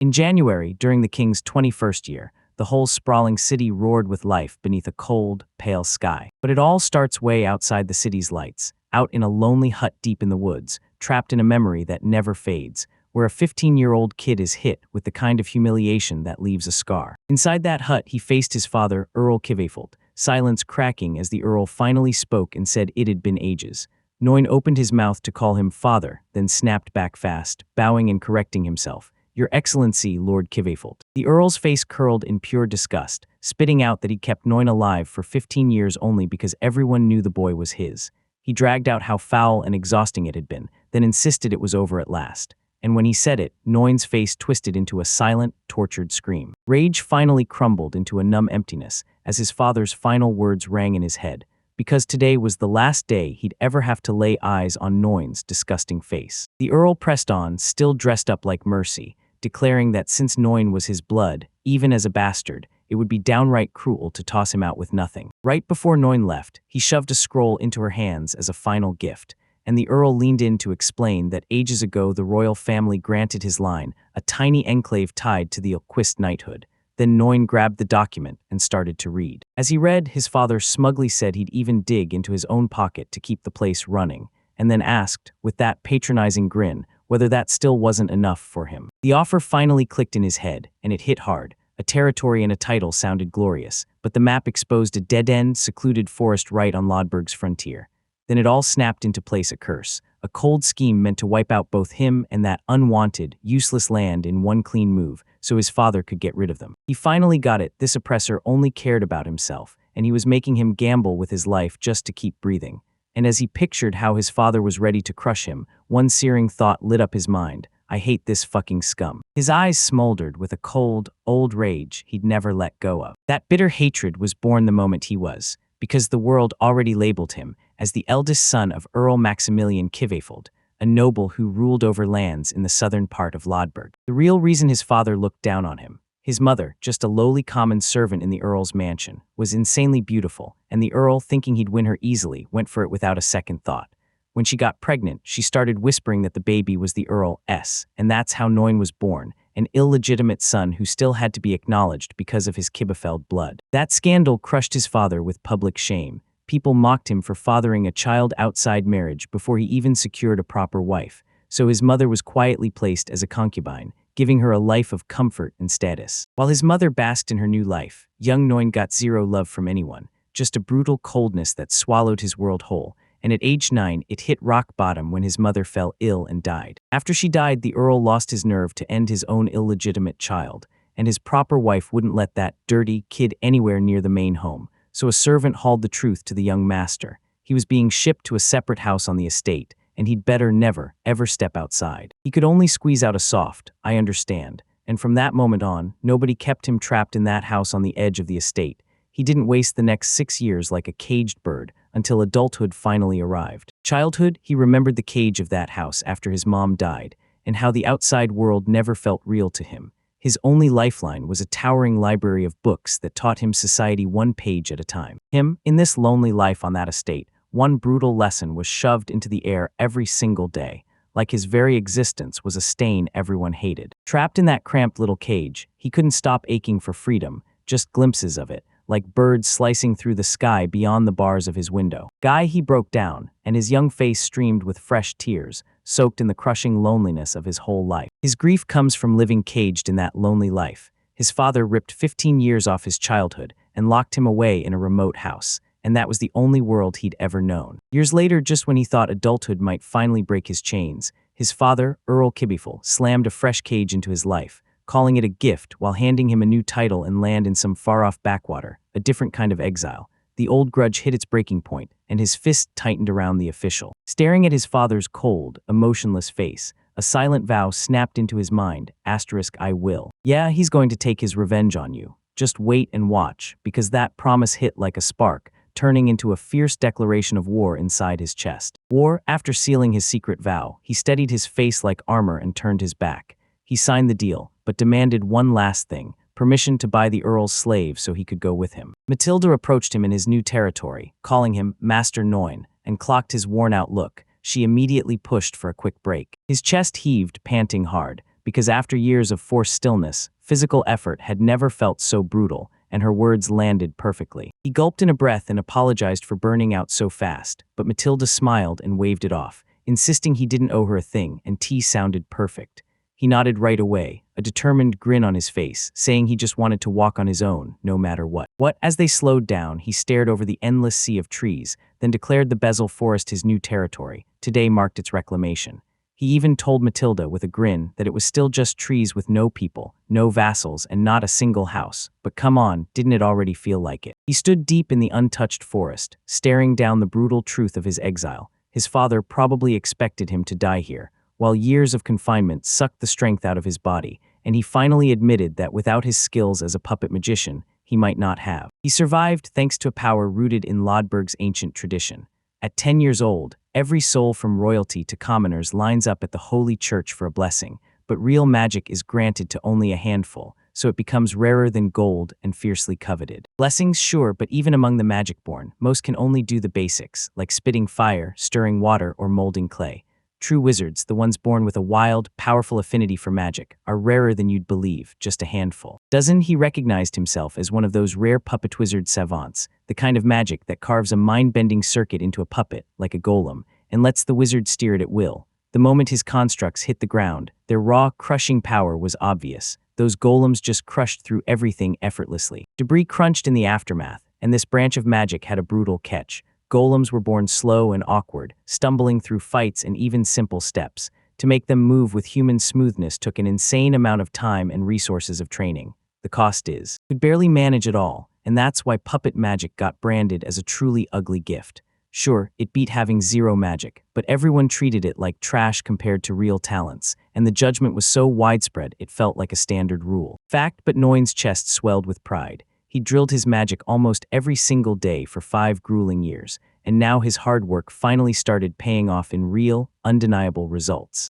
In January, during the king's 21st year, the whole sprawling city roared with life beneath a cold, pale sky. But it all starts way outside the city's lights, out in a lonely hut deep in the woods, trapped in a memory that never fades, where a 15-year-old kid is hit with the kind of humiliation that leaves a scar. Inside that hut, he faced his father, Earl Kvefeld, silence cracking as the Earl finally spoke and said it had been ages. Noin opened his mouth to call him father, then snapped back fast, bowing and correcting himself. Your Excellency, Lord Kvefeld. The Earl's face curled in pure disgust, spitting out that he'd kept Noin alive for 15 years only because everyone knew the boy was his. He dragged out how foul and exhausting it had been, then insisted it was over at last. And when he said it, Noin's face twisted into a silent, tortured scream. Rage finally crumbled into a numb emptiness as his father's final words rang in his head, because today was the last day he'd ever have to lay eyes on Noin's disgusting face. The Earl pressed on, still dressed up like mercy, declaring that since Noin was his blood, even as a bastard, it would be downright cruel to toss him out with nothing. Right before Noin left, he shoved a scroll into her hands as a final gift, and the Earl leaned in to explain that ages ago the royal family granted his line, a tiny enclave tied to the Ilquist knighthood. Then Noin grabbed the document and started to read. As he read, his father smugly said he'd even dig into his own pocket to keep the place running, and then asked, with that patronizing grin, whether that still wasn't enough for him. The offer finally clicked in his head, and it hit hard. A territory and a title sounded glorious, but the map exposed a dead-end, secluded forest right on Lodberg's frontier. Then it all snapped into place, a curse, a cold scheme meant to wipe out both him and that unwanted, useless land in one clean move, so his father could get rid of them. He finally got it. This oppressor only cared about himself, and he was making him gamble with his life just to keep breathing. And as he pictured how his father was ready to crush him, one searing thought lit up his mind. I hate this fucking scum. His eyes smoldered with a cold, old rage he'd never let go of. That bitter hatred was born the moment he was, because the world already labeled him as the eldest son of Earl Maximilian Kvefeld, a noble who ruled over lands in the southern part of Lodberg. The real reason his father looked down on him, his mother, just a lowly common servant in the Earl's mansion, was insanely beautiful, and the Earl, thinking he'd win her easily, went for it without a second thought. When she got pregnant, she started whispering that the baby was the Earl's, and that's how Noin was born, an illegitimate son who still had to be acknowledged because of his Kvefeld blood. That scandal crushed his father with public shame. People mocked him for fathering a child outside marriage before he even secured a proper wife, so his mother was quietly placed as a concubine, giving her a life of comfort and status. While his mother basked in her new life, young Noin got zero love from anyone, just a brutal coldness that swallowed his world whole, and at age 9 it hit rock bottom when his mother fell ill and died. After she died, the Earl lost his nerve to end his own illegitimate child, and his proper wife wouldn't let that dirty kid anywhere near the main home, so a servant hauled the truth to the young master. He was being shipped to a separate house on the estate, and he'd better never, ever step outside. He could only squeeze out a soft, I understand, and from that moment on, nobody kept him trapped in that house on the edge of the estate. He didn't waste the next 6 years like a caged bird until adulthood finally arrived. Childhood, he remembered the cage of that house after his mom died, and how the outside world never felt real to him. His only lifeline was a towering library of books that taught him society one page at a time. In this lonely life on that estate, one brutal lesson was shoved into the air every single day, like his very existence was a stain everyone hated. Trapped in that cramped little cage, he couldn't stop aching for freedom, just glimpses of it, like birds slicing through the sky beyond the bars of his window. He broke down, and his young face streamed with fresh tears, soaked in the crushing loneliness of his whole life. His grief comes from living caged in that lonely life. His father ripped 15 years off his childhood and locked him away in a remote house, and that was the only world he'd ever known. Years later, just when he thought adulthood might finally break his chains, his father, Earl Kvefeld, slammed a fresh cage into his life, calling it a gift while handing him a new title and land in some far-off backwater, a different kind of exile. The old grudge hit its breaking point, and his fist tightened around the official. Staring at his father's cold, emotionless face, a silent vow snapped into his mind, I will. Yeah, he's going to take his revenge on you. Just wait and watch, because that promise hit like a spark, turning into a fierce declaration of war inside his chest. War, after sealing his secret vow, he steadied his face like armor and turned his back. He signed the deal, but demanded one last thing, permission to buy the Earl's slave so he could go with him. Matilda approached him in his new territory, calling him Master Noin, and clocked his worn-out look. She immediately pushed for a quick break. His chest heaved, panting hard, because after years of forced stillness, physical effort had never felt so brutal, and her words landed perfectly. He gulped in a breath and apologized for burning out so fast, but Matilda smiled and waved it off, insisting he didn't owe her a thing, and tea sounded perfect. He nodded right away, a determined grin on his face, saying he just wanted to walk on his own, no matter what. As they slowed down, he stared over the endless sea of trees, then declared the Bezel Forest his new territory. Today marked its reclamation. He even told Matilda with a grin that it was still just trees with no people, no vassals, and not a single house. But come on, didn't it already feel like it? He stood deep in the untouched forest, staring down the brutal truth of his exile. His father probably expected him to die here, while years of confinement sucked the strength out of his body, and he finally admitted that without his skills as a puppet magician, he might not have. He survived thanks to a power rooted in Lodberg's ancient tradition. At 10 years old, every soul from royalty to commoners lines up at the Holy Church for a blessing, but real magic is granted to only a handful, so it becomes rarer than gold and fiercely coveted. Blessings, sure, but even among the magic-born, most can only do the basics, like spitting fire, stirring water, or molding clay. True wizards, the ones born with a wild, powerful affinity for magic, are rarer than you'd believe, just a handful. He recognized himself as one of those rare puppet wizard savants, the kind of magic that carves a mind-bending circuit into a puppet, like a golem, and lets the wizard steer it at will. The moment his constructs hit the ground, their raw, crushing power was obvious. Those golems just crushed through everything effortlessly. Debris crunched in the aftermath, and this branch of magic had a brutal catch. Golems were born slow and awkward, stumbling through fights and even simple steps. To make them move with human smoothness took an insane amount of time and resources of training. The cost could barely manage it all, and that's why puppet magic got branded as a truly ugly gift. Sure, it beat having zero magic, but everyone treated it like trash compared to real talents, and the judgment was so widespread it felt like a standard rule. Fact, but Noin's chest swelled with pride. He drilled his magic almost every single day for 5 grueling years, and now his hard work finally started paying off in real, undeniable results.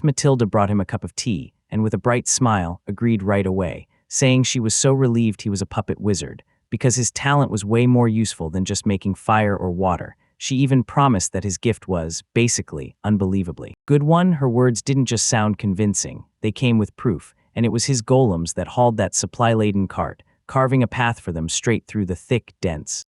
Matilda brought him a cup of tea, and with a bright smile, agreed right away, saying she was so relieved he was a puppet wizard, because his talent was way more useful than just making fire or water. She even promised that his gift was, basically, unbelievably good one. Her words didn't just sound convincing, they came with proof, and it was his golems that hauled that supply-laden cart, carving a path for them straight through the thick,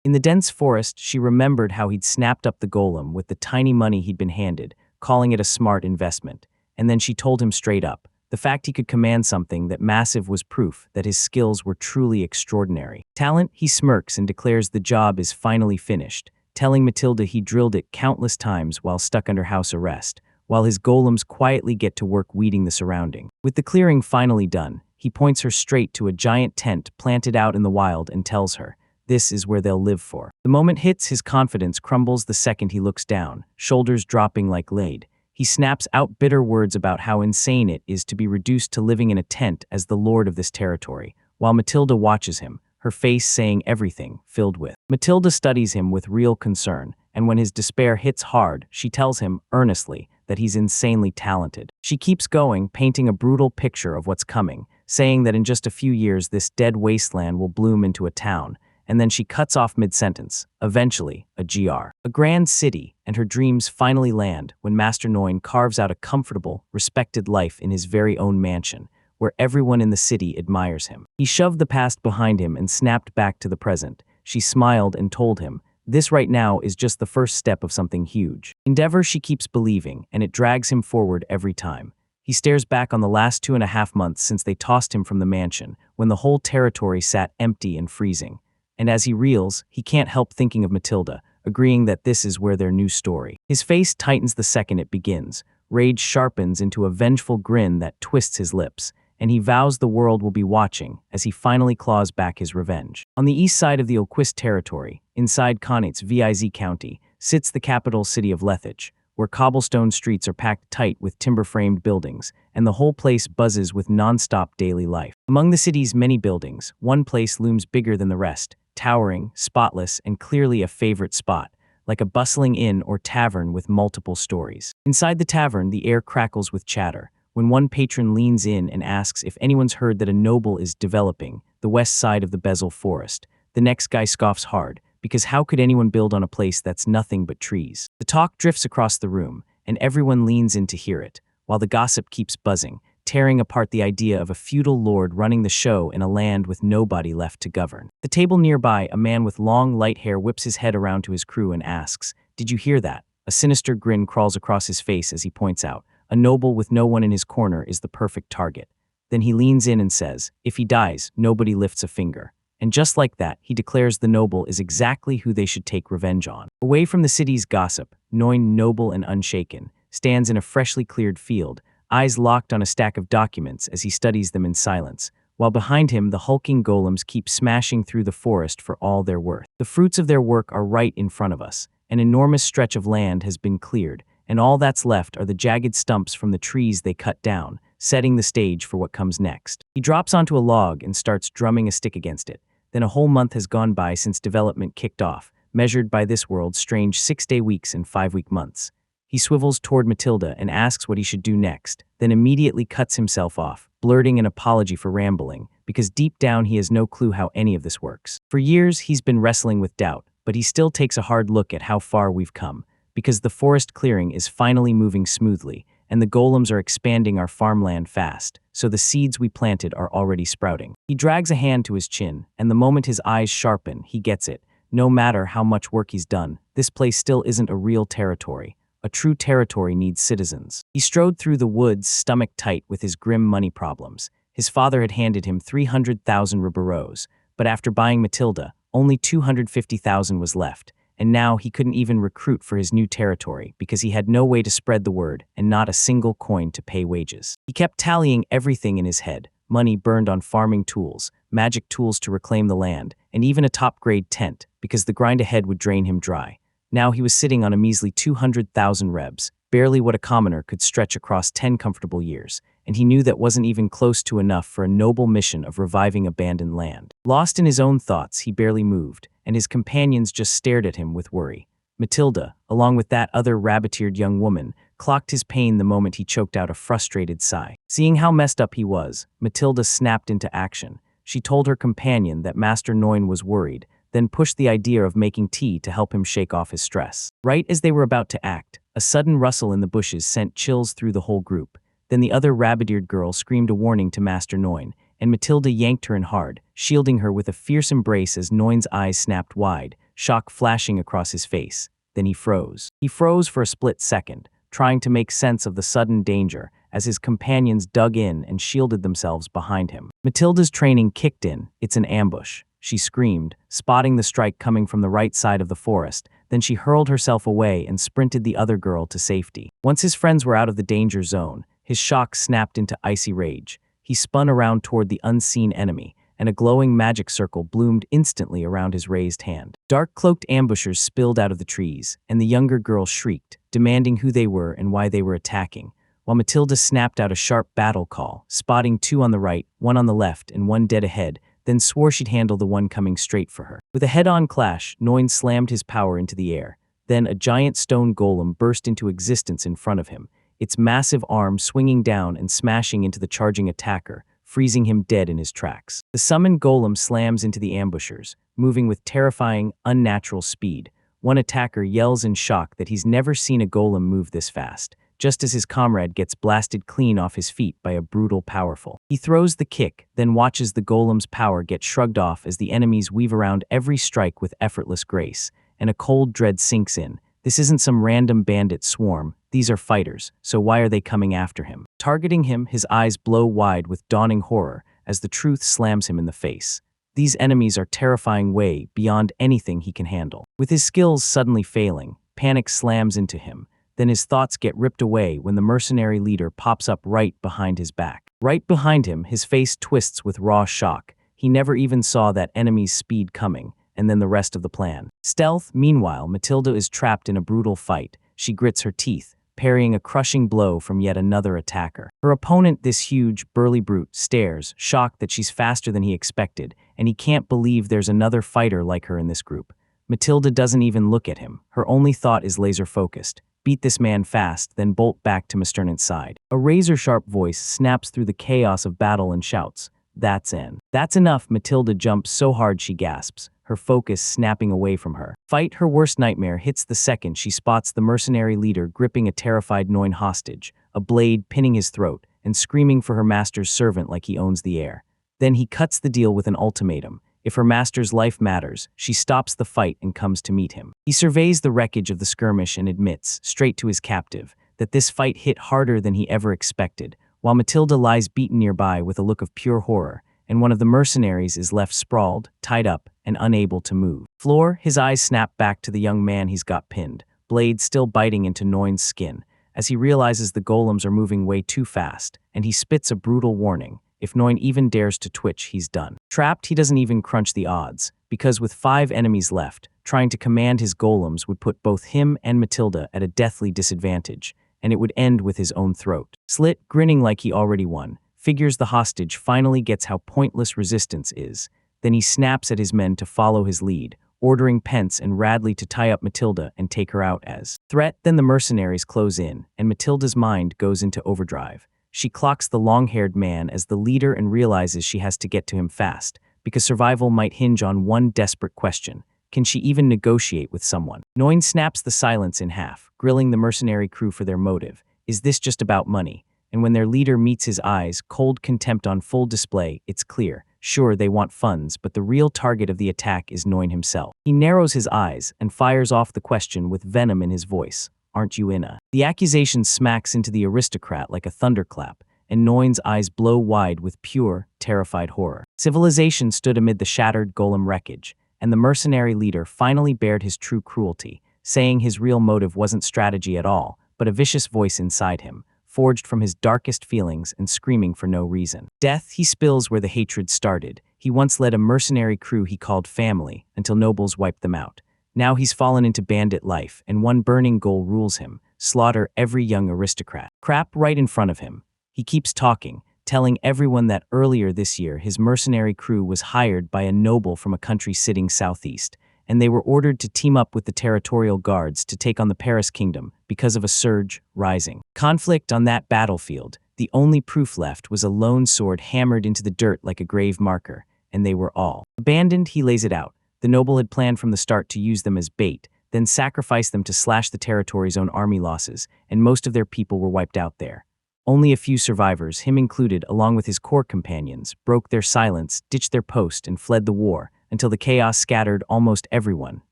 in the dense forest. She remembered how he'd snapped up the golem with the tiny money he'd been handed, calling it a smart investment. And then she told him straight up, the fact he could command something that massive was proof that his skills were truly extraordinary. Talent, he smirks and declares the job is finally finished, telling Matilda he drilled it countless times while stuck under house arrest, while his golems quietly get to work weeding the surrounding. With the clearing finally done, he points her straight to a giant tent planted out in the wild and tells her, this is where they'll live for. The moment hits, his confidence crumbles the second he looks down, shoulders dropping like lead. He snaps out bitter words about how insane it is to be reduced to living in a tent as the lord of this territory, while Matilda watches him, her face saying everything, filled with. Matilda studies him with real concern, and when his despair hits hard, she tells him, earnestly, that he's insanely talented. She keeps going, painting a brutal picture of what's coming, saying that in just a few years this dead wasteland will bloom into a town, and then she cuts off mid-sentence, eventually, a grand city, and her dreams finally land when Master Noin carves out a comfortable, respected life in his very own mansion, where everyone in the city admires him. He shoved the past behind him and snapped back to the present. She smiled and told him, this right now is just the first step of something huge. Endeavor she keeps believing, and it drags him forward every time. He stares back on the last 2.5 months since they tossed him from the mansion, when the whole territory sat empty and freezing. And as he reels, he can't help thinking of Matilda, agreeing that this is where their new story. His face tightens the second it begins. Rage sharpens into a vengeful grin that twists his lips, and he vows the world will be watching as he finally claws back his revenge. On the east side of the Ilquist territory, inside Connaight's Viz County, sits the capital city of Lethich, where cobblestone streets are packed tight with timber-framed buildings, and the whole place buzzes with non-stop daily life. Among the city's many buildings, one place looms bigger than the rest, towering, spotless, and clearly a favorite spot, like a bustling inn or tavern with multiple stories. Inside the tavern, the air crackles with chatter, when one patron leans in and asks if anyone's heard that a noble is developing the west side of the Bezel Forest. The next guy scoffs hard, because how could anyone build on a place that's nothing but trees? The talk drifts across the room, and everyone leans in to hear it, while the gossip keeps buzzing, tearing apart the idea of a feudal lord running the show in a land with nobody left to govern. The table nearby, a man with long, light hair whips his head around to his crew and asks, "Did you hear that?" A sinister grin crawls across his face as he points out, "A noble with no one in his corner is the perfect target." Then he leans in and says, "If he dies, nobody lifts a finger." And just like that, he declares the noble is exactly who they should take revenge on. Away from the city's gossip, Noin, noble and unshaken, stands in a freshly cleared field, eyes locked on a stack of documents as he studies them in silence, while behind him the hulking golems keep smashing through the forest for all they're worth. The fruits of their work are right in front of us. An enormous stretch of land has been cleared, and all that's left are the jagged stumps from the trees they cut down, setting the stage for what comes next. He drops onto a log and starts drumming a stick against it. Then a whole month has gone by since development kicked off, measured by this world's strange 6-day weeks and 5-week months. He swivels toward Matilda and asks what he should do next, then immediately cuts himself off, blurting an apology for rambling, because deep down he has no clue how any of this works. For years, he's been wrestling with doubt, but he still takes a hard look at how far we've come, because the forest clearing is finally moving smoothly, and the golems are expanding our farmland fast, so the seeds we planted are already sprouting. He drags a hand to his chin, and the moment his eyes sharpen, he gets it. No matter how much work he's done, this place still isn't a real territory. A true territory needs citizens. He strode through the woods, stomach tight with his grim money problems. His father had handed him 300,000 ruberos, but after buying Matilda, only 250,000 was left, and now he couldn't even recruit for his new territory because he had no way to spread the word and not a single coin to pay wages. He kept tallying everything in his head: money burned on farming tools, magic tools to reclaim the land, and even a top-grade tent, because the grind ahead would drain him dry. Now he was sitting on a measly 200,000 rebs, barely what a commoner could stretch across 10 comfortable years, and he knew that wasn't even close to enough for a noble mission of reviving abandoned land. Lost in his own thoughts, he barely moved, and his companions just stared at him with worry. Matilda, along with that other rabbit-eared young woman, clocked his pain the moment he choked out a frustrated sigh. Seeing how messed up he was, Matilda snapped into action. She told her companion that Master Noin was worried, then pushed the idea of making tea to help him shake off his stress. Right as they were about to act, a sudden rustle in the bushes sent chills through the whole group. Then the other rabbit-eared girl screamed a warning to Master Noin, and Matilda yanked her in hard, shielding her with a fierce embrace as Noin's eyes snapped wide, shock flashing across his face. Then he froze. He froze for a split second, trying to make sense of the sudden danger, as his companions dug in and shielded themselves behind him. Matilda's training kicked in. "It's an ambush," she screamed, spotting the strike coming from the right side of the forest. Then she hurled herself away and sprinted the other girl to safety. Once his friends were out of the danger zone, his shock snapped into icy rage. He spun around toward the unseen enemy, and a glowing magic circle bloomed instantly around his raised hand. Dark-cloaked ambushers spilled out of the trees, and the younger girl shrieked, demanding who they were and why they were attacking, while Matilda snapped out a sharp battle call, spotting 2 on the right, 1 on the left, and 1 dead ahead, then swore she'd handle the one coming straight for her. With a head-on clash, Noin slammed his power into the air. Then a giant stone golem burst into existence in front of him, its massive arm swinging down and smashing into the charging attacker, freezing him dead in his tracks. The summoned golem slams into the ambushers, moving with terrifying, unnatural speed. One attacker yells in shock that he's never seen a golem move this fast, just as his comrade gets blasted clean off his feet by a brutal powerful. He throws the kick, then watches the golem's power get shrugged off as the enemies weave around every strike with effortless grace, and a cold dread sinks in. This isn't some random bandit swarm, these are fighters, so why are they coming after him? Targeting him, his eyes blow wide with dawning horror as the truth slams him in the face. These enemies are terrifying way beyond anything he can handle. With his skills suddenly failing, panic slams into him. Then his thoughts get ripped away when the mercenary leader pops up right behind his back. Right behind him, his face twists with raw shock. He never even saw that enemy's speed coming, and then the rest of the plan. Stealth, meanwhile, Matilda is trapped in a brutal fight. She grits her teeth, parrying a crushing blow from yet another attacker. Her opponent, this huge, burly brute, stares, shocked that she's faster than he expected, and he can't believe there's another fighter like her in this group. Matilda doesn't even look at him. Her only thought is laser-focused. Beat this man fast, then bolt back to Masternant's side. A razor-sharp voice snaps through the chaos of battle and shouts, "That's in." "That's enough." Matilda jumps so hard she gasps, her focus snapping away from her. Fight, her worst nightmare, hits the second she spots the mercenary leader gripping a terrified Noin hostage, a blade pinning his throat, and screaming for her master's servant like he owns the air. Then he cuts the deal with an ultimatum. If her master's life matters, she stops the fight and comes to meet him. He surveys the wreckage of the skirmish and admits, straight to his captive, that this fight hit harder than he ever expected, while Matilda lies beaten nearby with a look of pure horror, and one of the mercenaries is left sprawled, tied up, and unable to move. Floor, his eyes snap back to the young man he's got pinned, blade still biting into Noin's skin, as he realizes the golems are moving way too fast, and he spits a brutal warning. If Noin even dares to twitch, he's done. Trapped, he doesn't even crunch the odds, because with 5 enemies left, trying to command his golems would put both him and Matilda at a deathly disadvantage, and it would end with his own throat. Slit, grinning like he already won, figures the hostage finally gets how pointless resistance is. Then he snaps at his men to follow his lead, ordering Pence and Radley to tie up Matilda and take her out as threat. Then the mercenaries close in, and Matilda's mind goes into overdrive. She clocks the long-haired man as the leader and realizes she has to get to him fast, because survival might hinge on one desperate question. Can she even negotiate with someone? Noin snaps the silence in half, grilling the mercenary crew for their motive. Is this just about money? And when their leader meets his eyes, cold contempt on full display, it's clear. Sure, they want funds, but the real target of the attack is Noin himself. He narrows his eyes and fires off the question with venom in his voice. Aren't you in a? The accusation smacks into the aristocrat like a thunderclap, and Noin's eyes blow wide with pure, terrified horror. Civilization stood amid the shattered golem wreckage, and the mercenary leader finally bared his true cruelty, saying his real motive wasn't strategy at all, but a vicious voice inside him, forged from his darkest feelings and screaming for no reason. Death he spills where the hatred started. He once led a mercenary crew he called family, until nobles wiped them out. Now he's fallen into bandit life, and one burning goal rules him: slaughter every young aristocrat. Crap right in front of him. He keeps talking, telling everyone that earlier this year his mercenary crew was hired by a noble from a country sitting southeast, and they were ordered to team up with the territorial guards to take on the Paris kingdom because of a surge rising. Conflict on that battlefield. The only proof left was a lone sword hammered into the dirt like a grave marker, and they were all abandoned. He lays it out. The noble had planned from the start to use them as bait, then sacrifice them to slash the territory's own army losses, and most of their people were wiped out there. Only a few survivors, him included, along with his core companions, broke their silence, ditched their post, and fled the war, until the chaos scattered almost everyone,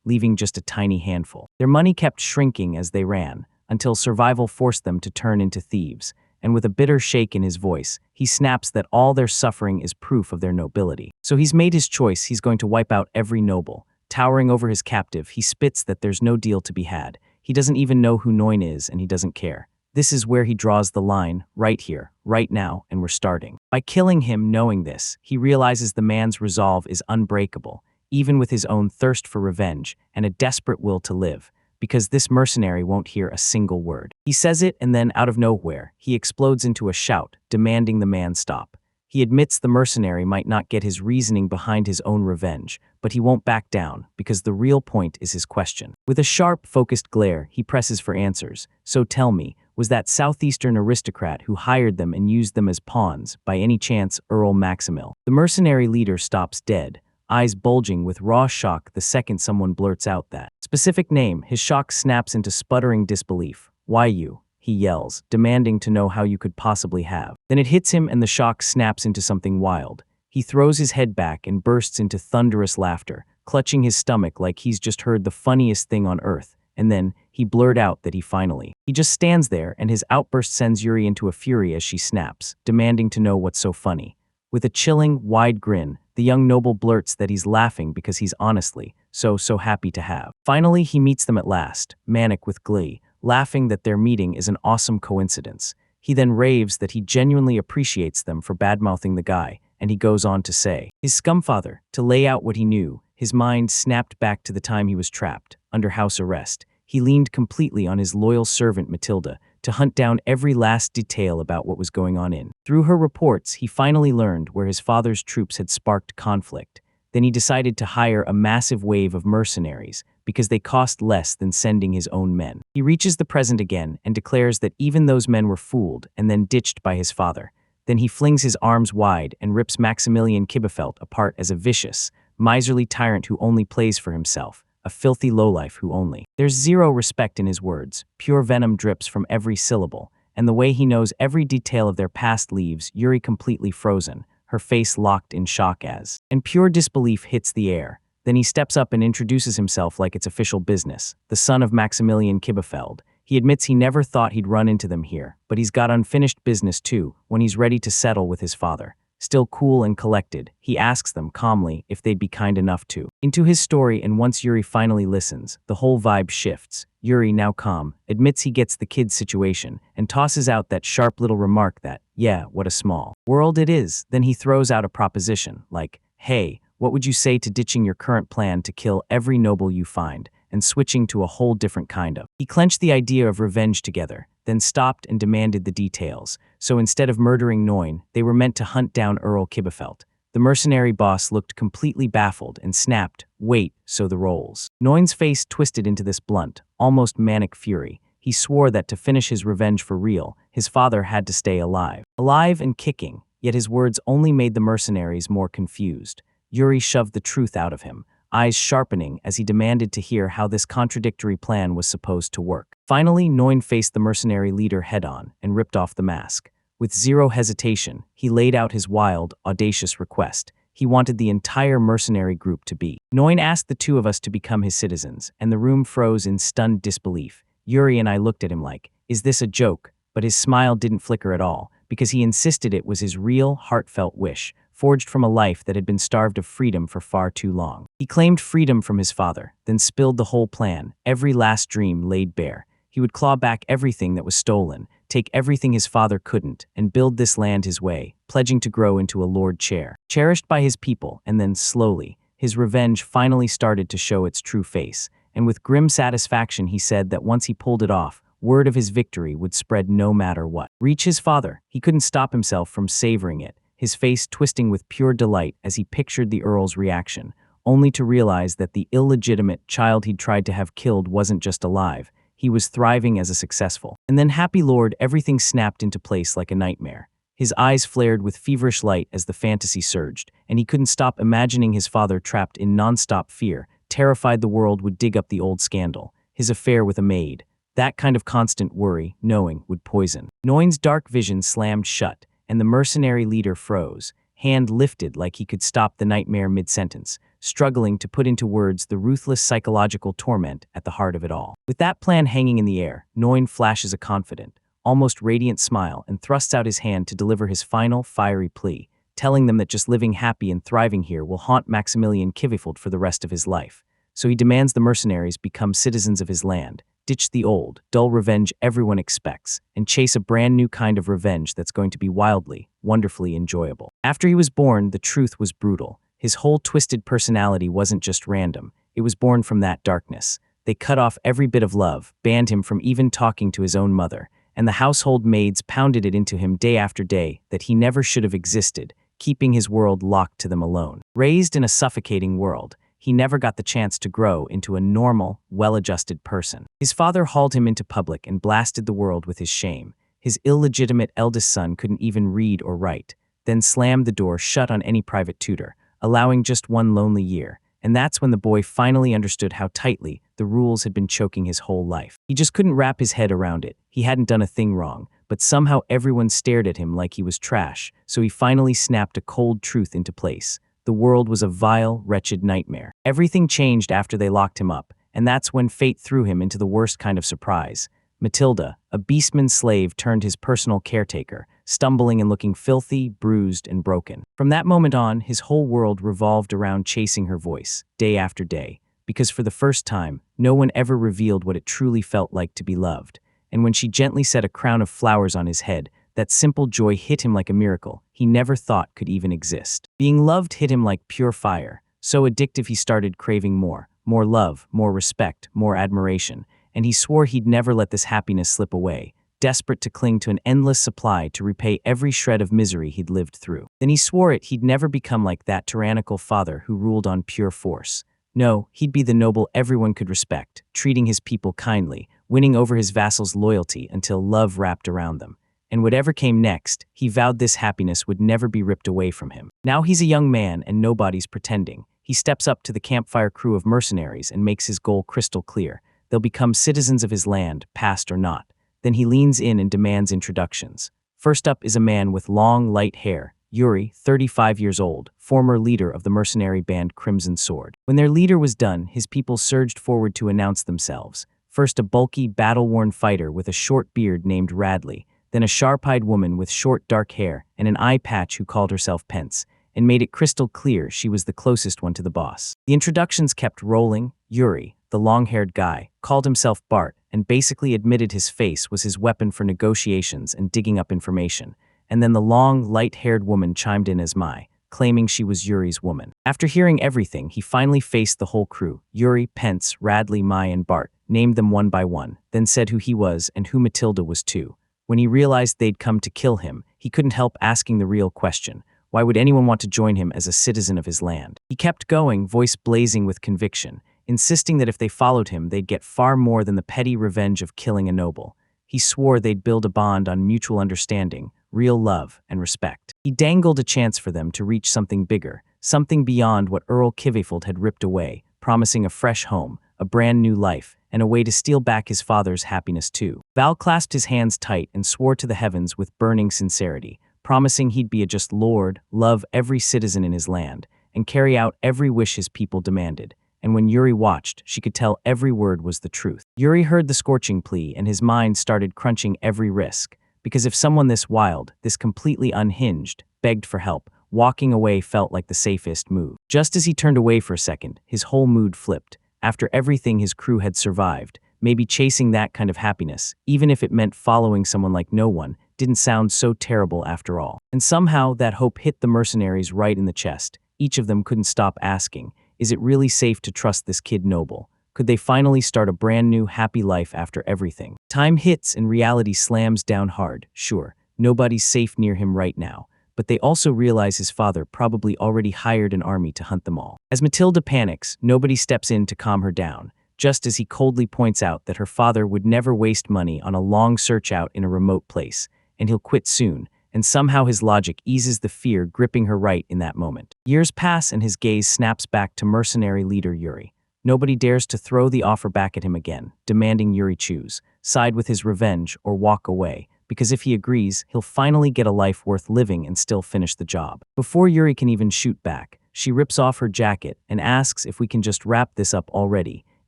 leaving just a tiny handful. Their money kept shrinking as they ran, until survival forced them to turn into thieves, and with a bitter shake in his voice, he snaps that all their suffering is proof of their nobility. So he's made his choice. He's going to wipe out every noble. Towering over his captive, he spits that there's no deal to be had. He doesn't even know who Noin is, and he doesn't care. This is where he draws the line, right here, right now, and we're starting. By killing him, knowing this, he realizes the man's resolve is unbreakable, even with his own thirst for revenge and a desperate will to live, because this mercenary won't hear a single word. He says it, and then, out of nowhere, he explodes into a shout, demanding the man stop. He admits the mercenary might not get his reasoning behind his own revenge, but he won't back down, because the real point is his question. With a sharp, focused glare, he presses for answers. So tell me, was that southeastern aristocrat who hired them and used them as pawns, by any chance, Earl Maximil? The mercenary leader stops dead, eyes bulging with raw shock the second someone blurts out that specific name. His shock snaps into sputtering disbelief. Why you? He yells, demanding to know how you could possibly have. Then it hits him, and the shock snaps into something wild. He throws his head back and bursts into thunderous laughter, clutching his stomach like he's just heard the funniest thing on earth. And then, he blurted out that he just stands there, and his outburst sends Yuri into a fury as she snaps, demanding to know what's so funny. With a chilling, wide grin, the young noble blurts that he's laughing because he's honestly so happy to have. Finally, he meets them at last, manic with glee, laughing that their meeting is an awesome coincidence. He then raves that he genuinely appreciates them for badmouthing the guy, and he goes on to say, his scumfather, to lay out what he knew. His mind snapped back to the time he was trapped, under house arrest. He leaned completely on his loyal servant Matilda to hunt down every last detail about what was going on in. Through her reports, he finally learned where his father's troops had sparked conflict. Then he decided to hire a massive wave of mercenaries, because they cost less than sending his own men. He reaches the present again and declares that even those men were fooled and then ditched by his father. Then he flings his arms wide and rips Maximilian Kibefelt apart as a vicious, miserly tyrant who only plays for himself, a filthy lowlife who only. There's zero respect in his words, pure venom drips from every syllable, and the way he knows every detail of their past leaves Yuri completely frozen, her face locked in shock and pure disbelief hits the air. Then he steps up and introduces himself like it's official business, the son of Maximilian Kibefeld. He admits he never thought he'd run into them here, but he's got unfinished business too when he's ready to settle with his father. Still cool and collected, he asks them calmly if they'd be kind enough to into his story, and once Yuri finally listens, the whole vibe shifts. Yuri, now calm, admits he gets the kid's situation and tosses out that sharp little remark that, yeah, what a small world it is. Then he throws out a proposition like, hey, what would you say to ditching your current plan to kill every noble you find and switching to a whole different kind of? He clenched the idea of revenge together, then stopped and demanded the details. So instead of murdering Noin, they were meant to hunt down Earl Kibefelt. The mercenary boss looked completely baffled and snapped, wait, so the roles. Noin's face twisted into this blunt, almost manic fury. He swore that to finish his revenge for real, his father had to stay alive. Alive and kicking, yet his words only made the mercenaries more confused. Yuri shoved the truth out of him, eyes sharpening as he demanded to hear how this contradictory plan was supposed to work. Finally, Noin faced the mercenary leader head-on and ripped off the mask. With zero hesitation, he laid out his wild, audacious request. He wanted the entire mercenary group to be. Noin asked the two of us to become his citizens, and the room froze in stunned disbelief. Yuri and I looked at him like, is this a joke? But his smile didn't flicker at all, because he insisted it was his real, heartfelt wish, forged from a life that had been starved of freedom for far too long. He claimed freedom from his father, then spilled the whole plan, every last dream laid bare. He would claw back everything that was stolen, take everything his father couldn't, and build this land his way, pledging to grow into a lord chair, cherished by his people. And then slowly, his revenge finally started to show its true face, and with grim satisfaction he said that once he pulled it off, word of his victory would spread no matter what. Reach his father, he couldn't stop himself from savoring it, his face twisting with pure delight as he pictured the Earl's reaction, only to realize that the illegitimate child he'd tried to have killed wasn't just alive, he was thriving as a successful. And then, happy lord, everything snapped into place like a nightmare. His eyes flared with feverish light as the fantasy surged, and he couldn't stop imagining his father trapped in non-stop fear, terrified the world would dig up the old scandal, his affair with a maid. That kind of constant worry, knowing, would poison. Noin's dark vision slammed shut, and the mercenary leader froze, hand lifted like he could stop the nightmare mid-sentence, struggling to put into words the ruthless psychological torment at the heart of it all. With that plan hanging in the air, Noin flashes a confident, almost radiant smile and thrusts out his hand to deliver his final, fiery plea, telling them that just living happy and thriving here will haunt Maximilian Kivifeld for the rest of his life. So he demands the mercenaries become citizens of his land, ditch the old, dull revenge everyone expects, and chase a brand new kind of revenge that's going to be wildly, wonderfully enjoyable. After he was born, the truth was brutal. His whole twisted personality wasn't just random, it was born from that darkness. They cut off every bit of love, banned him from even talking to his own mother, and the household maids pounded it into him day after day that he never should have existed, keeping his world locked to them alone. Raised in a suffocating world, he never got the chance to grow into a normal, well-adjusted person. His father hauled him into public and blasted the world with his shame. His illegitimate eldest son couldn't even read or write, then slammed the door shut on any private tutor, allowing just one lonely year. And that's when the boy finally understood how tightly the rules had been choking his whole life. He just couldn't wrap his head around it. He hadn't done a thing wrong, but somehow everyone stared at him like he was trash, so he finally snapped a cold truth into place. The world was a vile, wretched nightmare. Everything changed after they locked him up, and that's when fate threw him into the worst kind of surprise. Matilda, a beastman slave turned his personal caretaker, stumbling and looking filthy, bruised, and broken. From that moment on, his whole world revolved around chasing her voice, day after day, because for the first time, no one ever revealed what it truly felt like to be loved. And when she gently set a crown of flowers on his head, that simple joy hit him like a miracle he never thought could even exist. Being loved hit him like pure fire, so addictive he started craving more love, more respect, more admiration, and he swore he'd never let this happiness slip away, desperate to cling to an endless supply to repay every shred of misery he'd lived through. Then he swore he'd never become like that tyrannical father who ruled on pure force. No, he'd be the noble everyone could respect, treating his people kindly, winning over his vassals' loyalty until love wrapped around them. And whatever came next, he vowed this happiness would never be ripped away from him. Now he's a young man and nobody's pretending. He steps up to the campfire crew of mercenaries and makes his goal crystal clear. They'll become citizens of his land, past or not. Then he leans in and demands introductions. First up is a man with long, light hair, Yuri, 35 years old, former leader of the mercenary band Crimson Sword. When their leader was done, his people surged forward to announce themselves. First a bulky, battle-worn fighter with a short beard named Radley, then a sharp-eyed woman with short dark hair and an eye patch who called herself Pence, and made it crystal clear she was the closest one to the boss. The introductions kept rolling. Yuri, the long-haired guy, called himself Bart and basically admitted his face was his weapon for negotiations and digging up information. And then the long, light-haired woman chimed in as Mai, claiming she was Yuri's woman. After hearing everything, he finally faced the whole crew, Yuri, Pence, Radley, Mai, and Bart, named them one by one, then said who he was and who Matilda was too. When he realized they'd come to kill him, he couldn't help asking the real question. Why would anyone want to join him as a citizen of his land? He kept going, voice blazing with conviction, insisting that if they followed him, they'd get far more than the petty revenge of killing a noble. He swore they'd build a bond on mutual understanding, real love, and respect. He dangled a chance for them to reach something bigger, something beyond what Earl Kivefold had ripped away, promising a fresh home, a brand new life, and a way to steal back his father's happiness too. Val clasped his hands tight and swore to the heavens with burning sincerity, promising he'd be a just lord, love every citizen in his land, and carry out every wish his people demanded. And when Yuri watched, she could tell every word was the truth. Yuri heard the scorching plea and his mind started crunching every risk. Because if someone this wild, this completely unhinged, begged for help, walking away felt like the safest move. Just as he turned away for a second, his whole mood flipped. After everything his crew had survived, maybe chasing that kind of happiness, even if it meant following someone like no one, didn't sound so terrible after all. And somehow that hope hit the mercenaries right in the chest. Each of them couldn't stop asking, is it really safe to trust this kid Noble? Could they finally start a brand new, happy life after everything? Time hits and reality slams down hard. Sure, nobody's safe near him right now, but they also realize his father probably already hired an army to hunt them all. As Matilda panics, nobody steps in to calm her down, just as he coldly points out that her father would never waste money on a long search out in a remote place, and he'll quit soon, and somehow his logic eases the fear gripping her right in that moment. Years pass and his gaze snaps back to mercenary leader Yuri. Nobody dares to throw the offer back at him again, demanding Yuri choose, side with his revenge or walk away, because if he agrees, he'll finally get a life worth living and still finish the job. Before Yuri can even shoot back, she rips off her jacket and asks if we can just wrap this up already,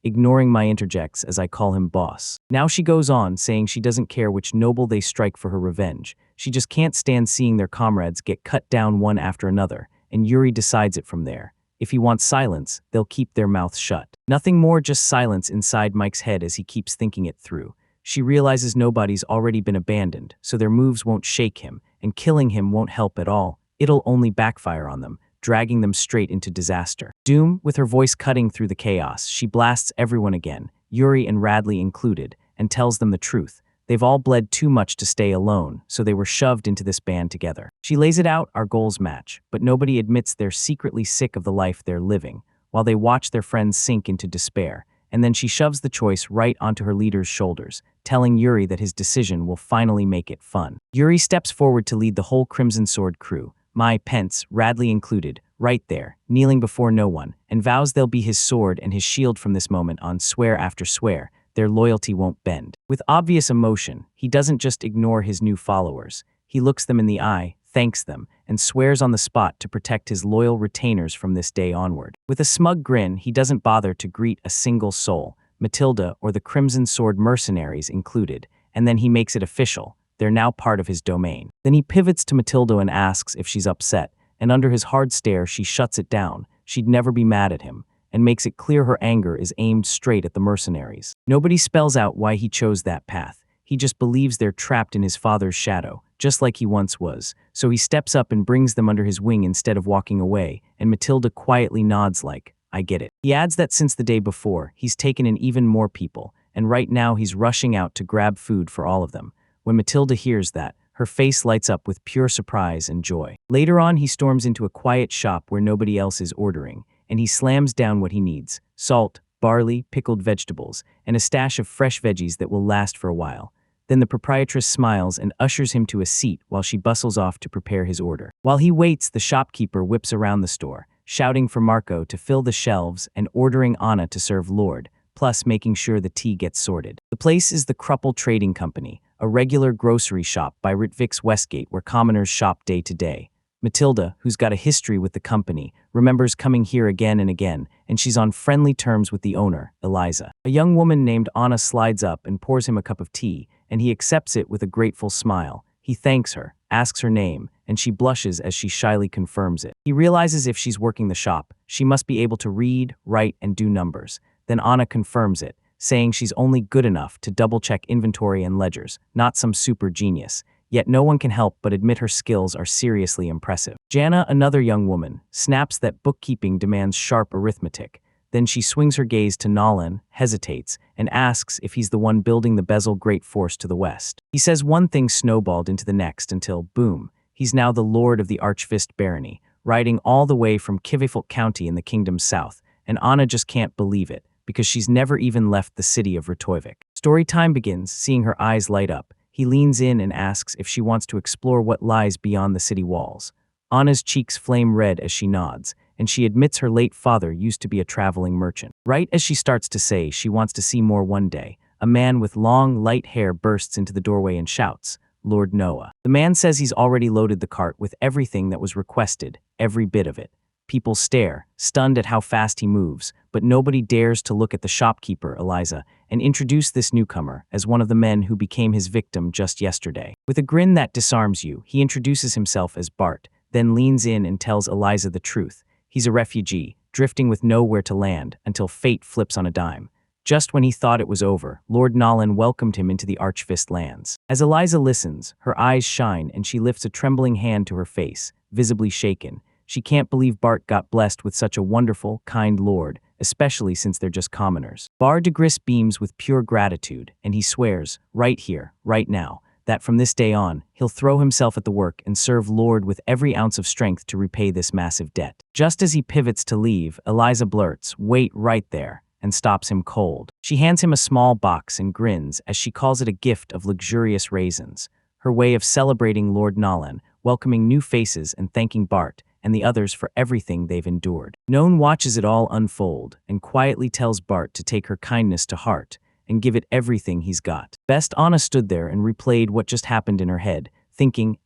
ignoring my interjects as I call him boss. Now she goes on, saying she doesn't care which noble they strike for her revenge. She just can't stand seeing their comrades get cut down one after another, and Yuri decides it from there. If he wants silence, they'll keep their mouths shut. Nothing more, just silence inside Mike's head as he keeps thinking it through. She realizes nobody's already been abandoned, so their moves won't shake him, and killing him won't help at all. It'll only backfire on them, dragging them straight into disaster. Doom, with her voice cutting through the chaos, she blasts everyone again, Yuri and Radley included, and tells them the truth. They've all bled too much to stay alone, so they were shoved into this band together. She lays it out, our goals match, but nobody admits they're secretly sick of the life they're living, while they watch their friends sink into despair. And then she shoves the choice right onto her leader's shoulders, telling Yuri that his decision will finally make it fun. Yuri steps forward to lead the whole Crimson Sword crew, Mai, Pence, Radley included, right there, kneeling before no one, and vows they'll be his sword and his shield from this moment on, swear after swear. Their loyalty won't bend. With obvious emotion, he doesn't just ignore his new followers. He looks them in the eye, thanks them, and swears on the spot to protect his loyal retainers from this day onward. With a smug grin, he doesn't bother to greet a single soul, Matilda or the Crimson Sword Mercenaries included, and then he makes it official. They're now part of his domain. Then he pivots to Matilda and asks if she's upset, and under his hard stare, she shuts it down. She'd never be mad at him, and makes it clear her anger is aimed straight at the mercenaries. Nobody spells out why he chose that path. He just believes they're trapped in his father's shadow, just like he once was, so he steps up and brings them under his wing instead of walking away, and Matilda quietly nods like, I get it. He adds that since the day before, he's taken in even more people, and right now he's rushing out to grab food for all of them. When Matilda hears that, her face lights up with pure surprise and joy. Later on, he storms into a quiet shop where nobody else is ordering, and he slams down what he needs: salt, barley, pickled vegetables, and a stash of fresh veggies that will last for a while. Then the proprietress smiles and ushers him to a seat while she bustles off to prepare his order. While he waits, the shopkeeper whips around the store, shouting for Marco to fill the shelves and ordering Anna to serve Lord, plus making sure the tea gets sorted. The place is the Crupple Trading Company, a regular grocery shop by Ritvik's Westgate where commoners shop day to day. Matilda, who's got a history with the company, remembers coming here again and again, and she's on friendly terms with the owner, Eliza. A young woman named Anna slides up and pours him a cup of tea, and he accepts it with a grateful smile. He thanks her, asks her name, and she blushes as she shyly confirms it. He realizes if she's working the shop, she must be able to read, write, and do numbers. Then Anna confirms it, saying she's only good enough to double-check inventory and ledgers, not some super genius. Yet no one can help but admit her skills are seriously impressive. Jana, another young woman, snaps that bookkeeping demands sharp arithmetic. Then she swings her gaze to Nolan, hesitates, and asks if he's the one building the Bezel Great Force to the west. He says one thing snowballed into the next until, boom, he's now the lord of the Archfist Barony, riding all the way from Kivifult County in the kingdom's south, and Anna just can't believe it, because she's never even left the city of Rtojvik. Story time begins, seeing her eyes light up. He leans in and asks if she wants to explore what lies beyond the city walls. Anna's cheeks flame red as she nods, and she admits her late father used to be a traveling merchant. Right as she starts to say she wants to see more one day, a man with long, light hair bursts into the doorway and shouts, "Lord Noah." The man says he's already loaded the cart with everything that was requested, every bit of it. People stare, stunned at how fast he moves, but nobody dares to look at the shopkeeper, Eliza, and introduce this newcomer as one of the men who became his victim just yesterday. With a grin that disarms you, he introduces himself as Bart, then leans in and tells Eliza the truth. He's a refugee, drifting with nowhere to land until fate flips on a dime. Just when he thought it was over, Lord Nolan welcomed him into the Archfist lands. As Eliza listens, her eyes shine and she lifts a trembling hand to her face, visibly shaken. She can't believe Bart got blessed with such a wonderful, kind lord, especially since they're just commoners. Bar de Gris beams with pure gratitude, and he swears, right here, right now, that from this day on, he'll throw himself at the work and serve Lord with every ounce of strength to repay this massive debt. Just as he pivots to leave, Eliza blurts, "Wait right there," and stops him cold. She hands him a small box and grins as she calls it a gift of luxurious raisins, her way of celebrating Lord Nolan, welcoming new faces and thanking Bart and the others for everything they've endured. Noan watches it all unfold and quietly tells Bart to take her kindness to heart and give it everything he's got. Best Anna stood there and replayed what just happened in her head, thinking,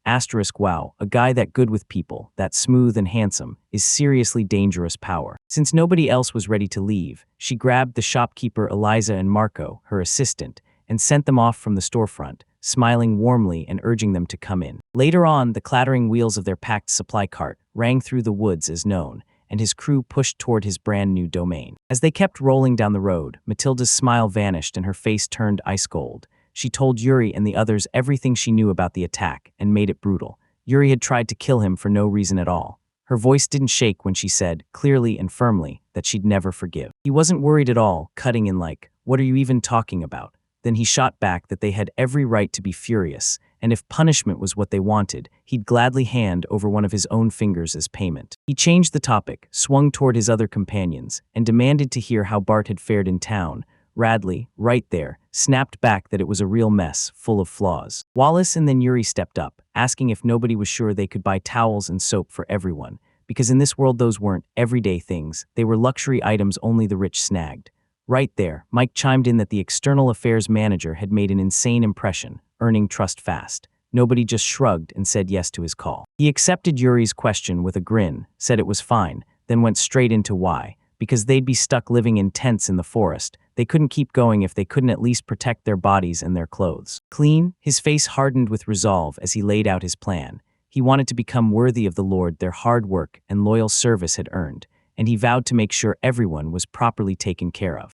wow, a guy that good with people, that smooth and handsome, is seriously dangerous power. Since nobody else was ready to leave, she grabbed the shopkeeper Eliza and Marco, her assistant, and sent them off from the storefront, smiling warmly and urging them to come in. Later on, the clattering wheels of their packed supply cart rang through the woods as known, and his crew pushed toward his brand new domain. As they kept rolling down the road, Matilda's smile vanished and her face turned ice cold. She told Yuri and the others everything she knew about the attack and made it brutal. Yuri had tried to kill him for no reason at all. Her voice didn't shake when she said, clearly and firmly, that she'd never forgive. He wasn't worried at all, cutting in like, "What are you even talking about?" Then he shot back that they had every right to be furious, and if punishment was what they wanted, he'd gladly hand over one of his own fingers as payment. He changed the topic, swung toward his other companions, and demanded to hear how Bart had fared in town. Radley, right there, snapped back that it was a real mess, full of flaws. Wallace and then Yuri stepped up, asking if nobody was sure they could buy towels and soap for everyone, because in this world those weren't everyday things, they were luxury items only the rich snagged. Right there, Mike chimed in that the external affairs manager had made an insane impression, earning trust fast. Nobody just shrugged and said yes to his call. He accepted Yuri's question with a grin, said it was fine, then went straight into why. Because they'd be stuck living in tents in the forest. They couldn't keep going if they couldn't at least protect their bodies and their clothes. Clean, his face hardened with resolve as he laid out his plan. He wanted to become worthy of the Lord their hard work and loyal service had earned, and he vowed to make sure everyone was properly taken care of.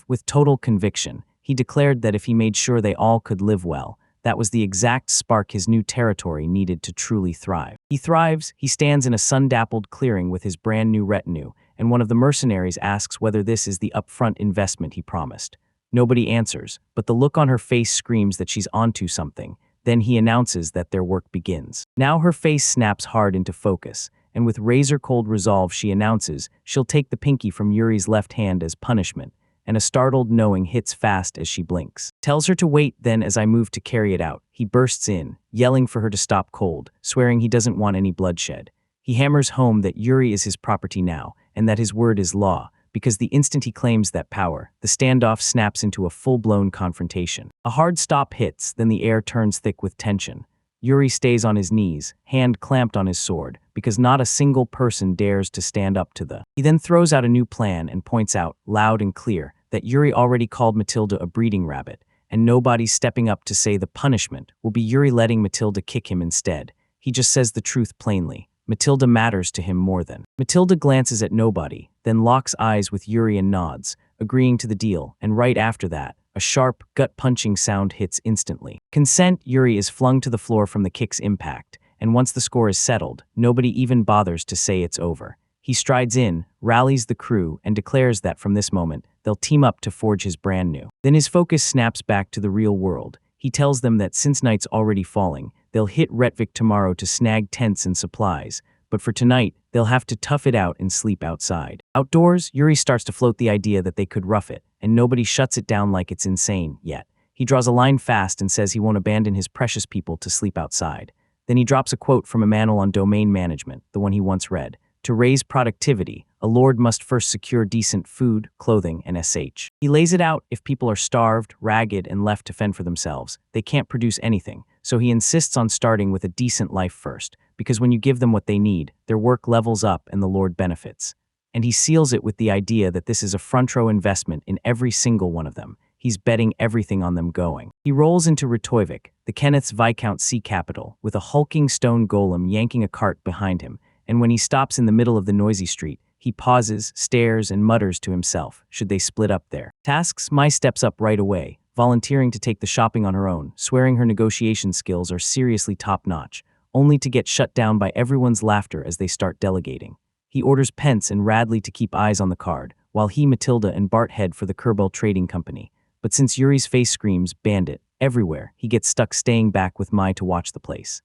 With total conviction, he declared that if he made sure they all could live well, that was the exact spark his new territory needed to truly thrive. He thrives, he stands in a sun-dappled clearing with his brand new retinue, and one of the mercenaries asks whether this is the upfront investment he promised. Nobody answers, but the look on her face screams that she's onto something. Then he announces that their work begins. Now her face snaps hard into focus, and with razor-cold resolve she announces she'll take the pinky from Yuri's left hand as punishment, and a startled knowing hits fast as she blinks. Tells her to wait, then as I move to carry it out, he bursts in, yelling for her to stop cold, swearing he doesn't want any bloodshed. He hammers home that Yuri is his property now, and that his word is law, because the instant he claims that power, the standoff snaps into a full-blown confrontation. A hard stop hits, then the air turns thick with tension. Yuri stays on his knees, hand clamped on his sword, because not a single person dares to stand up to the. He then throws out a new plan and points out, loud and clear, that Yuri already called Matilda a breeding rabbit, and nobody's stepping up to say the punishment will be Yuri letting Matilda kick him instead. He just says the truth plainly. Matilda matters to him more than. Matilda glances at nobody, then locks eyes with Yuri and nods, agreeing to the deal, and right after that, a sharp, gut-punching sound hits instantly. Consent, Yuri is flung to the floor from the kick's impact, and once the score is settled, nobody even bothers to say it's over. He strides in, rallies the crew, and declares that from this moment, they'll team up to forge his brand new. Then his focus snaps back to the real world. He tells them that since night's already falling, they'll hit Retvik tomorrow to snag tents and supplies, but for tonight, they'll have to tough it out and sleep outside. Outdoors, Yuri starts to float the idea that they could rough it, and nobody shuts it down like it's insane yet. He draws a line fast and says he won't abandon his precious people to sleep outside. Then he drops a quote from a manual on domain management, the one he once read. To raise productivity, a lord must first secure decent food, clothing, and sh. He lays it out: if people are starved, ragged, and left to fend for themselves, they can't produce anything, so he insists on starting with a decent life first, because when you give them what they need, their work levels up and the lord benefits. And he seals it with the idea that this is a front row investment in every single one of them. He's betting everything on them going. He rolls into Retovik, the Kenneth's Viscount sea capital, with a hulking stone golem yanking a cart behind him, and when he stops in the middle of the noisy street, he pauses, stares, and mutters to himself, should they split up there. Tasks, Mai steps up right away, volunteering to take the shopping on her own, swearing her negotiation skills are seriously top-notch, only to get shut down by everyone's laughter as they start delegating. He orders Pence and Radley to keep eyes on the card, while he, Matilda, and Bart head for the Kerbel Trading Company. But since Yuri's face screams bandit everywhere, he gets stuck staying back with Mai to watch the place.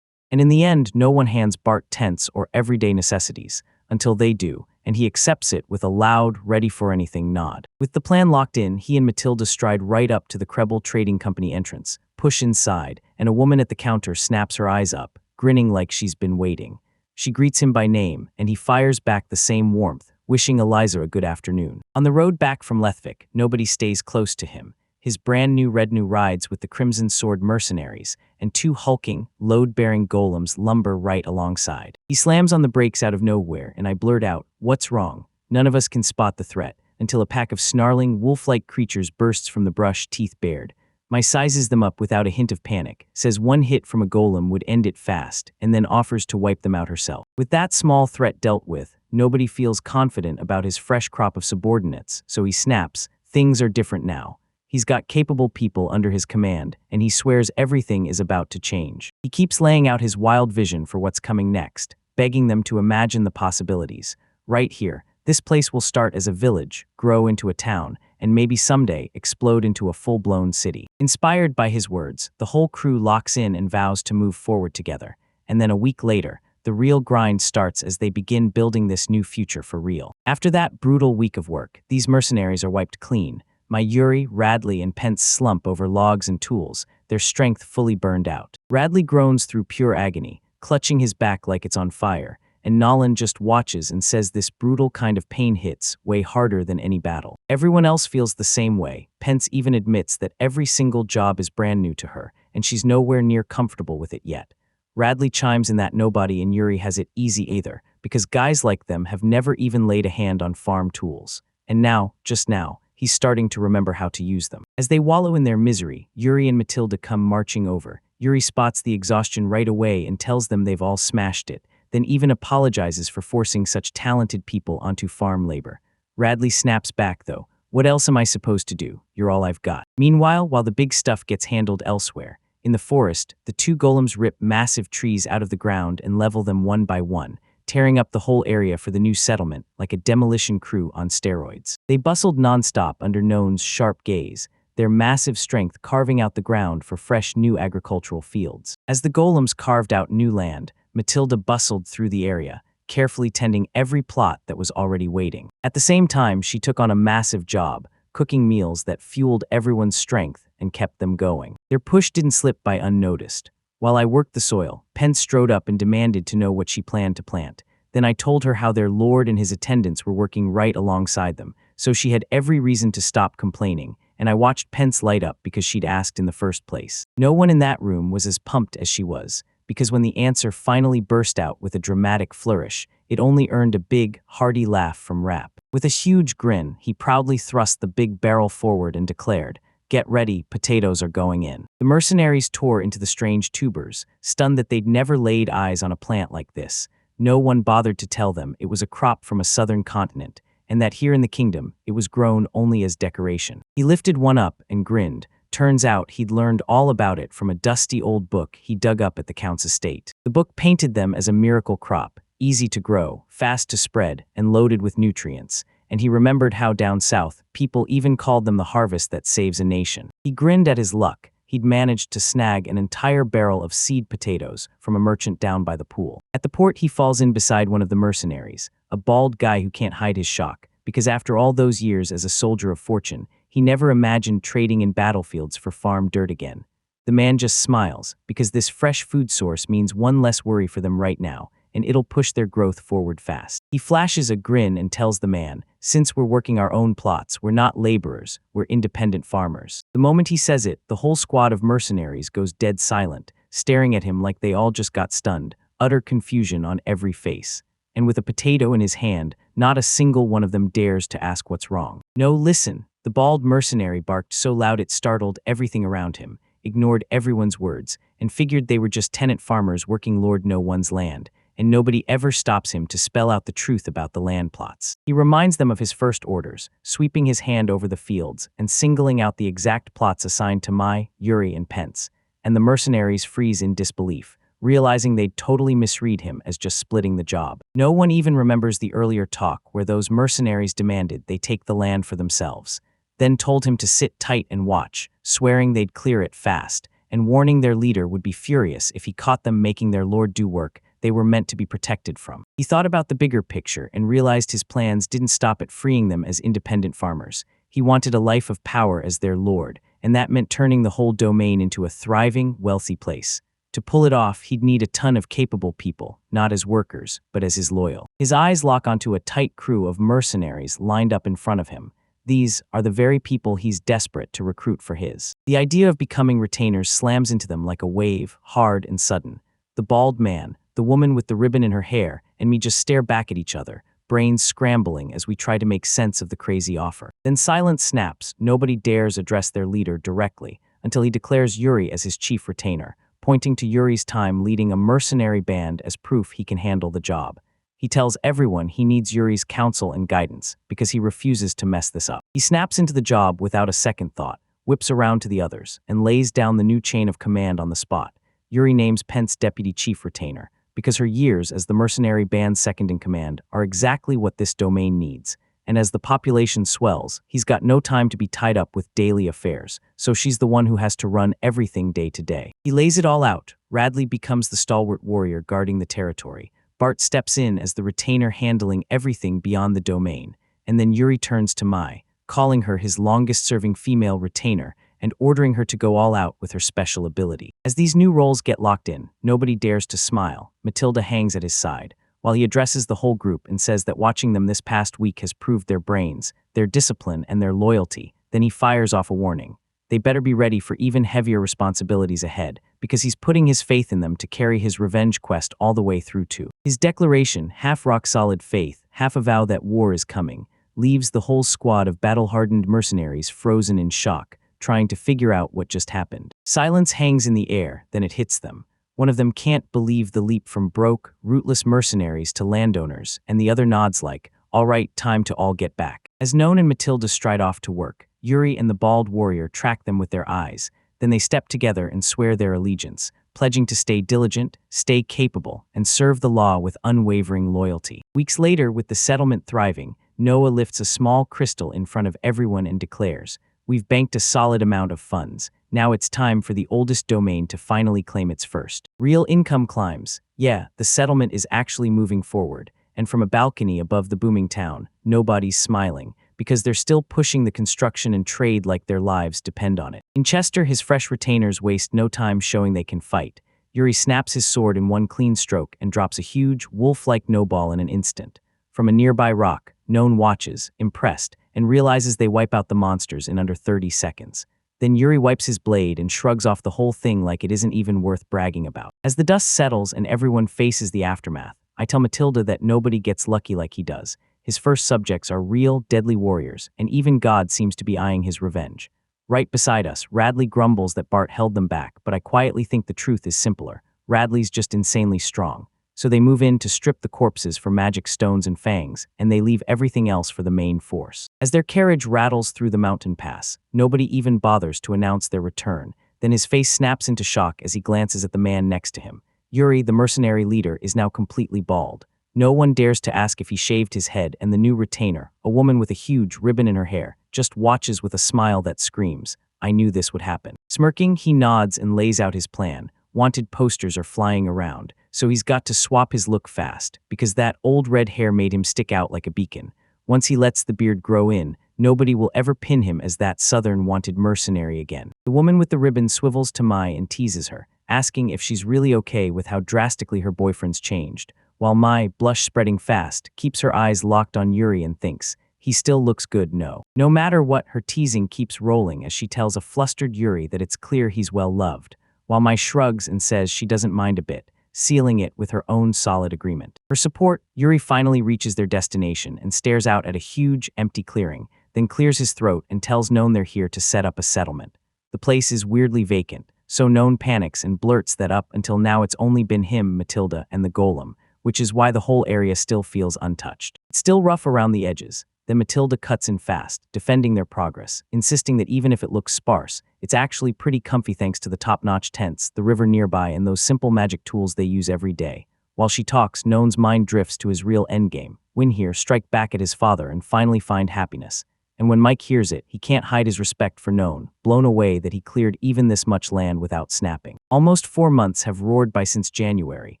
And in the end, no one hands Bart tents or everyday necessities, until they do, and he accepts it with a loud, ready-for-anything nod. With the plan locked in, he and Matilda stride right up to the Kerbel Trading Company entrance, push inside, and a woman at the counter snaps her eyes up, grinning like she's been waiting. She greets him by name, and he fires back the same warmth, wishing Eliza a good afternoon. On the road back from Lethvik, nobody stays close to him. His brand new retinue rides with the Crimson Sword Mercenaries, and two hulking, load-bearing golems lumber right alongside. He slams on the brakes out of nowhere, and I blurt out, "What's wrong?" None of us can spot the threat, until a pack of snarling, wolf-like creatures bursts from the brush, teeth bared. Mai sizes them up without a hint of panic, says one hit from a golem would end it fast, and then offers to wipe them out herself. With that small threat dealt with, nobody feels confident about his fresh crop of subordinates, so he snaps, "Things are different now." He's got capable people under his command, and he swears everything is about to change. He keeps laying out his wild vision for what's coming next, begging them to imagine the possibilities. Right here, this place will start as a village, grow into a town, and maybe someday explode into a full-blown city. Inspired by his words, the whole crew locks in and vows to move forward together. And then a week later, the real grind starts as they begin building this new future for real. After that brutal week of work, these mercenaries are wiped clean. My Yuri, Radley, and Pence slump over logs and tools, their strength fully burned out. Radley groans through pure agony, clutching his back like it's on fire, and Nolan just watches and says this brutal kind of pain hits way harder than any battle. Everyone else feels the same way. Pence even admits that every single job is brand new to her, and she's nowhere near comfortable with it yet. Radley chimes in that nobody in Yuri has it easy either, because guys like them have never even laid a hand on farm tools. And now, just now, he's starting to remember how to use them. As they wallow in their misery, Yuri and Matilda come marching over. Yuri spots the exhaustion right away and tells them they've all smashed it, then even apologizes for forcing such talented people onto farm labor. Radley snaps back though, "What else am I supposed to do? You're all I've got." Meanwhile, while the big stuff gets handled elsewhere, in the forest, the two golems rip massive trees out of the ground and level them one by one, tearing up the whole area for the new settlement like a demolition crew on steroids. They bustled nonstop under Noan's sharp gaze, their massive strength carving out the ground for fresh new agricultural fields. As the golems carved out new land, Matilda bustled through the area, carefully tending every plot that was already waiting. At the same time, she took on a massive job, cooking meals that fueled everyone's strength and kept them going. Their push didn't slip by unnoticed. While I worked the soil, Pence strode up and demanded to know what she planned to plant. Then I told her how their lord and his attendants were working right alongside them, so she had every reason to stop complaining, and I watched Pence light up because she'd asked in the first place. No one in that room was as pumped as she was, because when the answer finally burst out with a dramatic flourish, it only earned a big, hearty laugh from Rap. With a huge grin, he proudly thrust the big barrel forward and declared, "Get ready, potatoes are going in." The mercenaries tore into the strange tubers, stunned that they'd never laid eyes on a plant like this. No one bothered to tell them it was a crop from a southern continent, and that here in the kingdom, it was grown only as decoration. He lifted one up and grinned. Turns out he'd learned all about it from a dusty old book he dug up at the count's estate. The book painted them as a miracle crop, easy to grow, fast to spread, and loaded with nutrients. And he remembered how down south, people even called them the harvest that saves a nation. He grinned at his luck. He'd managed to snag an entire barrel of seed potatoes from a merchant down by the pool. At the port, he falls in beside one of the mercenaries, a bald guy who can't hide his shock, because after all those years as a soldier of fortune, he never imagined trading in battlefields for farm dirt again. The man just smiles, because this fresh food source means one less worry for them right now, and it'll push their growth forward fast. He flashes a grin and tells the man, "Since we're working our own plots, we're not laborers, we're independent farmers." The moment he says it, the whole squad of mercenaries goes dead silent, staring at him like they all just got stunned, utter confusion on every face. And with a potato in his hand, not a single one of them dares to ask what's wrong. "No, listen," the bald mercenary barked so loud it startled everything around him, ignored everyone's words, and figured they were just tenant farmers working Lord No One's land, and nobody ever stops him to spell out the truth about the land plots. He reminds them of his first orders, sweeping his hand over the fields and singling out the exact plots assigned to Mai, Yuri, and Pence, and the mercenaries freeze in disbelief, realizing they'd totally misread him as just splitting the job. No one even remembers the earlier talk where those mercenaries demanded they take the land for themselves, then told him to sit tight and watch, swearing they'd clear it fast, and warning their leader would be furious if he caught them making their lord do work they were meant to be protected from. He thought about the bigger picture and realized his plans didn't stop at freeing them as independent farmers. He wanted a life of power as their lord, and that meant turning the whole domain into a thriving, wealthy place. To pull it off, he'd need a ton of capable people, not as workers, but as his loyal. His eyes lock onto a tight crew of mercenaries lined up in front of him. These are the very people he's desperate to recruit for his. The idea of becoming retainers slams into them like a wave, hard and sudden. The bald man, the woman with the ribbon in her hair, and me just stare back at each other, brains scrambling as we try to make sense of the crazy offer. Then silence snaps. Nobody dares address their leader directly until he declares Yuri as his chief retainer, pointing to Yuri's time leading a mercenary band as proof he can handle the job. He tells everyone he needs Yuri's counsel and guidance because he refuses to mess this up. He snaps into the job without a second thought, whips around to the others, and lays down the new chain of command on the spot. Yuri names Pence deputy chief retainer, because her years as the mercenary band's second-in-command are exactly what this domain needs, and as the population swells, he's got no time to be tied up with daily affairs, so she's the one who has to run everything day to day. He lays it all out. Radley becomes the stalwart warrior guarding the territory. Bart steps in as the retainer handling everything beyond the domain, and then Yuri turns to Mai, calling her his longest-serving female retainer, and ordering her to go all out with her special ability. As these new roles get locked in, nobody dares to smile. Matilda hangs at his side, while he addresses the whole group and says that watching them this past week has proved their brains, their discipline, and their loyalty. Then he fires off a warning. They better be ready for even heavier responsibilities ahead, because he's putting his faith in them to carry his revenge quest all the way through to. His declaration, half rock-solid faith, half a vow that war is coming, leaves the whole squad of battle-hardened mercenaries frozen in shock, trying to figure out what just happened. Silence hangs in the air, then it hits them. One of them can't believe the leap from broke, rootless mercenaries to landowners, and the other nods like, "All right, time to all get back." As Noan and Matilda stride off to work, Yuri and the bald warrior track them with their eyes. Then they step together and swear their allegiance, pledging to stay diligent, stay capable, and serve the law with unwavering loyalty. Weeks later, with the settlement thriving, Noah lifts a small crystal in front of everyone and declares, "We've banked a solid amount of funds. Now it's time for the oldest domain to finally claim its first." Real income climbs. Yeah, the settlement is actually moving forward, and from a balcony above the booming town, nobody's smiling, because they're still pushing the construction and trade like their lives depend on it. In Chester, his fresh retainers waste no time showing they can fight. Yuri snaps his sword in one clean stroke and drops a huge, wolf-like no-ball in an instant. From a nearby rock, None watches, impressed, and realizes they wipe out the monsters in under 30 seconds. Then Yuri wipes his blade and shrugs off the whole thing like it isn't even worth bragging about. As the dust settles and everyone faces the aftermath, I tell Matilda that nobody gets lucky like he does. His first subjects are real, deadly warriors, and even God seems to be eyeing his revenge. Right beside us, Radley grumbles that Bart held them back, but I quietly think the truth is simpler. Radley's just insanely strong. So they move in to strip the corpses for magic stones and fangs, and they leave everything else for the main force. As their carriage rattles through the mountain pass, nobody even bothers to announce their return. Then his face snaps into shock as he glances at the man next to him. Yuri, the mercenary leader, is now completely bald. No one dares to ask if he shaved his head, and the new retainer, a woman with a huge ribbon in her hair, just watches with a smile that screams, "I knew this would happen." Smirking, he nods and lays out his plan. Wanted posters are flying around, so he's got to swap his look fast, because that old red hair made him stick out like a beacon. Once he lets the beard grow in, nobody will ever pin him as that southern wanted mercenary again. The woman with the ribbon swivels to Mai and teases her, asking if she's really okay with how drastically her boyfriend's changed, while Mai, blush spreading fast, keeps her eyes locked on Yuri and thinks, he still looks good, no. No matter what, her teasing keeps rolling as she tells a flustered Yuri that it's clear he's well loved, while Mai shrugs and says she doesn't mind a bit, sealing it with her own solid agreement. For support, Yuri finally reaches their destination and stares out at a huge, empty clearing, then clears his throat and tells None they're here to set up a settlement. The place is weirdly vacant, so None panics and blurts that up until now it's only been him, Matilda, and the golem, which is why the whole area still feels untouched. It's still rough around the edges. Then Matilda cuts in fast, defending their progress, insisting that even if it looks sparse, it's actually pretty comfy thanks to the top-notch tents, the river nearby, and those simple magic tools they use every day. While she talks, None's mind drifts to his real endgame: win here, strike back at his father, and finally find happiness. And when Mike hears it, he can't hide his respect for None, blown away that he cleared even this much land without snapping. Almost 4 months have roared by since January,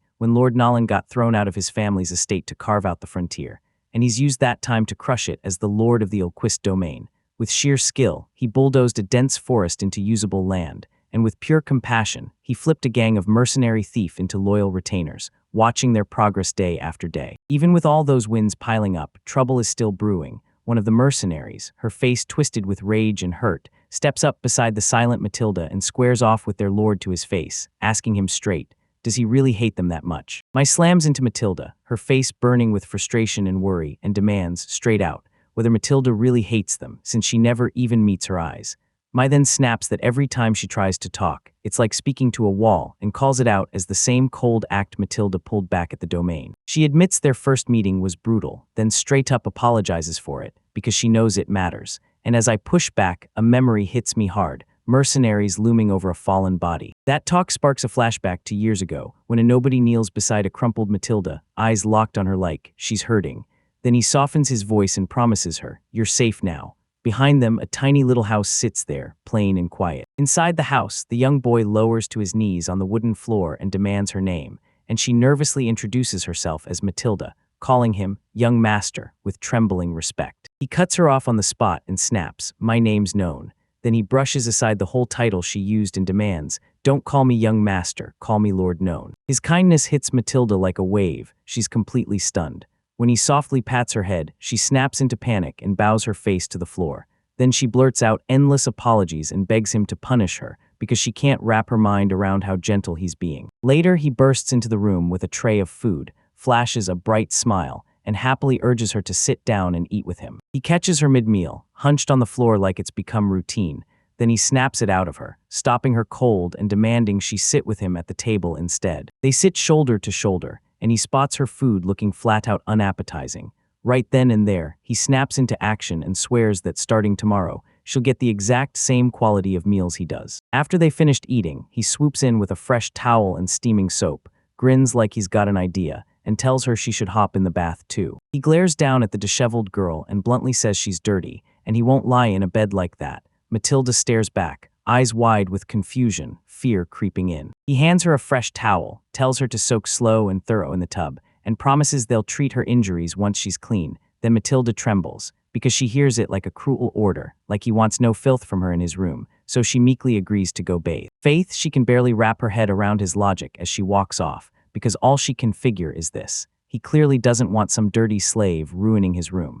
when Lord Nolan got thrown out of his family's estate to carve out the frontier, and he's used that time to crush it as the lord of the Ilquist domain. With sheer skill, he bulldozed a dense forest into usable land, and with pure compassion, he flipped a gang of mercenary thief into loyal retainers, watching their progress day after day. Even with all those wins piling up, trouble is still brewing. One of the mercenaries, her face twisted with rage and hurt, steps up beside the silent Matilda and squares off with their lord to his face, asking him straight, does he really hate them that much? Mai slams into Matilda, her face burning with frustration and worry, and demands, straight out, whether Matilda really hates them, since she never even meets her eyes. Mai then snaps that every time she tries to talk, it's like speaking to a wall, and calls it out as the same cold act Matilda pulled back at the domain. She admits their first meeting was brutal, then straight up apologizes for it, because she knows it matters. And as I push back, a memory hits me hard. Mercenaries looming over a fallen body. That talk sparks a flashback to years ago, when a nobody kneels beside a crumpled Matilda, eyes locked on her like she's hurting. Then he softens his voice and promises her, "You're safe now." Behind them, a tiny little house sits there, plain and quiet. Inside the house, the young boy lowers to his knees on the wooden floor and demands her name, and she nervously introduces herself as Matilda, calling him young master with trembling respect. He cuts her off on the spot and snaps, "My name's None." Then he brushes aside the whole title she used and demands, "Don't call me young master, call me Lord None." His kindness hits Matilda like a wave. She's completely stunned. When he softly pats her head, she snaps into panic and bows her face to the floor. Then she blurts out endless apologies and begs him to punish her because she can't wrap her mind around how gentle he's being. Later, he bursts into the room with a tray of food, flashes a bright smile, and happily urges her to sit down and eat with him. He catches her mid-meal, hunched on the floor like it's become routine. Then he snaps it out of her, stopping her cold and demanding she sit with him at the table instead. They sit shoulder to shoulder, and he spots her food looking flat-out unappetizing. Right then and there, he snaps into action and swears that starting tomorrow, she'll get the exact same quality of meals he does. After they finished eating, he swoops in with a fresh towel and steaming soap, grins like he's got an idea, and tells her she should hop in the bath too. He glares down at the disheveled girl and bluntly says she's dirty, and he won't lie in a bed like that. Matilda stares back, eyes wide with confusion, fear creeping in. He hands her a fresh towel, tells her to soak slow and thorough in the tub, and promises they'll treat her injuries once she's clean. Then Matilda trembles, because she hears it like a cruel order, like he wants no filth from her in his room, so she meekly agrees to go bathe. Faith, she can barely wrap her head around his logic as she walks off, because all she can figure is this. He clearly doesn't want some dirty slave ruining his room.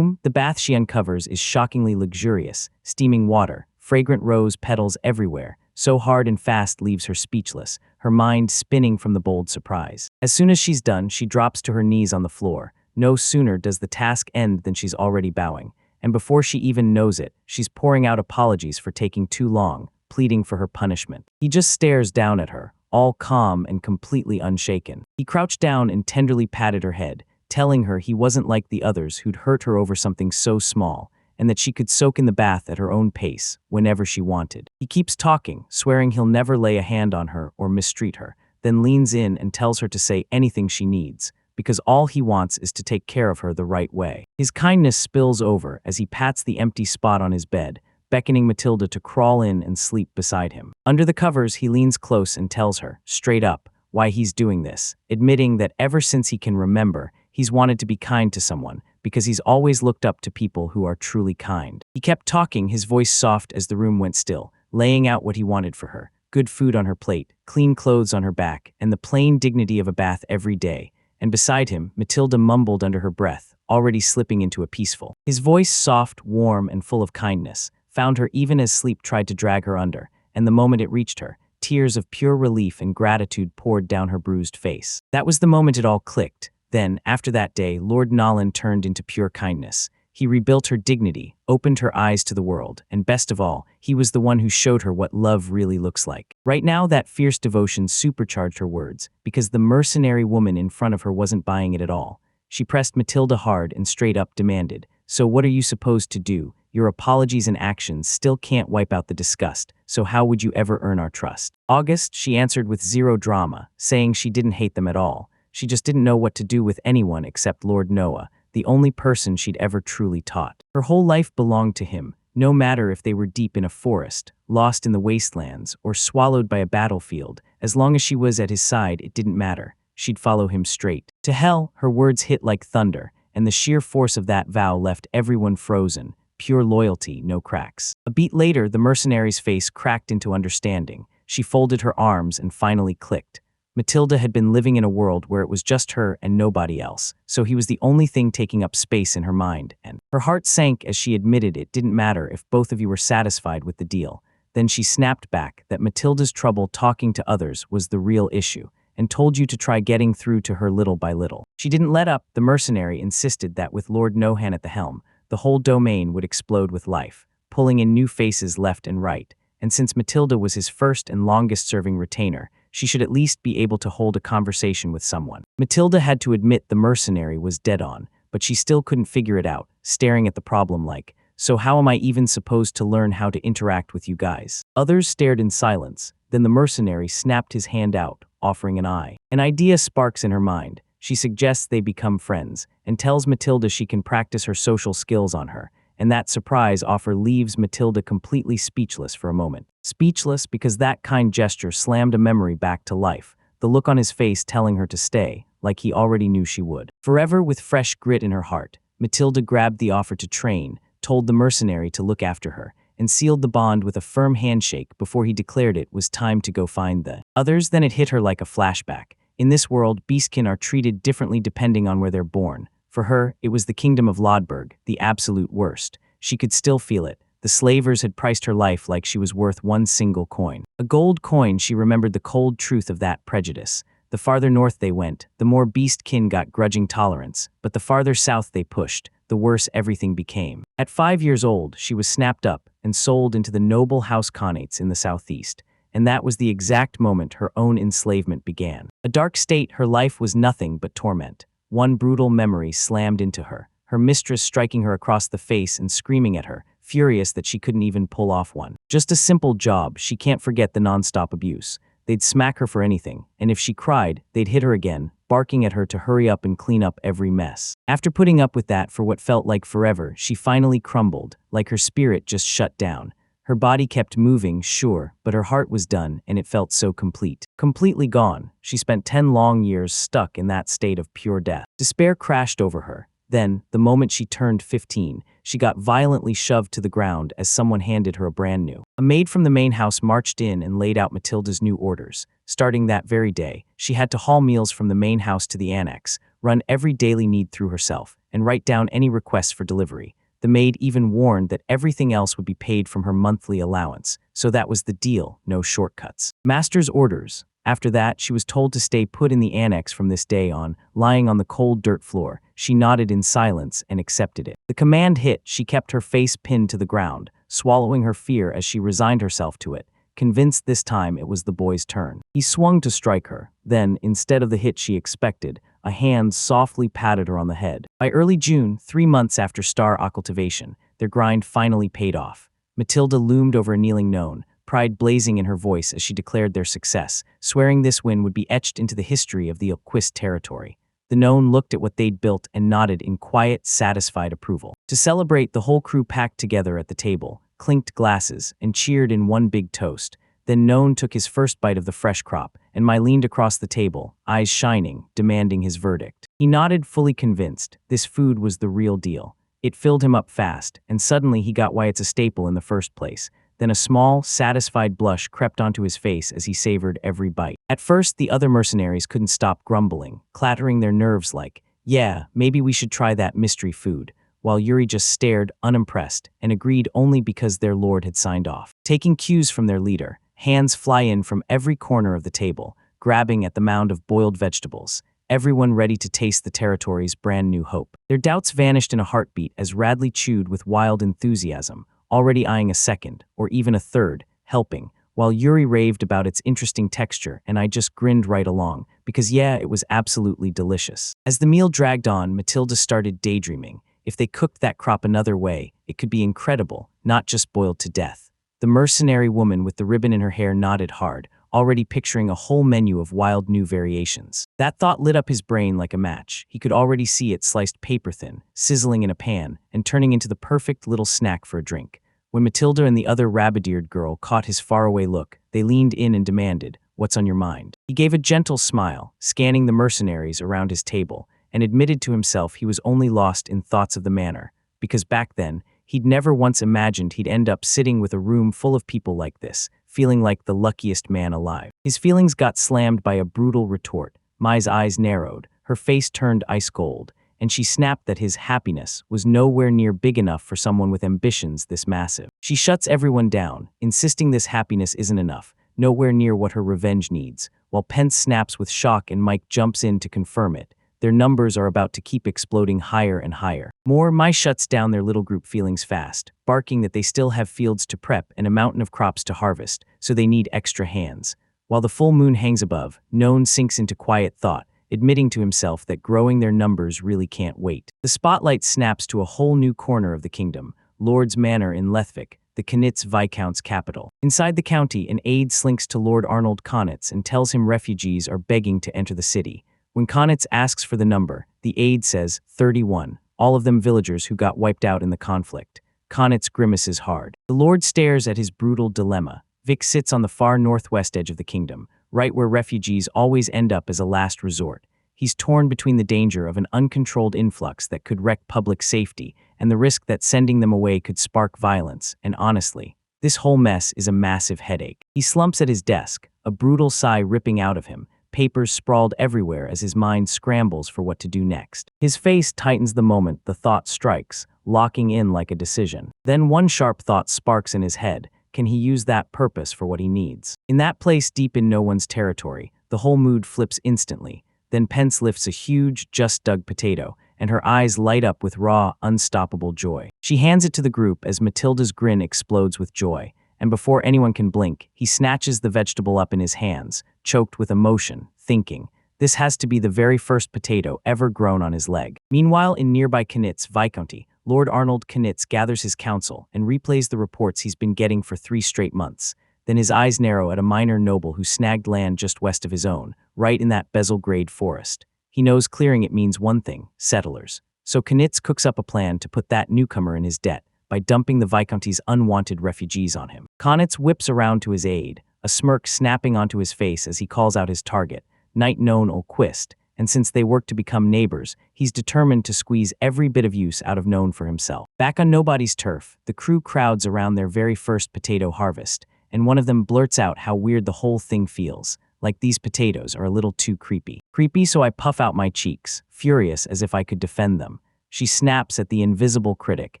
The bath she uncovers is shockingly luxurious, steaming water, fragrant rose petals everywhere, so hard and fast leaves her speechless, her mind spinning from the bold surprise. As soon as she's done, she drops to her knees on the floor. No sooner does the task end than she's already bowing, and before she even knows it, she's pouring out apologies for taking too long, pleading for her punishment. He just stares down at her, all calm and completely unshaken. He crouched down and tenderly patted her head, telling her he wasn't like the others who'd hurt her over something so small, and that she could soak in the bath at her own pace, whenever she wanted. He keeps talking, swearing he'll never lay a hand on her or mistreat her, then leans in and tells her to say anything she needs, because all he wants is to take care of her the right way. His kindness spills over as he pats the empty spot on his bed, beckoning Matilda to crawl in and sleep beside him. Under the covers, he leans close and tells her, straight up, why he's doing this, admitting that ever since he can remember, he's wanted to be kind to someone, because he's always looked up to people who are truly kind. He kept talking, his voice soft as the room went still, laying out what he wanted for her: good food on her plate, clean clothes on her back, and the plain dignity of a bath every day. And beside him, Matilda mumbled under her breath, already slipping into a peaceful. His voice, soft, warm, and full of kindness, found her even as sleep tried to drag her under, and the moment it reached her, tears of pure relief and gratitude poured down her bruised face. That was the moment it all clicked. Then, after that day, Lord Nolan turned into pure kindness. He rebuilt her dignity, opened her eyes to the world, and best of all, he was the one who showed her what love really looks like. Right now, that fierce devotion supercharged her words, because the mercenary woman in front of her wasn't buying it at all. She pressed Matilda hard and straight up demanded, "So what are you supposed to do? Your apologies and actions still can't wipe out the disgust, so how would you ever earn our trust?" August, she answered with zero drama, saying she didn't hate them at all. She just didn't know what to do with anyone except Lord Noah, the only person she'd ever truly taught. Her whole life belonged to him, no matter if they were deep in a forest, lost in the wastelands, or swallowed by a battlefield. As long as she was at his side, it didn't matter. She'd follow him straight to hell. Her words hit like thunder, and the sheer force of that vow left everyone frozen. Pure loyalty, no cracks. A beat later, the mercenary's face cracked into understanding. She folded her arms and finally clicked. Matilda had been living in a world where it was just her and nobody else, so he was the only thing taking up space in her mind, and her heart sank as she admitted it didn't matter if both of you were satisfied with the deal. Then she snapped back that Matilda's trouble talking to others was the real issue, and told you to try getting through to her little by little. She didn't let up. The mercenary insisted that with Lord Nohan at the helm, the whole domain would explode with life, pulling in new faces left and right, and since Matilda was his first and longest-serving retainer, she should at least be able to hold a conversation with someone. Matilda had to admit the mercenary was dead on, but she still couldn't figure it out, staring at the problem like, so how am I even supposed to learn how to interact with you guys? Others stared in silence, then the mercenary snapped his hand out, offering an eye. An idea sparks in her mind. She suggests they become friends, and tells Matilda she can practice her social skills on her, and that surprise offer leaves Matilda completely speechless for a moment. Speechless because that kind gesture slammed a memory back to life, the look on his face telling her to stay, like he already knew she would. Forever with fresh grit in her heart, Matilda grabbed the offer to train, told the mercenary to look after her, and sealed the bond with a firm handshake before he declared it was time to go find the others. Then it hit her like a flashback. In this world, beastkin are treated differently depending on where they're born. For her, it was the kingdom of Lodberg, the absolute worst. She could still feel it. The slavers had priced her life like she was worth one single coin. A gold coin. She remembered the cold truth of that prejudice. The farther north they went, the more beastkin got grudging tolerance, but the farther south they pushed, the worse everything became. At 5 years old, she was snapped up and sold into the noble house Khanate in the southeast, and that was the exact moment her own enslavement began. A dark state, her life was nothing but torment. One brutal memory slammed into her, her mistress striking her across the face and screaming at her, furious that she couldn't even pull off one. Just a simple job. She can't forget the non-stop abuse. They'd smack her for anything, and if she cried, they'd hit her again, barking at her to hurry up and clean up every mess. After putting up with that for what felt like forever, she finally crumbled, like her spirit just shut down. Her body kept moving, sure, but her heart was done, and it felt so complete. Completely gone. She spent 10 long years stuck in that state of pure death. Despair crashed over her. Then, the moment she turned 15, she got violently shoved to the ground as someone handed her a brand new. A maid from the main house marched in and laid out Matilda's new orders. Starting that very day, she had to haul meals from the main house to the annex, run every daily need through herself, and write down any requests for delivery. The maid even warned that everything else would be paid from her monthly allowance, so that was the deal, no shortcuts. Master's orders. After that, she was told to stay put in the annex from this day on, lying on the cold dirt floor. She nodded in silence and accepted it. The command hit, she kept her face pinned to the ground, swallowing her fear as she resigned herself to it, convinced this time it was the boy's turn. He swung to strike her. Then, instead of the hit she expected, a hand softly patted her on the head. By early June, 3 months after Star Occultivation, their grind finally paid off. Matilda loomed over a kneeling gnome, pride blazing in her voice as she declared their success, swearing this win would be etched into the history of the Ilquist territory. The gnome looked at what they'd built and nodded in quiet, satisfied approval. To celebrate, the whole crew packed together at the table, clinked glasses, and cheered in one big toast. Then None took his first bite of the fresh crop, and Mai leaned across the table, eyes shining, demanding his verdict. He nodded, fully convinced. This food was the real deal. It filled him up fast, and suddenly he got why it's a staple in the first place. Then a small, satisfied blush crept onto his face as he savored every bite. At first, the other mercenaries couldn't stop grumbling, clattering their nerves like, "Yeah, maybe we should try that mystery food," while Yuri just stared, unimpressed, and agreed only because their lord had signed off. Taking cues from their leader, hands fly in from every corner of the table, grabbing at the mound of boiled vegetables, everyone ready to taste the territory's brand new hope. Their doubts vanished in a heartbeat as Radley chewed with wild enthusiasm, already eyeing a second, or even a third, helping, while Yuri raved about its interesting texture, and I just grinned right along, because yeah, it was absolutely delicious. As the meal dragged on, Matilda started daydreaming. If they cooked that crop another way, it could be incredible, not just boiled to death. The mercenary woman with the ribbon in her hair nodded hard, already picturing a whole menu of wild new variations. That thought lit up his brain like a match. He could already see it sliced paper-thin, sizzling in a pan, and turning into the perfect little snack for a drink. When Matilda and the other rabbit-eared girl caught his faraway look, they leaned in and demanded, "What's on your mind?" He gave a gentle smile, scanning the mercenaries around his table, and admitted to himself he was only lost in thoughts of the manor, because back then, he'd never once imagined he'd end up sitting with a room full of people like this, feeling like the luckiest man alive. His feelings got slammed by a brutal retort. Mai's eyes narrowed, her face turned ice cold, and she snapped that his happiness was nowhere near big enough for someone with ambitions this massive. She shuts everyone down, insisting this happiness isn't enough, nowhere near what her revenge needs, while Pence snaps with shock and Mike jumps in to confirm it. Their numbers are about to keep exploding higher and higher. Mai shuts down their little group feelings fast, barking that they still have fields to prep and a mountain of crops to harvest, so they need extra hands. While the full moon hangs above, None sinks into quiet thought, admitting to himself that growing their numbers really can't wait. The spotlight snaps to a whole new corner of the kingdom, Lord's Manor in Lethvik, the Knitz Viscount's capital. Inside the county, an aide slinks to Lord Arnold Knitz and tells him refugees are begging to enter the city. When Knitz asks for the number, the aide says 31, all of them villagers who got wiped out in the conflict. Knitz grimaces hard. The lord stares at his brutal dilemma. Vic sits on the far northwest edge of the kingdom, right where refugees always end up as a last resort. He's torn between the danger of an uncontrolled influx that could wreck public safety and the risk that sending them away could spark violence, and honestly, this whole mess is a massive headache. He slumps at his desk, a brutal sigh ripping out of him, papers sprawled everywhere as his mind scrambles for what to do next. His face tightens the moment the thought strikes, locking in like a decision. Then one sharp thought sparks in his head. Can he use that purpose for what he needs? In that place deep in no one's territory, the whole mood flips instantly. Then Pence lifts a huge, just-dug potato, and her eyes light up with raw, unstoppable joy. She hands it to the group as Matilda's grin explodes with joy, and before anyone can blink, he snatches the vegetable up in his hands, choked with emotion, thinking, this has to be the very first potato ever grown on his leg. Meanwhile, in nearby Knitz Viscounty, Lord Arnold Knitz gathers his council and replays the reports he's been getting for 3 straight months. Then his eyes narrow at a minor noble who snagged land just west of his own, right in that bezel-grade forest. He knows clearing it means one thing, settlers. So Knitz cooks up a plan to put that newcomer in his debt by dumping the Viscounty's unwanted refugees on him. Knitz whips around to his aid, a smirk snapping onto his face as he calls out his target, Knight known Olquist, and since they work to become neighbors, he's determined to squeeze every bit of use out of Known for himself. Back on Nobody's turf, the crew crowds around their very first potato harvest, and one of them blurts out how weird the whole thing feels, like these potatoes are a little too creepy. Creepy, so I puff out my cheeks, furious as if I could defend them. She snaps at the invisible critic,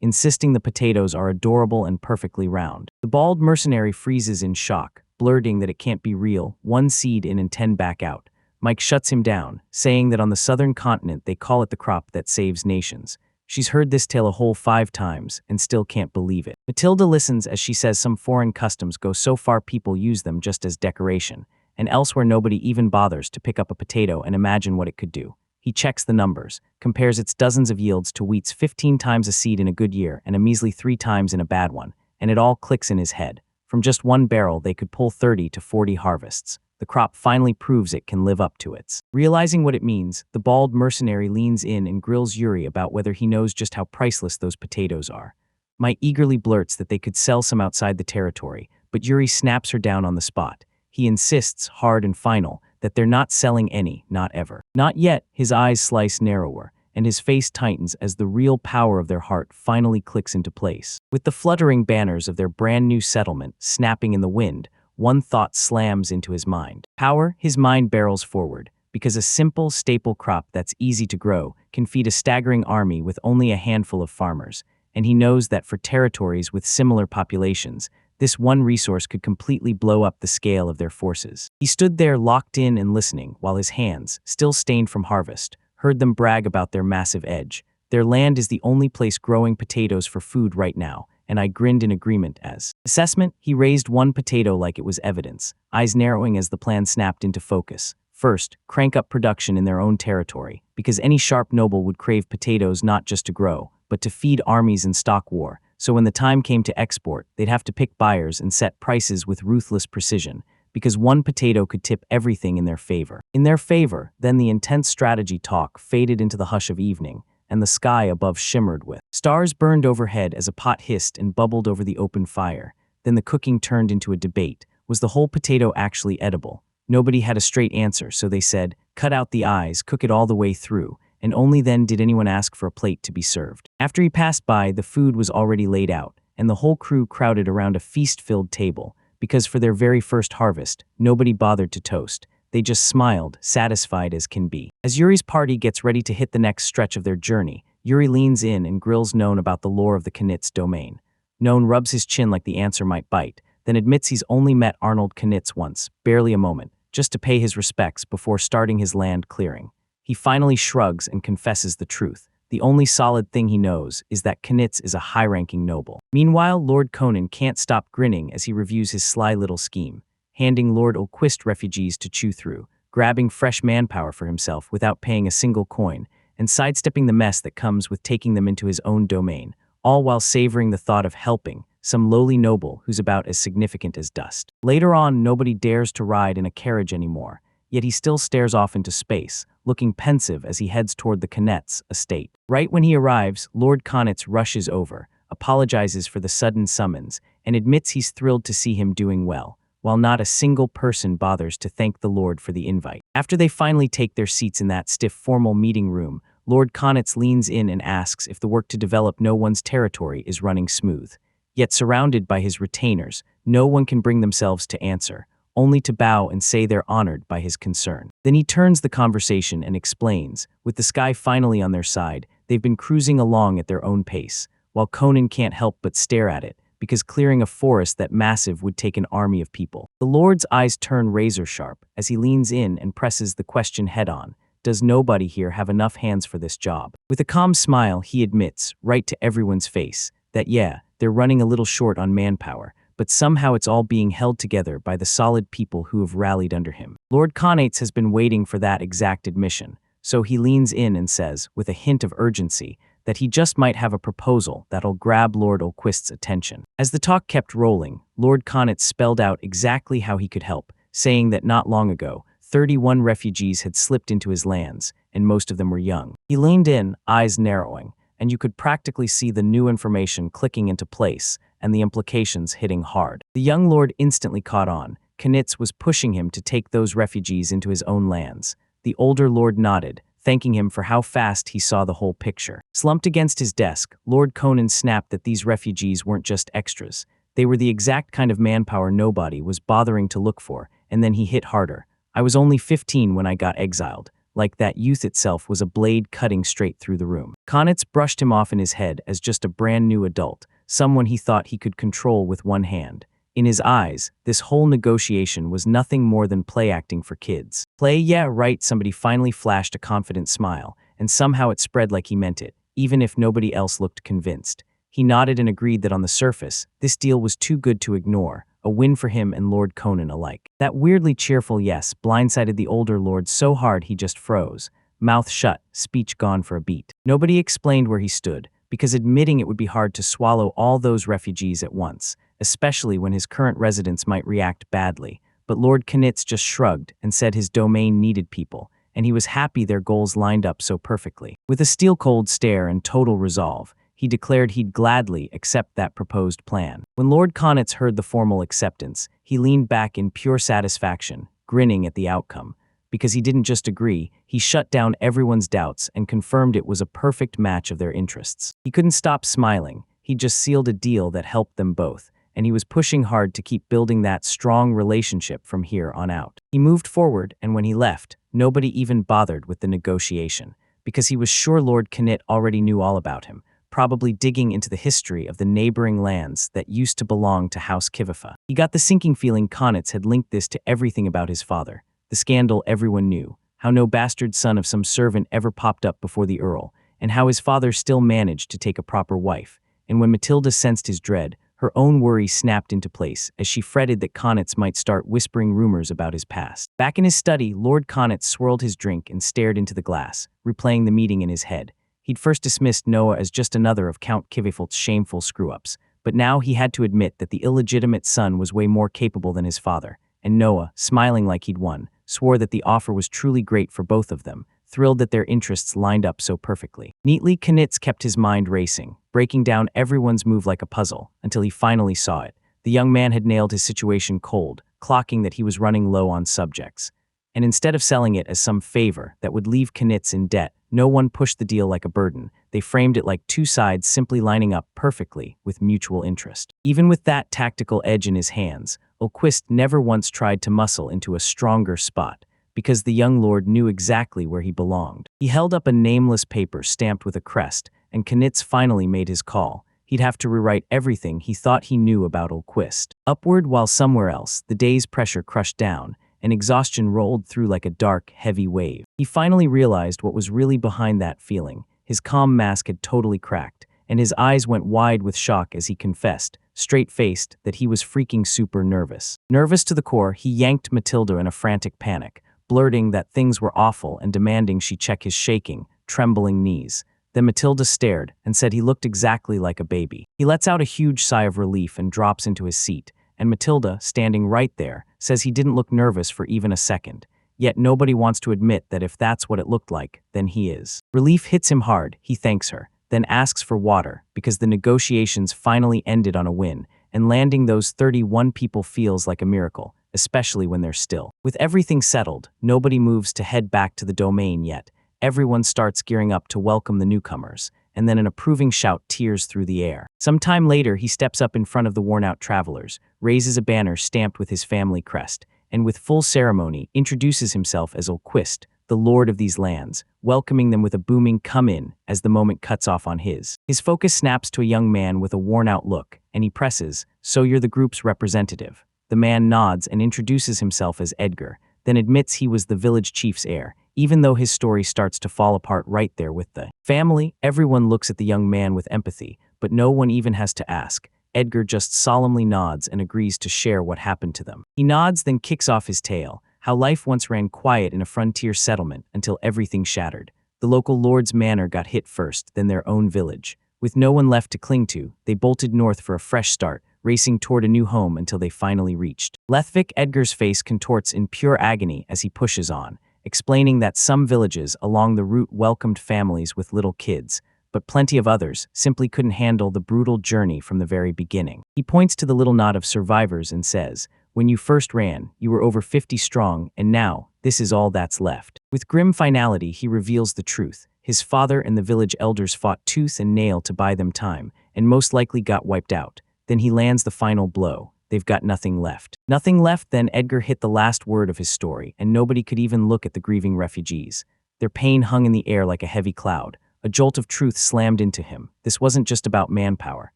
insisting the potatoes are adorable and perfectly round. The bald mercenary freezes in shock, blurting that it can't be real, 1 seed in and 10 back out. Mike shuts him down, saying that on the southern continent they call it the crop that saves nations. She's heard this tale a whole 5 times and still can't believe it. Matilda listens as she says some foreign customs go so far people use them just as decoration, and elsewhere nobody even bothers to pick up a potato and imagine what it could do. He checks the numbers, compares its dozens of yields to wheat's 15 times a seed in a good year and a measly 3 times in a bad one, and it all clicks in his head. From just 1 barrel they could pull 30 to 40 harvests. The crop finally proves it can live up to its. Realizing what it means, the bald mercenary leans in and grills Yuri about whether he knows just how priceless those potatoes are. Mai eagerly blurts that they could sell some outside the territory, but Yuri snaps her down on the spot. He insists, hard and final, that they're not selling any, not ever. Not yet. His eyes slice narrower, and his face tightens as the real power of their heart finally clicks into place. With the fluttering banners of their brand new settlement snapping in the wind, one thought slams into his mind. Power, his mind barrels forward, because a simple, staple crop that's easy to grow can feed a staggering army with only a handful of farmers, and he knows that for territories with similar populations, this one resource could completely blow up the scale of their forces. He stood there locked in and listening while his hands, still stained from harvest, heard them brag about their massive edge. Their land is the only place growing potatoes for food right now, and I grinned in agreement as assessment. He raised 1 potato like it was evidence, eyes narrowing as the plan snapped into focus. First, crank up production in their own territory, because any sharp noble would crave potatoes not just to grow, but to feed armies and stock war. So when the time came to export, they'd have to pick buyers and set prices with ruthless precision, because 1 potato could tip everything in their favor. In their favor, then the intense strategy talk faded into the hush of evening, and the sky above shimmered with stars burned overhead as a pot hissed and bubbled over the open fire. Then the cooking turned into a debate. Was the whole potato actually edible? Nobody had a straight answer, so they said, cut out the eyes, cook it all the way through, and only then did anyone ask for a plate to be served. After he passed by, the food was already laid out, and the whole crew crowded around a feast-filled table, because for their very first harvest, nobody bothered to toast. They just smiled, satisfied as can be. As Yuri's party gets ready to hit the next stretch of their journey, Yuri leans in and grills Known about the lore of the Knit's domain. Known rubs his chin like the answer might bite, then admits he's only met Arnold Knitz once, barely a moment, just to pay his respects before starting his land clearing. He finally shrugs and confesses the truth. The only solid thing he knows is that Knitz is a high-ranking noble. Meanwhile, Lord Conan can't stop grinning as he reviews his sly little scheme, handing Lord Ulquist refugees to chew through, grabbing fresh manpower for himself without paying a single coin, and sidestepping the mess that comes with taking them into his own domain, all while savoring the thought of helping some lowly noble who's about as significant as dust. Later on, nobody dares to ride in a carriage anymore, yet he still stares off into space, looking pensive as he heads toward the Knet's estate. Right when he arrives, Lord Konitz rushes over, apologizes for the sudden summons, and admits he's thrilled to see him doing well, while not a single person bothers to thank the Lord for the invite. After they finally take their seats in that stiff formal meeting room, Lord Konitz leans in and asks if the work to develop no one's territory is running smooth. Yet surrounded by his retainers, no one can bring themselves to answer, only to bow and say they're honored by his concern. Then he turns the conversation and explains, with the sky finally on their side, they've been cruising along at their own pace, while Conan can't help but stare at it, because clearing a forest that massive would take an army of people. The Lord's eyes turn razor-sharp as he leans in and presses the question head-on. Does nobody here have enough hands for this job? With a calm smile, he admits, right to everyone's face, that yeah, they're running a little short on manpower, but somehow it's all being held together by the solid people who have rallied under him. Lord Konitz has been waiting for that exact admission, so he leans in and says, with a hint of urgency, that he just might have a proposal that'll grab Lord Ulquist's attention. As the talk kept rolling, Lord Konitz spelled out exactly how he could help, saying that not long ago, 31 refugees had slipped into his lands, and most of them were young. He leaned in, eyes narrowing, and you could practically see the new information clicking into place and the implications hitting hard. The young lord instantly caught on. Knitz was pushing him to take those refugees into his own lands. The older lord nodded, thanking him for how fast he saw the whole picture. Slumped against his desk, Lord Conan snapped that these refugees weren't just extras. They were the exact kind of manpower nobody was bothering to look for, and then he hit harder. I was only 15 when I got exiled. Like that youth itself was a blade cutting straight through the room. Konitz brushed him off in his head as just a brand new adult, someone he thought he could control with one hand. In his eyes, this whole negotiation was nothing more than play acting for kids. Play, yeah, right, somebody finally flashed a confident smile, and somehow it spread like he meant it, even if nobody else looked convinced. He nodded and agreed that on the surface, this deal was too good to ignore, a win for him and Lord Conan alike. That weirdly cheerful yes blindsided the older lord so hard he just froze, mouth shut, speech gone for a beat. Nobody explained where he stood, because admitting it would be hard to swallow all those refugees at once, especially when his current residents might react badly. But Lord Knitz just shrugged and said his domain needed people, and he was happy their goals lined up so perfectly. With a steel-cold stare and total resolve, he declared he'd gladly accept that proposed plan. When Lord Konitz heard the formal acceptance, he leaned back in pure satisfaction, grinning at the outcome. Because he didn't just agree, he shut down everyone's doubts and confirmed it was a perfect match of their interests. He couldn't stop smiling. He just sealed a deal that helped them both, and he was pushing hard to keep building that strong relationship from here on out. He moved forward, and when he left, nobody even bothered with the negotiation, because he was sure Lord Knit already knew all about him, probably digging into the history of the neighboring lands that used to belong to House Kivifa. He got the sinking feeling Konitz had linked this to everything about his father, the scandal everyone knew, how no bastard son of some servant ever popped up before the Earl, and how his father still managed to take a proper wife. And when Matilda sensed his dread, her own worry snapped into place as she fretted that Konitz might start whispering rumors about his past. Back in his study, Lord Konitz swirled his drink and stared into the glass, replaying the meeting in his head. He'd first dismissed Noah as just another of Count Kivifolt's shameful screw-ups, but now he had to admit that the illegitimate son was way more capable than his father, and Noah, smiling like he'd won, swore that the offer was truly great for both of them, thrilled that their interests lined up so perfectly. Neatly, Knitz kept his mind racing, breaking down everyone's move like a puzzle, until he finally saw it. The young man had nailed his situation cold, clocking that he was running low on subjects. And instead of selling it as some favor that would leave Knitz in debt, no one pushed the deal like a burden. They framed it like two sides simply lining up perfectly with mutual interest. Even with that tactical edge in his hands, Ulquist never once tried to muscle into a stronger spot, because the young lord knew exactly where he belonged. He held up a nameless paper stamped with a crest, and Knitz finally made his call. He'd have to rewrite everything he thought he knew about Ulquist. Upward while somewhere else, the day's pressure crushed down, and exhaustion rolled through like a dark, heavy wave. He finally realized what was really behind that feeling. His calm mask had totally cracked, and his eyes went wide with shock as he confessed, straight-faced, that he was freaking super nervous. Nervous to the core, he yanked Matilda in a frantic panic, blurting that things were awful and demanding she check his shaking, trembling knees. Then Matilda stared and said he looked exactly like a baby. He lets out a huge sigh of relief and drops into his seat, and Matilda, standing right there, says he didn't look nervous for even a second. Yet nobody wants to admit that if that's what it looked like, then he is. Relief hits him hard, he thanks her, then asks for water, because the negotiations finally ended on a win, and landing those 31 people feels like a miracle, especially when they're still. With everything settled, nobody moves to head back to the domain yet. Everyone starts gearing up to welcome the newcomers, and then an approving shout tears through the air. Some time later, he steps up in front of the worn-out travelers, raises a banner stamped with his family crest, and with full ceremony introduces himself as Ulquist, the lord of these lands, welcoming them with a booming "come in" as the moment cuts off on his. His focus snaps to a young man with a worn-out look, and he presses, "So you're the group's representative." The man nods and introduces himself as Edgar, then admits he was the village chief's heir, even though his story starts to fall apart right there with the family. Everyone looks at the young man with empathy, but no one even has to ask. Edgar just solemnly nods and agrees to share what happened to them. He nods, then kicks off his tale, how life once ran quiet in a frontier settlement until everything shattered. The local lord's manor got hit first, then their own village. With no one left to cling to, they bolted north for a fresh start, racing toward a new home until they finally reached. Lethvik. Edgar's face contorts in pure agony as he pushes on, explaining that some villages along the route welcomed families with little kids, but plenty of others simply couldn't handle the brutal journey from the very beginning. He points to the little knot of survivors and says, When you first ran, you were over 50 strong, and now, this is all that's left. With grim finality, he reveals the truth. His father and the village elders fought tooth and nail to buy them time, and most likely got wiped out. Then he lands the final blow. They've got nothing left. Nothing left, then Edgar hit the last word of his story, and nobody could even look at the grieving refugees. Their pain hung in the air like a heavy cloud. A jolt of truth slammed into him. This wasn't just about manpower.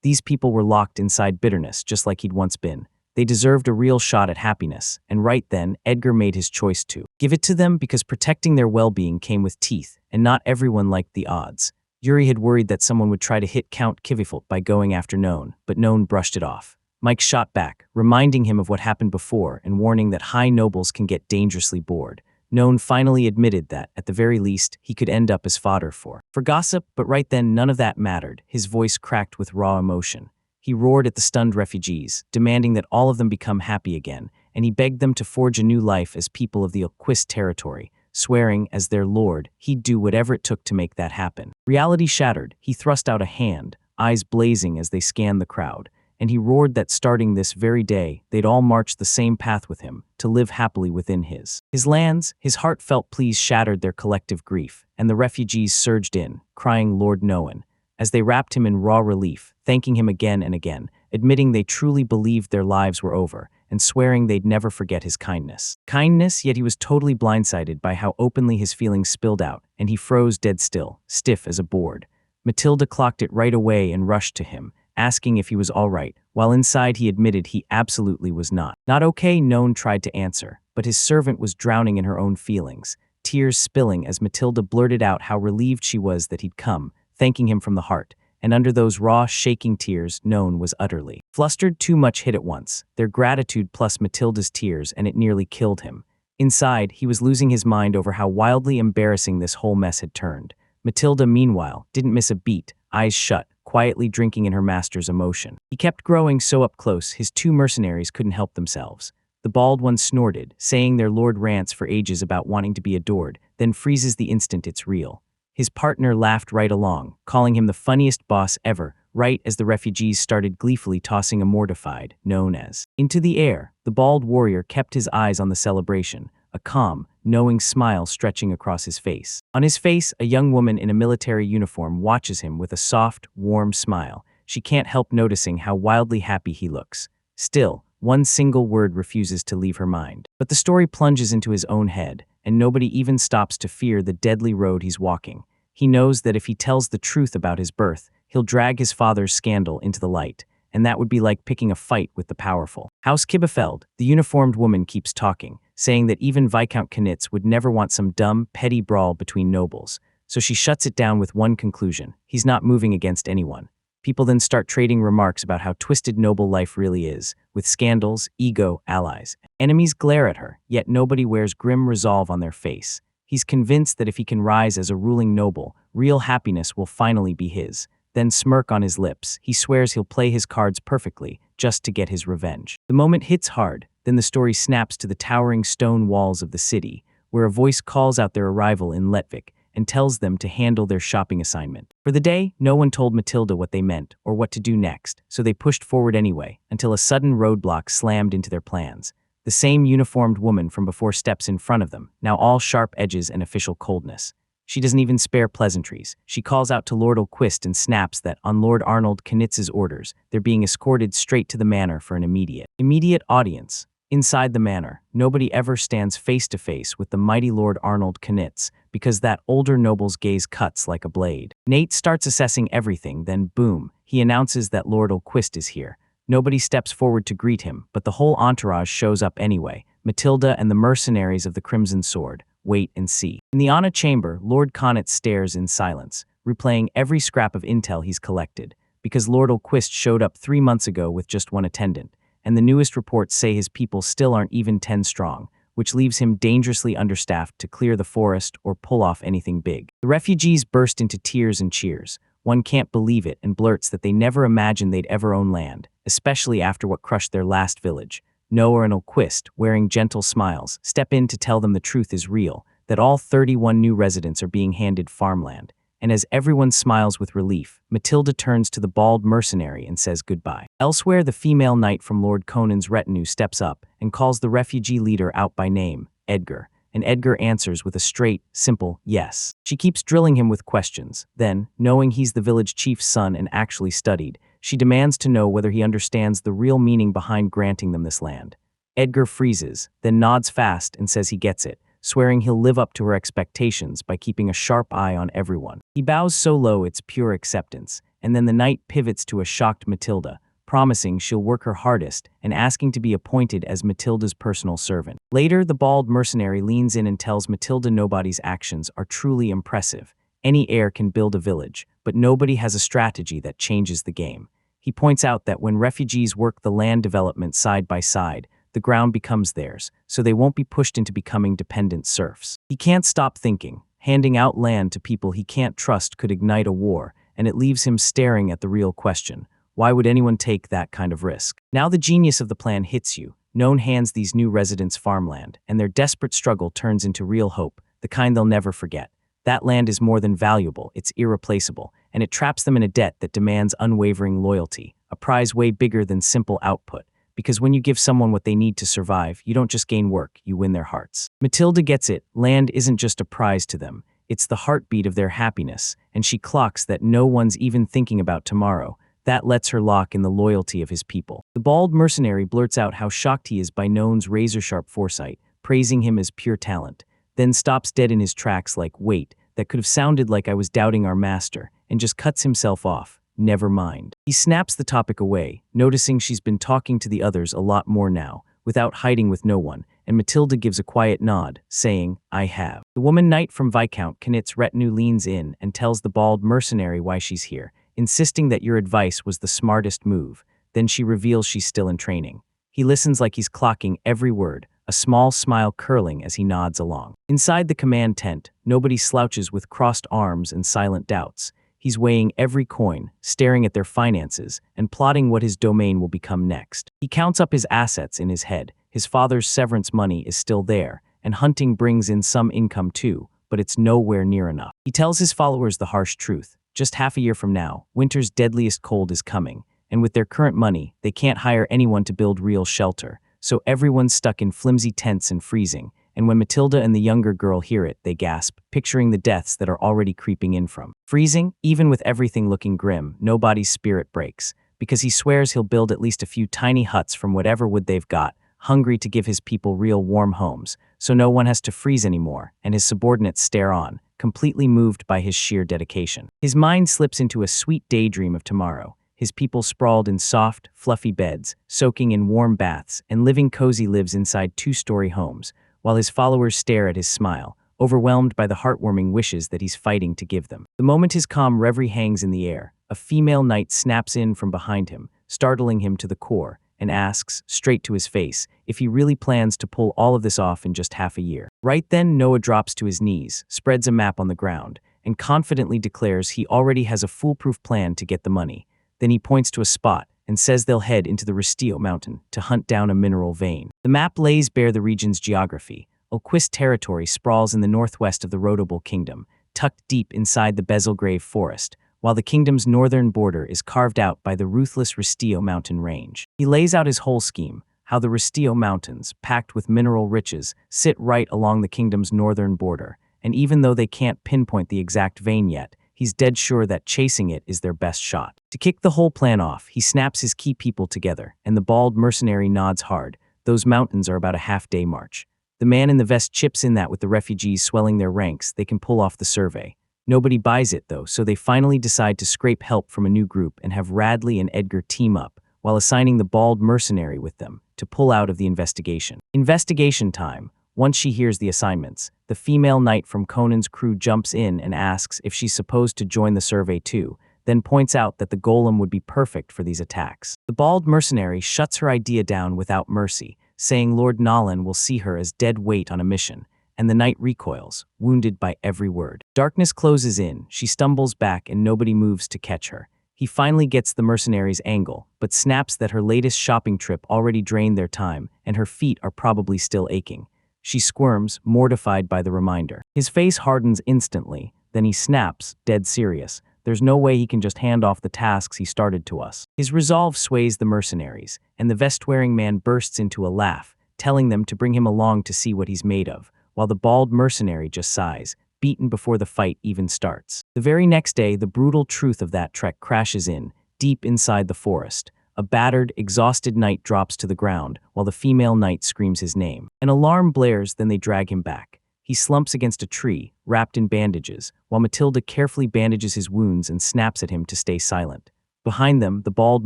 These people were locked inside bitterness, just like he'd once been. They deserved a real shot at happiness, and right then, Edgar made his choice to give it to them because protecting their well-being came with teeth, and not everyone liked the odds. Yuri had worried that someone would try to hit Count Kivifult by going after None, but None brushed it off. Mike shot back, reminding him of what happened before and warning that high nobles can get dangerously bored. None finally admitted that, at the very least, he could end up as fodder for gossip, but right then none of that mattered. His voice cracked with raw emotion. He roared at the stunned refugees, demanding that all of them become happy again, and he begged them to forge a new life as people of the Oquist territory, swearing, as their lord, he'd do whatever it took to make that happen. Reality shattered, he thrust out a hand, eyes blazing as they scanned the crowd, and he roared that starting this very day, they'd all march the same path with him, to live happily within his lands. His heartfelt pleas shattered their collective grief, and the refugees surged in, crying Lord Noan, as they wrapped him in raw relief, thanking him again and again, admitting they truly believed their lives were over, and swearing they'd never forget his kindness. Kindness, yet he was totally blindsided by how openly his feelings spilled out, and he froze dead still, stiff as a board. Matilda clocked it right away and rushed to him, asking if he was all right, while inside he admitted he absolutely was not. Not okay, None tried to answer, but his servant was drowning in her own feelings, tears spilling as Matilda blurted out how relieved she was that he'd come, thanking him from the heart, and under those raw, shaking tears, None was utterly flustered. Too much hit at once, their gratitude plus Matilda's tears, and it nearly killed him. Inside, he was losing his mind over how wildly embarrassing this whole mess had turned. Matilda, meanwhile, didn't miss a beat, eyes shut, quietly drinking in her master's emotion. He kept growing so up close, his two mercenaries couldn't help themselves. The bald one snorted, saying their lord rants for ages about wanting to be adored, then freezes the instant it's real. His partner laughed right along, calling him the funniest boss ever, right as the refugees started gleefully tossing a mortified, known as, into the air. The bald warrior kept his eyes on the celebration, a calm, knowing smile stretching across his face. On his face, a young woman in a military uniform watches him with a soft, warm smile. She can't help noticing how wildly happy he looks. Still, one single word refuses to leave her mind. But the story plunges into his own head, and nobody even stops to fear the deadly road he's walking. He knows that if he tells the truth about his birth, he'll drag his father's scandal into the light, and that would be like picking a fight with the powerful. House Kibefeld, the uniformed woman, keeps talking, saying that even Viscount Knitz would never want some dumb, petty brawl between nobles. So she shuts it down with one conclusion: he's not moving against anyone. People then start trading remarks about how twisted noble life really is, with scandals, ego, allies. Enemies glare at her, yet nobody wears grim resolve on their face. He's convinced that if he can rise as a ruling noble, real happiness will finally be his. Then, smirk on his lips, he swears he'll play his cards perfectly, just to get his revenge. The moment hits hard, then the story snaps to the towering stone walls of the city, where a voice calls out their arrival in Letvik and tells them to handle their shopping assignment. For the day, no one told Matilda what they meant or what to do next, so they pushed forward anyway, until a sudden roadblock slammed into their plans. The same uniformed woman from before steps in front of them, now all sharp edges and official coldness. She doesn't even spare pleasantries. She calls out to Lord Ulquist and snaps that, on Lord Arnold Knitz's orders, they're being escorted straight to the manor for an immediate audience. Inside the manor, nobody ever stands face to face with the mighty Lord Arnold Knitz, because that older noble's gaze cuts like a blade. Nate starts assessing everything, then boom, he announces that Lord Ulquist is here. Nobody steps forward to greet him, but the whole entourage shows up anyway. Matilda and the mercenaries of the Crimson Sword. Wait and see. In the Anna chamber, Lord Connett stares in silence, replaying every scrap of intel he's collected, because Lord Ulquist showed up 3 months ago with just one attendant, and the newest reports say his people still aren't even 10 strong, which leaves him dangerously understaffed to clear the forest or pull off anything big. The refugees burst into tears and cheers. One can't believe it and blurts that they never imagined they'd ever own land, especially after what crushed their last village. Noah and Ulquist, wearing gentle smiles, step in to tell them the truth is real, that all 31 new residents are being handed farmland. and as everyone smiles with relief, Matilda turns to the bald mercenary and says goodbye. Elsewhere, the female knight from Lord Conan's retinue steps up and calls the refugee leader out by name, Edgar, and Edgar answers with a straight, simple yes. She keeps drilling him with questions. Then, knowing he's the village chief's son and actually studied, she demands to know whether he understands the real meaning behind granting them this land. Edgar freezes, then nods fast and says he gets it, swearing he'll live up to her expectations by keeping a sharp eye on everyone. He bows so low it's pure acceptance, and then the knight pivots to a shocked Matilda, promising she'll work her hardest and asking to be appointed as Matilda's personal servant. Later, the bald mercenary leans in and tells Matilda nobody's actions are truly impressive. Any heir can build a village, but nobody has a strategy that changes the game. He points out that when refugees work the land development side by side, the ground becomes theirs, so they won't be pushed into becoming dependent serfs. He can't stop thinking. Handing out land to people he can't trust could ignite a war, and it leaves him staring at the real question. Why would anyone take that kind of risk? Now the genius of the plan hits you. None hands these new residents farmland, and their desperate struggle turns into real hope, the kind they'll never forget. That land is more than valuable, it's irreplaceable, and it traps them in a debt that demands unwavering loyalty, a prize way bigger than simple output. Because when you give someone what they need to survive, you don't just gain work, you win their hearts. Matilda gets it. Land isn't just a prize to them. It's the heartbeat of their happiness, and she clocks that no one's even thinking about tomorrow. That lets her lock in the loyalty of his people. The bald mercenary blurts out how shocked he is by None's razor-sharp foresight, praising him as pure talent, then stops dead in his tracks like, wait, that could have sounded like I was doubting our master, and just cuts himself off. Never mind. He snaps the topic away, noticing she's been talking to the others a lot more now, without hiding with no one, and Matilda gives a quiet nod, saying, I have. The woman knight from Viscount Knit's retinue leans in and tells the bald mercenary why she's here, insisting that your advice was the smartest move. Then she reveals she's still in training. He listens like he's clocking every word, a small smile curling as he nods along. Inside the command tent, nobody slouches with crossed arms and silent doubts. He's weighing every coin, staring at their finances, and plotting what his domain will become next. He counts up his assets in his head. His father's severance money is still there, and hunting brings in some income too, but it's nowhere near enough. He tells his followers the harsh truth. Just half a year from now, winter's deadliest cold is coming, and with their current money, they can't hire anyone to build real shelter, so everyone's stuck in flimsy tents and freezing. And when Matilda and the younger girl hear it, they gasp, picturing the deaths that are already creeping in from freezing. Even with everything looking grim, nobody's spirit breaks, because he swears he'll build at least a few tiny huts from whatever wood they've got, hungry to give his people real warm homes, so no one has to freeze anymore, and his subordinates stare on, completely moved by his sheer dedication. His mind slips into a sweet daydream of tomorrow, his people sprawled in soft, fluffy beds, soaking in warm baths, and living cozy lives inside two-story homes, while his followers stare at his smile, overwhelmed by the heartwarming wishes that he's fighting to give them. The moment his calm reverie hangs in the air, a female knight snaps in from behind him, startling him to the core, and asks, straight to his face, if he really plans to pull all of this off in just half a year. Right then, Noah drops to his knees, spreads a map on the ground, and confidently declares he already has a foolproof plan to get the money. Then he points to a spot and says they'll head into the Restio mountain to hunt down a mineral vein. The map lays bare the region's geography. Ulquist territory sprawls in the northwest of the Rotable Kingdom, tucked deep inside the Bezelgrave forest, while the kingdom's northern border is carved out by the ruthless Restio mountain range. He lays out his whole scheme, how the Restio mountains, packed with mineral riches, sit right along the kingdom's northern border, and even though they can't pinpoint the exact vein yet, he's dead sure that chasing it is their best shot. To kick the whole plan off, he snaps his key people together, and the bald mercenary nods hard. Those mountains are about a half-day march. The man in the vest chips in that with the refugees swelling their ranks, they can pull off the survey. Nobody buys it though, so they finally decide to scrape help from a new group and have Radley and Edgar team up, while assigning the bald mercenary with them, to pull out of the investigation. Investigation time. Once she hears the assignments, the female knight from Conan's crew jumps in and asks if she's supposed to join the survey too, then points out that the golem would be perfect for these attacks. The bald mercenary shuts her idea down without mercy, saying Lord Nolan will see her as dead weight on a mission, and the knight recoils, wounded by every word. Darkness closes in, she stumbles back and nobody moves to catch her. He finally gets the mercenary's angle, but snaps that her latest shopping trip already drained their time, and her feet are probably still aching. She squirms, mortified by the reminder. His face hardens instantly, then he snaps, dead serious. There's no way he can just hand off the tasks he started to us. His resolve sways the mercenaries, and the vest-wearing man bursts into a laugh, telling them to bring him along to see what he's made of, while the bald mercenary just sighs, beaten before the fight even starts. The very next day, the brutal truth of that trek crashes in, deep inside the forest. A battered, exhausted knight drops to the ground, while the female knight screams his name. An alarm blares, then they drag him back. He slumps against a tree, wrapped in bandages, while Matilda carefully bandages his wounds and snaps at him to stay silent. Behind them, the bald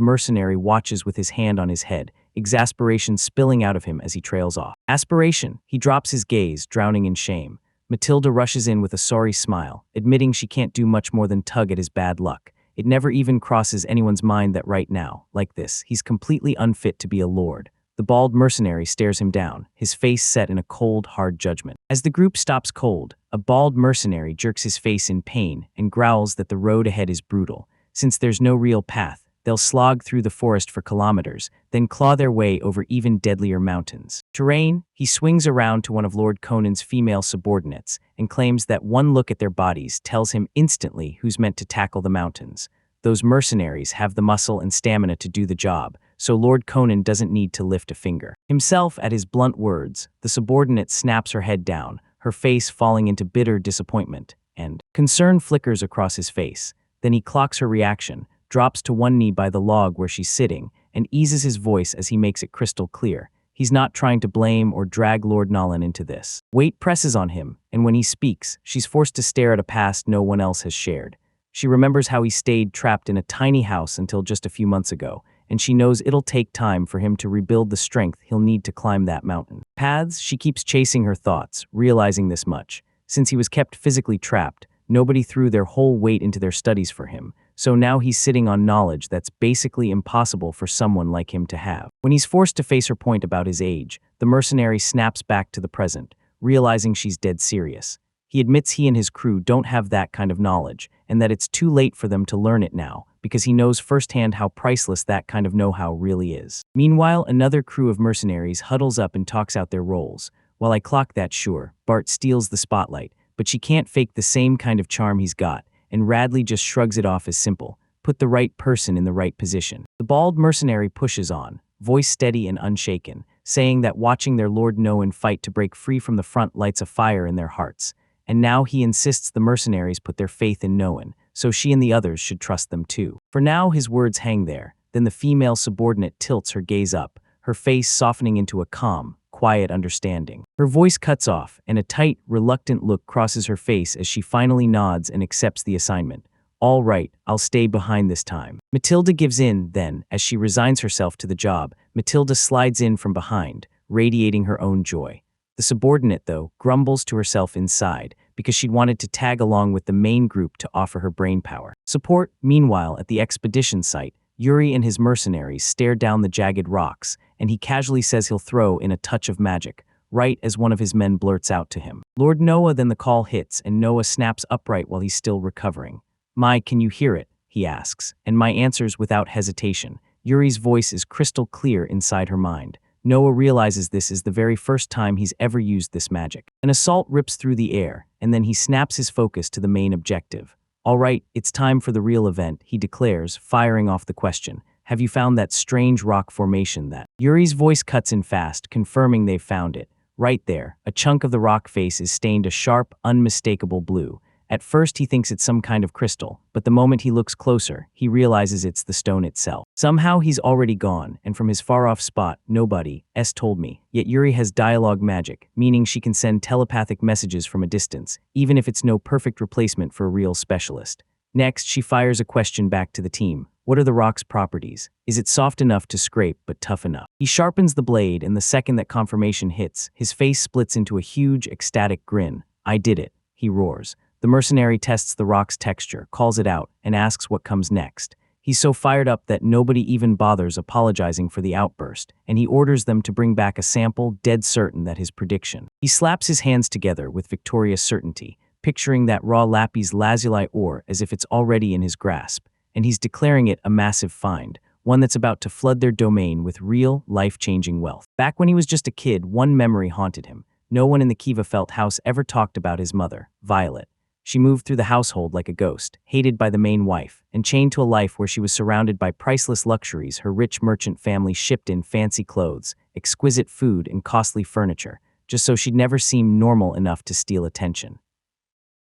mercenary watches with his hand on his head, exasperation spilling out of him as he trails off. Aspiration! He drops his gaze, drowning in shame. Matilda rushes in with a sorry smile, admitting she can't do much more than tug at his bad luck. It never even crosses anyone's mind that right now, like this, he's completely unfit to be a lord. The bald mercenary stares him down, his face set in a cold, hard judgment. As the group stops cold, a bald mercenary jerks his face in pain and growls that the road ahead is brutal. Since there's no real path, they'll slog through the forest for kilometers, then claw their way over even deadlier mountains. Terrain, he swings around to one of Lord Conan's female subordinates and claims that one look at their bodies tells him instantly who's meant to tackle the mountains. Those mercenaries have the muscle and stamina to do the job, so Lord Conan doesn't need to lift a finger. Himself at his blunt words, the subordinate snaps her head down, her face falling into bitter disappointment, and concern flickers across his face. Then he clocks her reaction, drops to one knee by the log where she's sitting, and eases his voice as he makes it crystal clear. He's not trying to blame or drag Lord Nolan into this. Weight presses on him, and when he speaks, she's forced to stare at a past no one else has shared. She remembers how he stayed trapped in a tiny house until just a few months ago, and she knows it'll take time for him to rebuild the strength he'll need to climb that mountain. Paths, she keeps chasing her thoughts, realizing this much. Since he was kept physically trapped, nobody threw their whole weight into their studies for him, so now he's sitting on knowledge that's basically impossible for someone like him to have. When he's forced to face her point about his age, the mercenary snaps back to the present, realizing she's dead serious. He admits he and his crew don't have that kind of knowledge, and that it's too late for them to learn it now, because he knows firsthand how priceless that kind of know-how really is. Meanwhile, another crew of mercenaries huddles up and talks out their roles. While I clock that, sure, Bart steals the spotlight, but she can't fake the same kind of charm he's got, and Radley just shrugs it off as simple. Put the right person in the right position. The bald mercenary pushes on, voice steady and unshaken, saying that watching their Lord Noan fight to break free from the front lights a fire in their hearts. And now he insists the mercenaries put their faith in Noan, so she and the others should trust them too. For now, his words hang there. Then the female subordinate tilts her gaze up, her face softening into a calm, quiet understanding. Her voice cuts off, and a tight, reluctant look crosses her face as she finally nods and accepts the assignment. All right, I'll stay behind this time. Matilda gives in, then, as she resigns herself to the job. Matilda slides in from behind, radiating her own joy. The subordinate, though, grumbles to herself inside, because she'd wanted to tag along with the main group to offer her brainpower. Support, meanwhile, at the expedition site, Yuri and his mercenaries stare down the jagged rocks, and he casually says he'll throw in a touch of magic, right as one of his men blurts out to him. Lord Noah, then the call hits, and Noah snaps upright while he's still recovering. "My, can you hear it?" he asks, and my answers without hesitation. Yuri's voice is crystal clear inside her mind. Noah realizes this is the very first time he's ever used this magic. An assault rips through the air, and then he snaps his focus to the main objective. "All right, it's time for the real event," he declares, firing off the question. "Have you found that strange rock formation that—" Yuri's voice cuts in fast, confirming they've found it. Right there, a chunk of the rock face is stained a sharp, unmistakable blue. At first he thinks it's some kind of crystal, but the moment he looks closer, he realizes it's the stone itself. Somehow he's already gone, and from his far-off spot, nobody told me. Yet Yuri has dialogue magic, meaning she can send telepathic messages from a distance, even if it's no perfect replacement for a real specialist. Next, she fires a question back to the team. What are the rock's properties? Is it soft enough to scrape, but tough enough? He sharpens the blade, and the second that confirmation hits, his face splits into a huge, ecstatic grin. "I did it," he roars. The mercenary tests the rock's texture, calls it out, and asks what comes next. He's so fired up that nobody even bothers apologizing for the outburst, and he orders them to bring back a sample, dead certain that his prediction. He slaps his hands together with victorious certainty, picturing that raw lapis lazuli ore as if it's already in his grasp, and he's declaring it a massive find, one that's about to flood their domain with real, life-changing wealth. Back when he was just a kid, one memory haunted him. No one in the Kiva Felt house ever talked about his mother, Violet. She moved through the household like a ghost, hated by the main wife, and chained to a life where she was surrounded by priceless luxuries. Her rich merchant family shipped in fancy clothes, exquisite food, and costly furniture, just so she'd never seem normal enough to steal attention.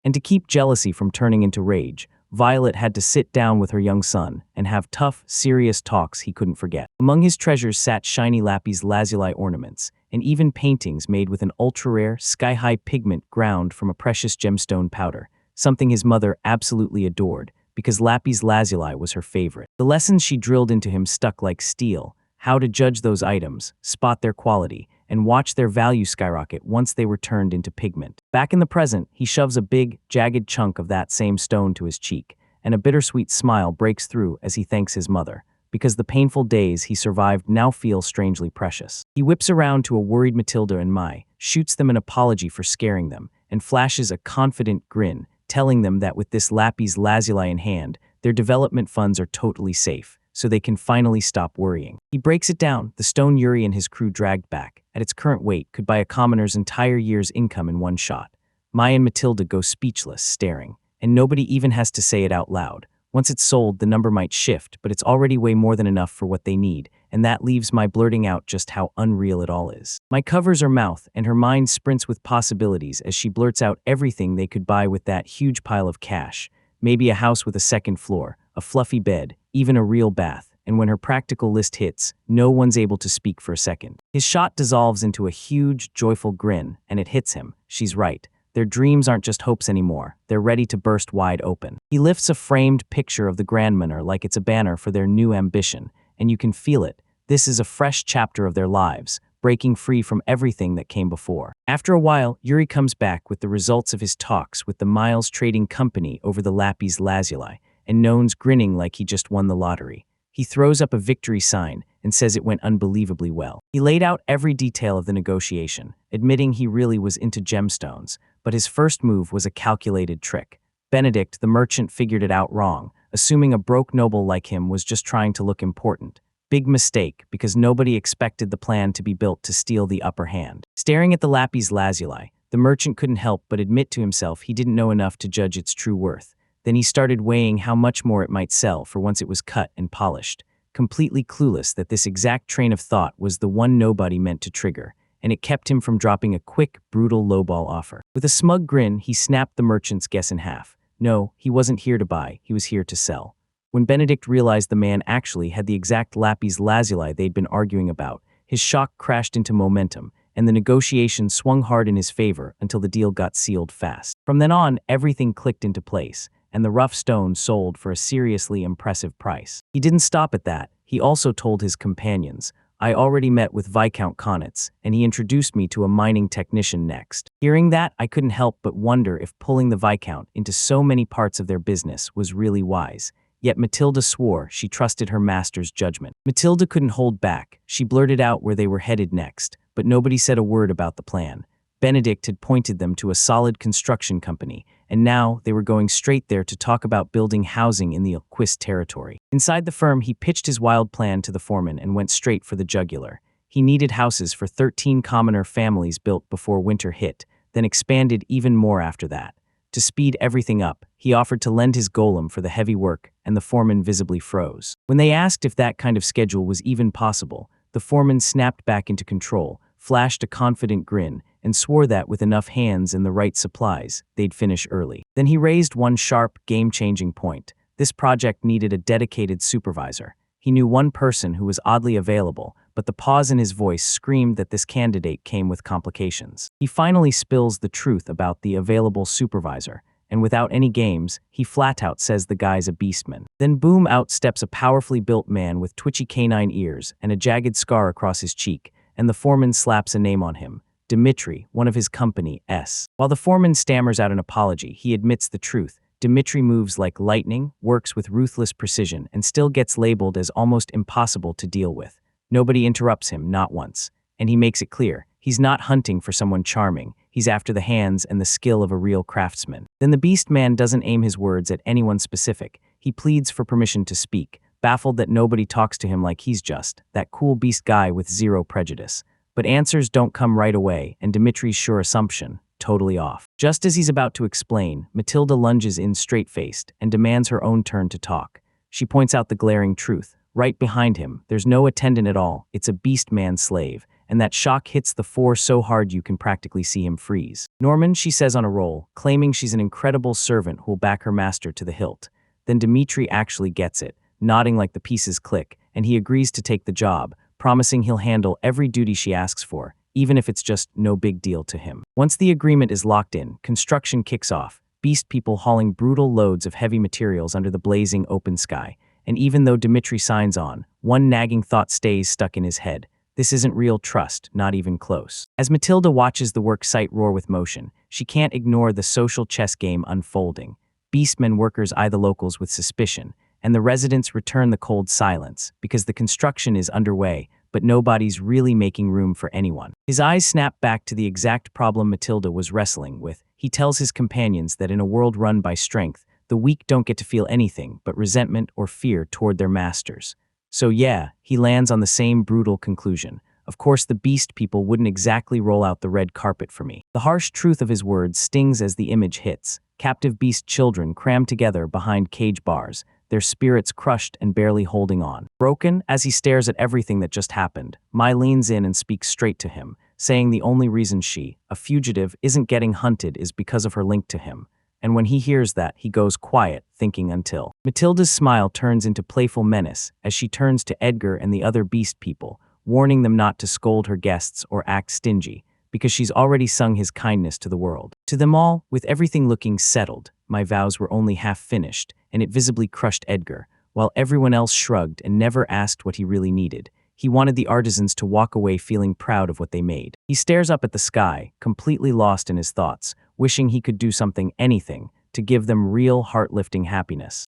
And to keep jealousy from turning into rage, Violet had to sit down with her young son and have tough, serious talks he couldn't forget. Among his treasures sat shiny lapis lazuli ornaments, and even paintings made with an ultra-rare, sky-high pigment ground from a precious gemstone powder, something his mother absolutely adored, because lapis lazuli was her favorite. The lessons she drilled into him stuck like steel: how to judge those items, spot their quality, and watch their value skyrocket once they were turned into pigment. Back in the present, he shoves a big, jagged chunk of that same stone to his cheek, and a bittersweet smile breaks through as he thanks his mother, because the painful days he survived now feel strangely precious. He whips around to a worried Matilda and Mai, shoots them an apology for scaring them, and flashes a confident grin, telling them that with this lapis lazuli in hand, their development funds are totally safe, so they can finally stop worrying. He breaks it down: the stone Yuri and his crew dragged back, at its current weight, could buy a commoner's entire year's income in one shot. Mai and Matilda go speechless, staring, and nobody even has to say it out loud. Once it's sold, the number might shift, but it's already way more than enough for what they need, and that leaves Mai blurting out just how unreal it all is. Mai covers her mouth, and her mind sprints with possibilities as she blurts out everything they could buy with that huge pile of cash. Maybe a house with a second floor, a fluffy bed, even a real bath. And when her practical list hits, no one's able to speak for a second. His shot dissolves into a huge, joyful grin, and it hits him. She's right. Their dreams aren't just hopes anymore. They're ready to burst wide open. He lifts a framed picture of the Grand Manor like it's a banner for their new ambition, and you can feel it. This is a fresh chapter of their lives, breaking free from everything that came before. After a while, Yuri comes back with the results of his talks with the Miles Trading Company over the lapis lazuli, and None's grinning like he just won the lottery. He throws up a victory sign and says it went unbelievably well. He laid out every detail of the negotiation, admitting he really was into gemstones, but his first move was a calculated trick. Benedict, the merchant, figured it out wrong, assuming a broke noble like him was just trying to look important. Big mistake, because nobody expected the plan to be built to steal the upper hand. Staring at the lapis lazuli, the merchant couldn't help but admit to himself he didn't know enough to judge its true worth. Then he started weighing how much more it might sell for once it was cut and polished, completely clueless that this exact train of thought was the one nobody meant to trigger, and it kept him from dropping a quick, brutal lowball offer. With a smug grin, he snapped the merchant's guess in half. No, he wasn't here to buy, he was here to sell. When Benedict realized the man actually had the exact lapis lazuli they'd been arguing about, his shock crashed into momentum, and the negotiation swung hard in his favor until the deal got sealed fast. From then on, everything clicked into place, and the rough stone sold for a seriously impressive price. He didn't stop at that. He also told his companions, "I already met with Viscount Konitz, and he introduced me to a mining technician next." Hearing that, I couldn't help but wonder if pulling the Viscount into so many parts of their business was really wise. Yet Matilda swore she trusted her master's judgment. Matilda couldn't hold back. She blurted out where they were headed next, but nobody said a word about the plan. Benedict had pointed them to a solid construction company, and now they were going straight there to talk about building housing in the Ilquist territory. Inside the firm, he pitched his wild plan to the foreman and went straight for the jugular. He needed houses for 13 commoner families built before winter hit, then expanded even more after that. To speed everything up, he offered to lend his golem for the heavy work, and the foreman visibly froze. When they asked if that kind of schedule was even possible, the foreman snapped back into control, flashed a confident grin, and swore that with enough hands and the right supplies, they'd finish early. Then he raised one sharp, game-changing point. This project needed a dedicated supervisor. He knew one person who was oddly available, but the pause in his voice screamed that this candidate came with complications. He finally spills the truth about the available supervisor, and without any games, he flat out says the guy's a beastman. Then boom, out steps a powerfully built man with twitchy canine ears and a jagged scar across his cheek, and the foreman slaps a name on him. Dmitri, one of his company, S. While the foreman stammers out an apology, he admits the truth. Dmitri moves like lightning, works with ruthless precision, and still gets labeled as almost impossible to deal with. Nobody interrupts him, not once. And he makes it clear, he's not hunting for someone charming, he's after the hands and the skill of a real craftsman. Then the beast man doesn't aim his words at anyone specific. He pleads for permission to speak, baffled that nobody talks to him like he's just that cool beast guy with zero prejudice. But answers don't come right away, and Dmitri's sure assumption, totally off. Just as he's about to explain, Matilda lunges in straight-faced and demands her own turn to talk. She points out the glaring truth. Right behind him, there's no attendant at all, it's a beast man slave, and that shock hits the four so hard you can practically see him freeze. Norman, she says on a roll, claiming she's an incredible servant who'll back her master to the hilt. Then Dimitri actually gets it, nodding like the pieces click, and he agrees to take the job, promising he'll handle every duty she asks for, even if it's just no big deal to him. Once the agreement is locked in, construction kicks off, beast people hauling brutal loads of heavy materials under the blazing open sky. And even though Dimitri signs on, one nagging thought stays stuck in his head. This isn't real trust, not even close. As Matilda watches the work site roar with motion, she can't ignore the social chess game unfolding. Beastmen workers eye the locals with suspicion, and the residents return the cold silence, because the construction is underway, but nobody's really making room for anyone. His eyes snap back to the exact problem Matilda was wrestling with. He tells his companions that in a world run by strength, the weak don't get to feel anything but resentment or fear toward their masters. So yeah, he lands on the same brutal conclusion. Of course, the beast people wouldn't exactly roll out the red carpet for me. The harsh truth of his words stings as the image hits. Captive beast children crammed together behind cage bars, their spirits crushed and barely holding on. Broken, as he stares at everything that just happened, Mai leans in and speaks straight to him, saying the only reason she, a fugitive, isn't getting hunted is because of her link to him. And when he hears that, he goes quiet, thinking until. Matilda's smile turns into playful menace as she turns to Edgar and the other beast people, warning them not to scold her guests or act stingy, because she's already sung his kindness to the world. To them all, with everything looking settled, my vows were only half finished, and it visibly crushed Edgar, while everyone else shrugged and never asked what he really needed. He wanted the artisans to walk away feeling proud of what they made. He stares up at the sky, completely lost in his thoughts, wishing he could do something, anything, to give them real heart-lifting happiness.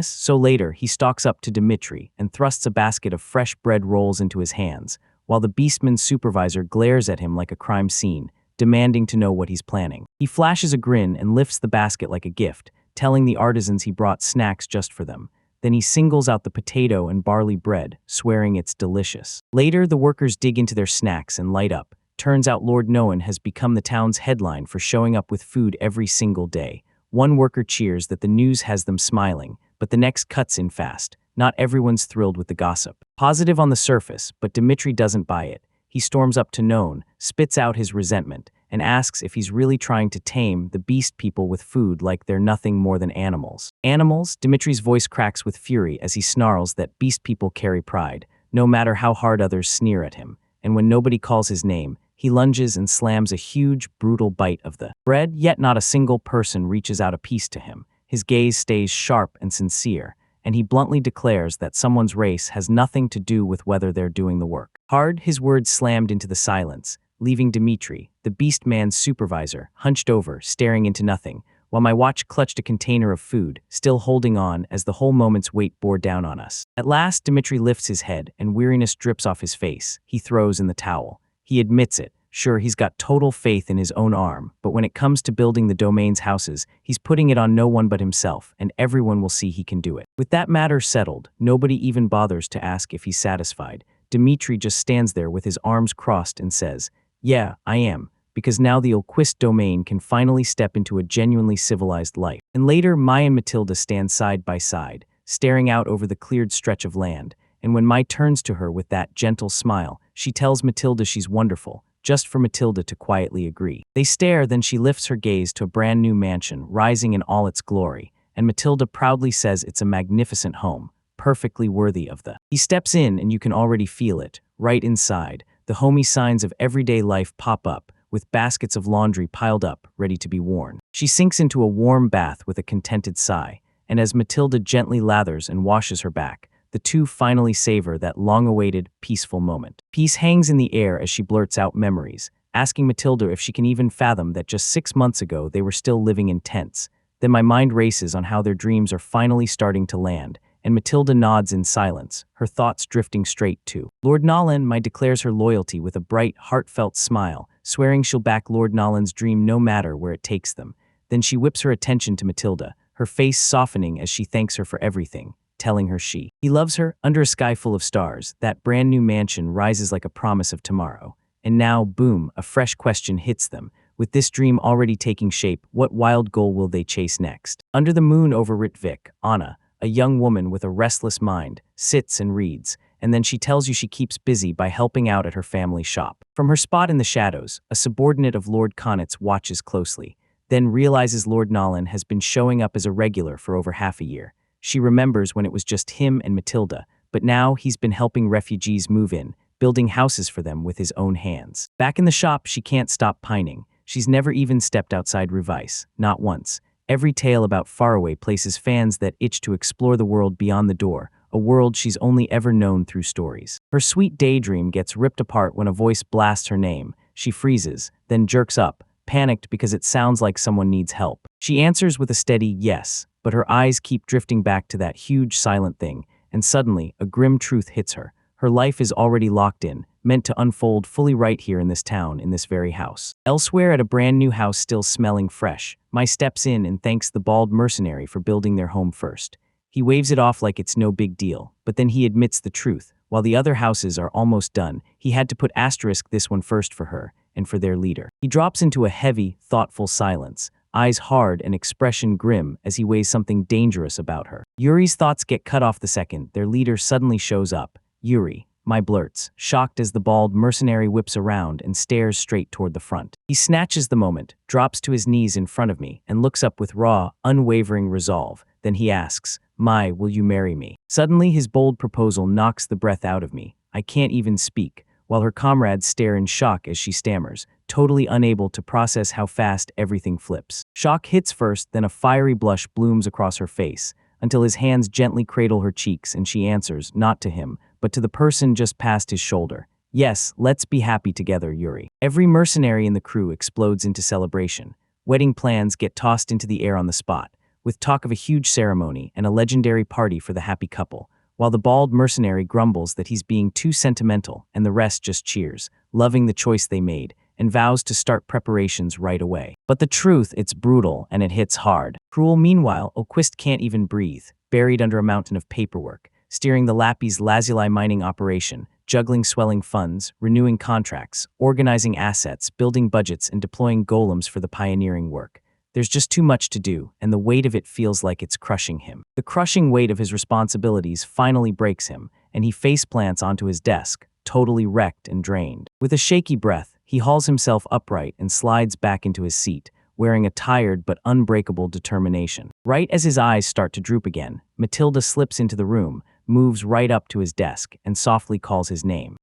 So later, he stalks up to Dimitri and thrusts a basket of fresh bread rolls into his hands, while the beastman's supervisor glares at him like a crime scene, demanding to know what he's planning. He flashes a grin and lifts the basket like a gift, telling the artisans he brought snacks just for them. Then he singles out the potato and barley bread, swearing it's delicious. Later, the workers dig into their snacks and light up. Turns out Lord Noan has become the town's headline for showing up with food every single day. One worker cheers that the news has them smiling, but the next cuts in fast. Not everyone's thrilled with the gossip. Positive on the surface, but Dimitri doesn't buy it. He storms up to Noan, spits out his resentment, and asks if he's really trying to tame the beast people with food like they're nothing more than animals. Animals? Dimitri's voice cracks with fury as he snarls that beast people carry pride, no matter how hard others sneer at him. And when nobody calls his name, he lunges and slams a huge, brutal bite of the bread, yet not a single person reaches out a piece to him. His gaze stays sharp and sincere, and he bluntly declares that someone's race has nothing to do with whether they're doing the work. Hard, his words slammed into the silence, leaving Dimitri, the beast man's supervisor, hunched over, staring into nothing, while my watch clutched a container of food, still holding on as the whole moment's weight bore down on us. At last, Dimitri lifts his head, and weariness drips off his face. He throws in the towel. He admits it. Sure, he's got total faith in his own arm, but when it comes to building the domain's houses, he's putting it on no one but himself, and everyone will see he can do it. With that matter settled, nobody even bothers to ask if he's satisfied. Dimitri just stands there with his arms crossed and says, "Yeah, I am, because now the Ulquist domain can finally step into a genuinely civilized life." And later, Mai and Matilda stand side by side, staring out over the cleared stretch of land, and when Mai turns to her with that gentle smile, she tells Matilda she's wonderful, just for Matilda to quietly agree. They stare, then she lifts her gaze to a brand new mansion, rising in all its glory, and Matilda proudly says it's a magnificent home, perfectly worthy of the. He steps in and you can already feel it, right inside. The homey signs of everyday life pop up, with baskets of laundry piled up, ready to be worn. She sinks into a warm bath with a contented sigh, and as Matilda gently lathers and washes her back, the two finally savor that long-awaited, peaceful moment. Peace hangs in the air as she blurts out memories, asking Matilda if she can even fathom that just 6 months ago they were still living in tents. Then my mind races on how their dreams are finally starting to land, and Matilda nods in silence, her thoughts drifting straight to Lord Nolan. Mai declares her loyalty with a bright, heartfelt smile, swearing she'll back Lord Nolan's dream no matter where it takes them. Then she whips her attention to Matilda, her face softening as she thanks her for everything, telling her he loves her. Under a sky full of stars, that brand new mansion rises like a promise of tomorrow. And now, boom, a fresh question hits them. With this dream already taking shape, what wild goal will they chase next? Under the moon over Ritvik, Anna, a young woman with a restless mind, sits and reads, and then she tells you she keeps busy by helping out at her family shop. From her spot in the shadows, a subordinate of Lord Konitz watches closely, then realizes Lord Nolan has been showing up as a regular for over half a year. She remembers when it was just him and Matilda, but now he's been helping refugees move in, building houses for them with his own hands. Back in the shop, she can't stop pining. She's never even stepped outside Revice, not once. Every tale about faraway places fans that itch to explore the world beyond the door, a world she's only ever known through stories. Her sweet daydream gets ripped apart when a voice blasts her name. She freezes, then jerks up, panicked because it sounds like someone needs help. She answers with a steady yes, but her eyes keep drifting back to that huge silent thing, and suddenly, a grim truth hits her. Her life is already locked in, meant to unfold fully right here in this town, in this very house. Elsewhere at a brand new house still smelling fresh, Mai steps in and thanks the bald mercenary for building their home first. He waves it off like it's no big deal, but then he admits the truth. While the other houses are almost done, he had to put asterisk this one first for her, and for their leader. He drops into a heavy, thoughtful silence, eyes hard and expression grim as he weighs something dangerous about her. Yuri's thoughts get cut off the second their leader suddenly shows up. Yuri, Mai blurts, shocked as the bald mercenary whips around and stares straight toward the front. He snatches the moment, drops to his knees in front of me, and looks up with raw, unwavering resolve. Then he asks, Mai, will you marry me? Suddenly, his bold proposal knocks the breath out of me. I can't even speak, while her comrades stare in shock as she stammers, totally unable to process how fast everything flips. Shock hits first, then a fiery blush blooms across her face, until his hands gently cradle her cheeks and she answers, not to him, but to the person just past his shoulder. Yes, let's be happy together, Yuri. Every mercenary in the crew explodes into celebration. Wedding plans get tossed into the air on the spot, with talk of a huge ceremony and a legendary party for the happy couple, while the bald mercenary grumbles that he's being too sentimental and the rest just cheers, loving the choice they made, and vows to start preparations right away. But the truth, it's brutal and it hits hard. Cruel. Meanwhile, Oquist can't even breathe, buried under a mountain of paperwork, steering the Lappi's Lazuli mining operation, juggling swelling funds, renewing contracts, organizing assets, building budgets, and deploying golems for the pioneering work. There's just too much to do, and the weight of it feels like it's crushing him. The crushing weight of his responsibilities finally breaks him, and he faceplants onto his desk, totally wrecked and drained. With a shaky breath, he hauls himself upright and slides back into his seat, wearing a tired but unbreakable determination. Right as his eyes start to droop again, Matilda slips into the room, moves right up to his desk, and softly calls his name.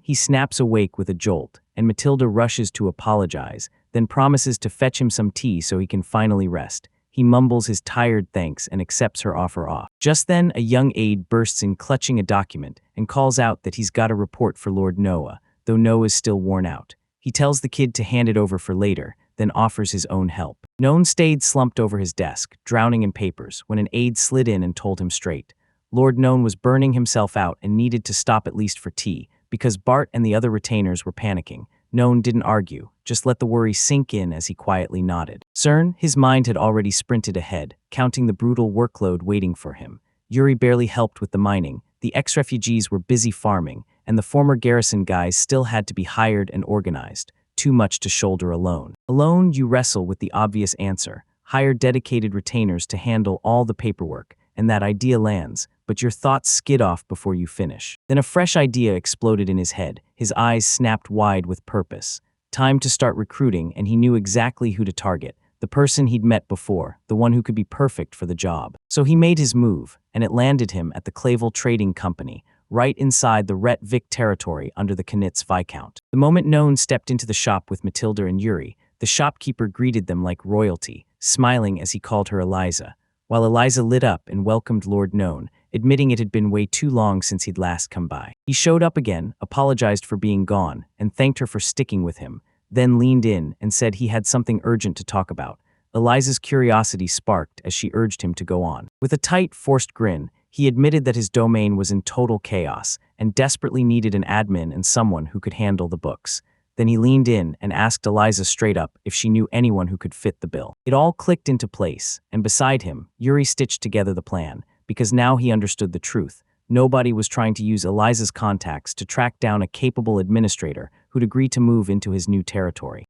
He snaps awake with a jolt, and Matilda rushes to apologize, then promises to fetch him some tea so he can finally rest. He mumbles his tired thanks and accepts her offer off. Just then, a young aide bursts in clutching a document and calls out that he's got a report for Lord Noah, though Noah's still worn out. He tells the kid to hand it over for later, then offers his own help. Noan stayed slumped over his desk, drowning in papers, when an aide slid in and told him straight. Lord Noan was burning himself out and needed to stop at least for tea, because Bart and the other retainers were panicking. Noan didn't argue, just let the worry sink in as he quietly nodded. CERN, his mind had already sprinted ahead, counting the brutal workload waiting for him. Yuri barely helped with the mining, the ex-refugees were busy farming, and the former garrison guys still had to be hired and organized. Too much to shoulder alone. Alone, you wrestle with the obvious answer. Hire dedicated retainers to handle all the paperwork, and that idea lands, but your thoughts skid off before you finish. Then a fresh idea exploded in his head, his eyes snapped wide with purpose. Time to start recruiting, and he knew exactly who to target, the person he'd met before, the one who could be perfect for the job. So he made his move, and it landed him at the Clavel Trading Company, right inside the Ret Vic territory under the Knitz Viscount. The moment Noan stepped into the shop with Matilda and Yuri, the shopkeeper greeted them like royalty, smiling as he called her Eliza, while Eliza lit up and welcomed Lord Noan, admitting it had been way too long since he'd last come by. He showed up again, apologized for being gone, and thanked her for sticking with him, then leaned in and said he had something urgent to talk about. Eliza's curiosity sparked as she urged him to go on. With a tight, forced grin, he admitted that his domain was in total chaos and desperately needed an admin and someone who could handle the books. Then he leaned in and asked Eliza straight up if she knew anyone who could fit the bill. It all clicked into place, and beside him, Yuri stitched together the plan, because now he understood the truth. Nobody was trying to use Eliza's contacts to track down a capable administrator who'd agree to move into his new territory.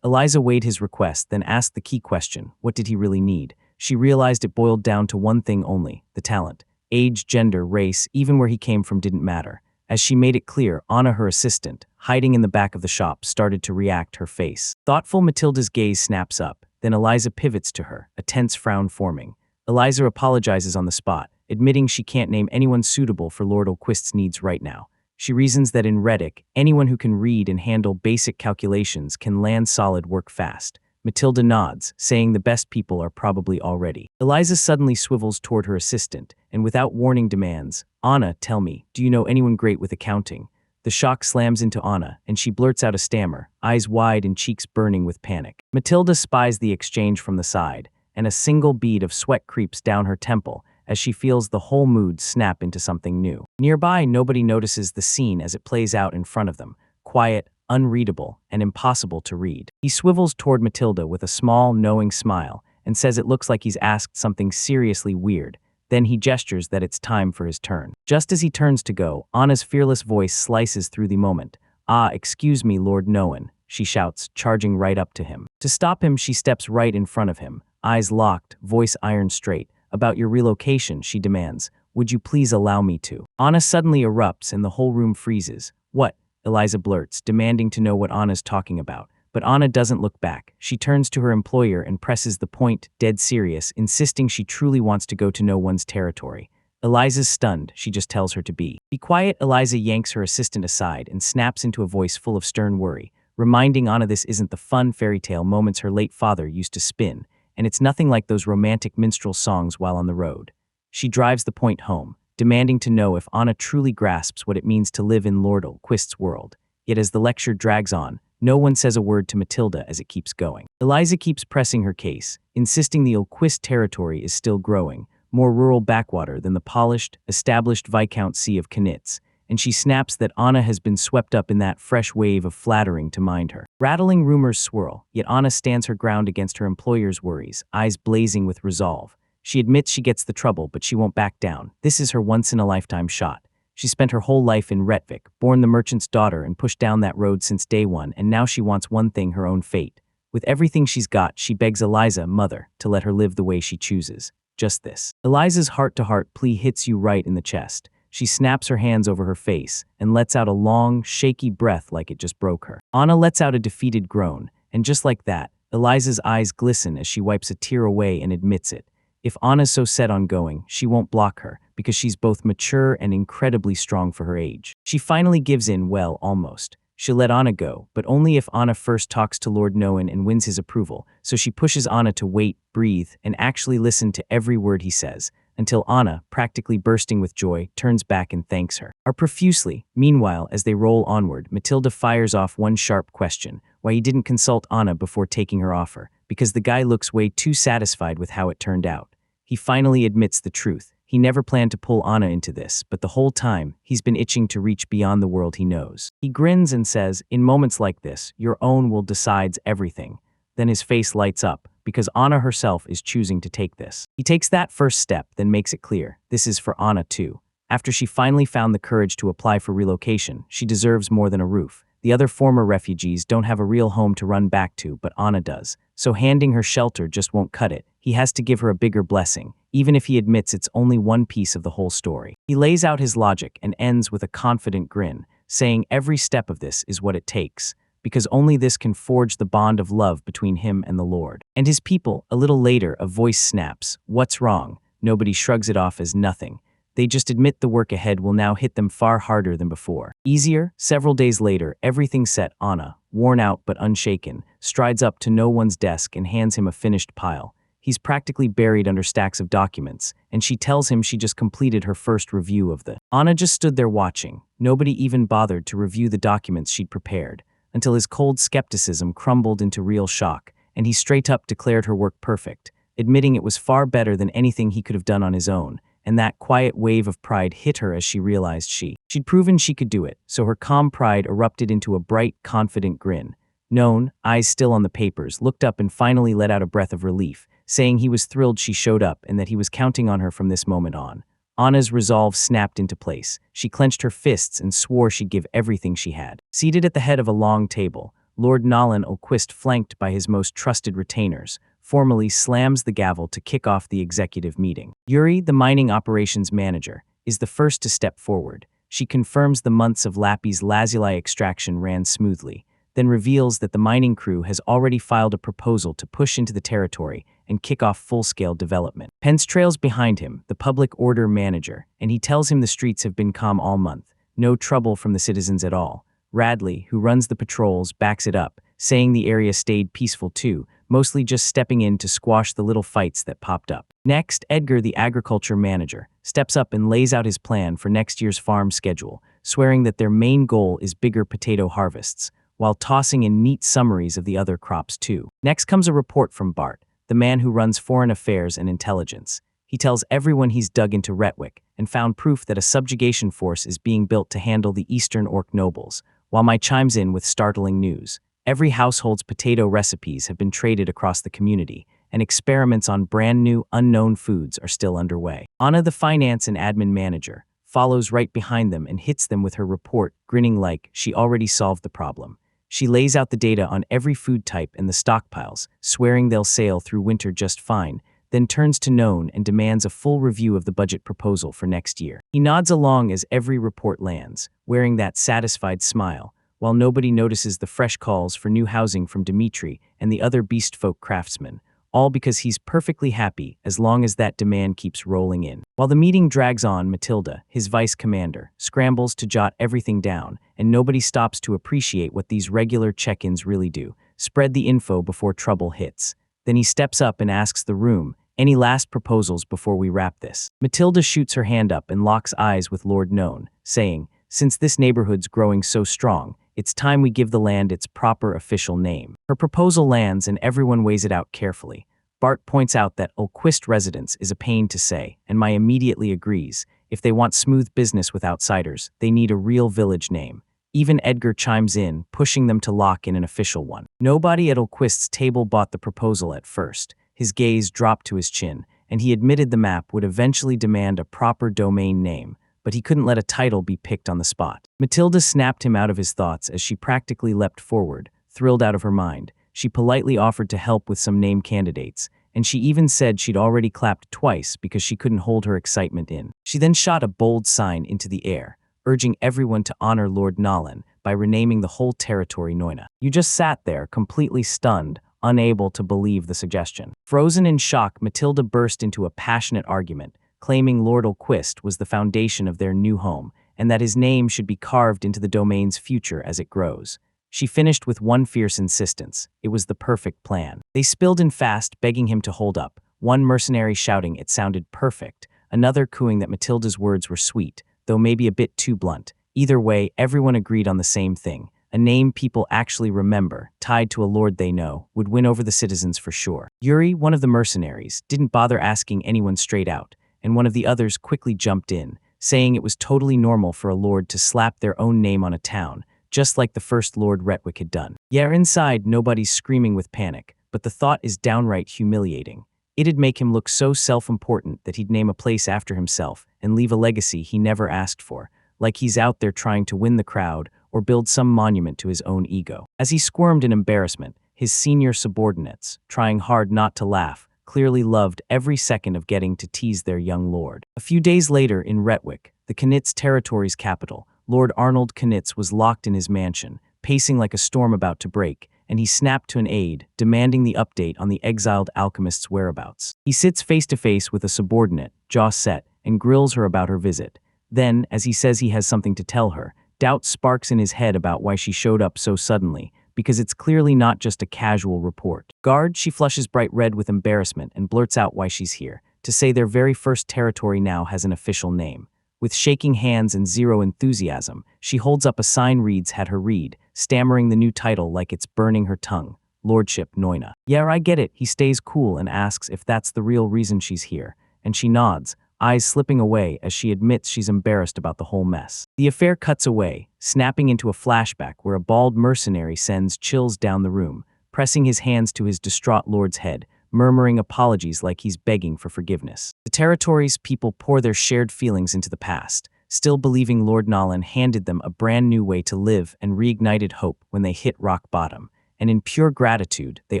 Eliza weighed his request, then asked the key question: what did he really need? She realized it boiled down to one thing only: the talent. Age, gender, race, even where he came from didn't matter. As she made it clear, Anna, her assistant, hiding in the back of the shop, started to react, her face. Thoughtful Matilda's gaze snaps up, then Eliza pivots to her, a tense frown forming. Eliza apologizes on the spot, admitting she can't name anyone suitable for Lord Olquist's needs right now. She reasons that in Reddick, anyone who can read and handle basic calculations can land solid work fast. Matilda nods, saying the best people are probably already. Eliza suddenly swivels toward her assistant, and without warning demands, "Anna, tell me, do you know anyone great with accounting?" The shock slams into Anna, and she blurts out a stammer, eyes wide and cheeks burning with panic. Matilda spies the exchange from the side, and a single bead of sweat creeps down her temple as she feels the whole mood snap into something new. Nearby, nobody notices the scene as it plays out in front of them, quiet, unreadable, and impossible to read. He swivels toward Matilda with a small, knowing smile and says it looks like he's asked something seriously weird. Then he gestures that it's time for his turn. Just as he turns to go, Anna's fearless voice slices through the moment. "Ah, excuse me, Lord Noan," she shouts, charging right up to him. To stop him, she steps right in front of him, eyes locked, voice iron straight. "About your relocation," she demands. "Would you please allow me to?" Anna suddenly erupts and the whole room freezes. "What?" Eliza blurts, demanding to know what Anna's talking about. But Anna doesn't look back. She turns to her employer and presses the point, dead serious, insisting she truly wants to go to no one's territory. Eliza's stunned. She just tells her to be. "Be quiet." Eliza yanks her assistant aside and snaps into a voice full of stern worry, reminding Anna this isn't the fun fairy tale moments her late father used to spin, and it's nothing like those romantic minstrel songs while on the road. She drives the point home, demanding to know if Anna truly grasps what it means to live in Lord Olquist's world. Yet as the lecture drags on, no one says a word to Matilda as it keeps going. Eliza keeps pressing her case, insisting the Olquist territory is still growing, more rural backwater than the polished, established Viscountcy of Knitz, and she snaps that Anna has been swept up in that fresh wave of flattering to mind her. Rattling rumors swirl, yet Anna stands her ground against her employer's worries, eyes blazing with resolve. She admits she gets the trouble, but she won't back down. This is her once-in-a-lifetime shot. She spent her whole life in Retvik, born the merchant's daughter and pushed down that road since day one, and now she wants one thing: her own fate. With everything she's got, she begs Eliza, mother, to let her live the way she chooses. Just this. Eliza's heart-to-heart plea hits you right in the chest. She snaps her hands over her face and lets out a long, shaky breath like it just broke her. Anna lets out a defeated groan, and just like that, Eliza's eyes glisten as she wipes a tear away and admits it. If Anna's so set on going, she won't block her, because she's both mature and incredibly strong for her age. She finally gives in, well, almost. She'll let Anna go, but only if Anna first talks to Lord Noan and wins his approval, so she pushes Anna to wait, breathe, and actually listen to every word he says, until Anna, practically bursting with joy, turns back and thanks her. Profusely. Meanwhile, as they roll onward, Matilda fires off one sharp question: why he didn't consult Anna before taking her offer, because the guy looks way too satisfied with how it turned out. He finally admits the truth. He never planned to pull Anna into this, but the whole time, he's been itching to reach beyond the world he knows. He grins and says, "In moments like this, your own will decides everything." Then his face lights up, because Anna herself is choosing to take this. He takes that first step, then makes it clear, this is for Anna too. After she finally found the courage to apply for relocation, she deserves more than a roof. The other former refugees don't have a real home to run back to, but Anna does. So handing her shelter just won't cut it. He has to give her a bigger blessing, even if he admits it's only one piece of the whole story. He lays out his logic and ends with a confident grin, saying every step of this is what it takes, because only this can forge the bond of love between him and the Lord. And his people. A little later, a voice snaps, "What's wrong?" Nobody shrugs it off as nothing. They just admit the work ahead will now hit them far harder than before. Easier? Several days later, everything set. Anna, worn out but unshaken, strides up to no one's desk and hands him a finished pile. He's practically buried under stacks of documents, and she tells him she just completed her first review of the. Anna just stood there watching. Nobody even bothered to review the documents she'd prepared, until his cold skepticism crumbled into real shock, and he straight up declared her work perfect, admitting it was far better than anything he could have done on his own. And that quiet wave of pride hit her as she realized she'd proven she could do it, so her calm pride erupted into a bright, confident grin. Noan, eyes still on the papers, looked up and finally let out a breath of relief, saying he was thrilled she showed up and that he was counting on her from this moment on. Anna's resolve snapped into place. She clenched her fists and swore she'd give everything she had. Seated at the head of a long table, Lord Nalan Olquist, flanked by his most trusted retainers, formally slams the gavel to kick off the executive meeting. Yuri, the mining operations manager, is the first to step forward. She confirms the months of Lappy's lazuli extraction ran smoothly, then reveals that the mining crew has already filed a proposal to push into the territory and kick off full-scale development. Pence trails behind him, the public order manager, and he tells him the streets have been calm all month, no trouble from the citizens at all. Radley, who runs the patrols, backs it up, saying the area stayed peaceful too, mostly just stepping in to squash the little fights that popped up. Next, Edgar, the agriculture manager, steps up and lays out his plan for next year's farm schedule, swearing that their main goal is bigger potato harvests, while tossing in neat summaries of the other crops too. Next comes a report from Bart, the man who runs foreign affairs and intelligence. He tells everyone he's dug into Retwick and found proof that a subjugation force is being built to handle the Eastern Orc nobles, while Mai chimes in with startling news. Every household's potato recipes have been traded across the community, and experiments on brand new, unknown foods are still underway. Anna, the finance and admin manager, follows right behind them and hits them with her report, grinning like she already solved the problem. She lays out the data on every food type and the stockpiles, swearing they'll sail through winter just fine, then turns to None and demands a full review of the budget proposal for next year. He nods along as every report lands, wearing that satisfied smile, while nobody notices the fresh calls for new housing from Dimitri and the other beastfolk craftsmen, all because he's perfectly happy as long as that demand keeps rolling in. While the meeting drags on, Matilda, his vice commander, scrambles to jot everything down, and nobody stops to appreciate what these regular check-ins really do: spread the info before trouble hits. Then he steps up and asks the room, "Any last proposals before we wrap this?" Matilda shoots her hand up and locks eyes with Lord None, saying, "Since this neighborhood's growing so strong, it's time we give the land its proper official name." Her proposal lands and everyone weighs it out carefully. Bart points out that Olquist residence is a pain to say, and Mai immediately agrees. If they want smooth business with outsiders, they need a real village name. Even Edgar chimes in, pushing them to lock in an official one. Nobody at Olquist's table bought the proposal at first. His gaze dropped to his chin, and he admitted the map would eventually demand a proper domain name, but he couldn't let a title be picked on the spot. Matilda snapped him out of his thoughts as she practically leapt forward, thrilled out of her mind. She politely offered to help with some name candidates, and she even said she'd already clapped twice because she couldn't hold her excitement in. She then shot a bold sign into the air, urging everyone to honor Lord Nalan by renaming the whole territory Noina. You just sat there, completely stunned, unable to believe the suggestion. Frozen in shock, Matilda burst into a passionate argument, claiming Lord Olquist was the foundation of their new home, and that his name should be carved into the domain's future as it grows. She finished with one fierce insistence. It was the perfect plan. They spilled in fast, begging him to hold up, one mercenary shouting it sounded perfect, another cooing that Matilda's words were sweet, though maybe a bit too blunt. Either way, everyone agreed on the same thing. A name people actually remember, tied to a lord they know, would win over the citizens for sure. Yuri, one of the mercenaries, didn't bother asking anyone straight out, and one of the others quickly jumped in, saying it was totally normal for a lord to slap their own name on a town, just like the first Lord Retwick had done. Yeah, inside, nobody's screaming with panic, but the thought is downright humiliating. It'd make him look so self-important that he'd name a place after himself and leave a legacy he never asked for, like he's out there trying to win the crowd or build some monument to his own ego. As he squirmed in embarrassment, his senior subordinates, trying hard not to laugh, clearly loved every second of getting to tease their young lord. A few days later in Retwick, the Knitz territory's capital, Lord Arnold Knitz was locked in his mansion, pacing like a storm about to break, and he snapped to an aide, demanding the update on the exiled alchemist's whereabouts. He sits face-to-face with a subordinate, jaw set, and grills her about her visit. Then, as he says he has something to tell her, doubt sparks in his head about why she showed up so suddenly, because it's clearly not just a casual report. Guard, she flushes bright red with embarrassment and blurts out why she's here, to say their very first territory now has an official name. With shaking hands and zero enthusiasm, she holds up a sign reads had her read, stammering the new title like it's burning her tongue. Lordship Noina. Yeah, I get it. He stays cool and asks if that's the real reason she's here, and she nods, eyes slipping away as she admits she's embarrassed about the whole mess. The affair cuts away, snapping into a flashback where a bald mercenary sends chills down the room, pressing his hands to his distraught lord's head, murmuring apologies like he's begging for forgiveness. The territory's people pour their shared feelings into the past, still believing Lord Nolan handed them a brand new way to live and reignited hope when they hit rock bottom. And in pure gratitude, they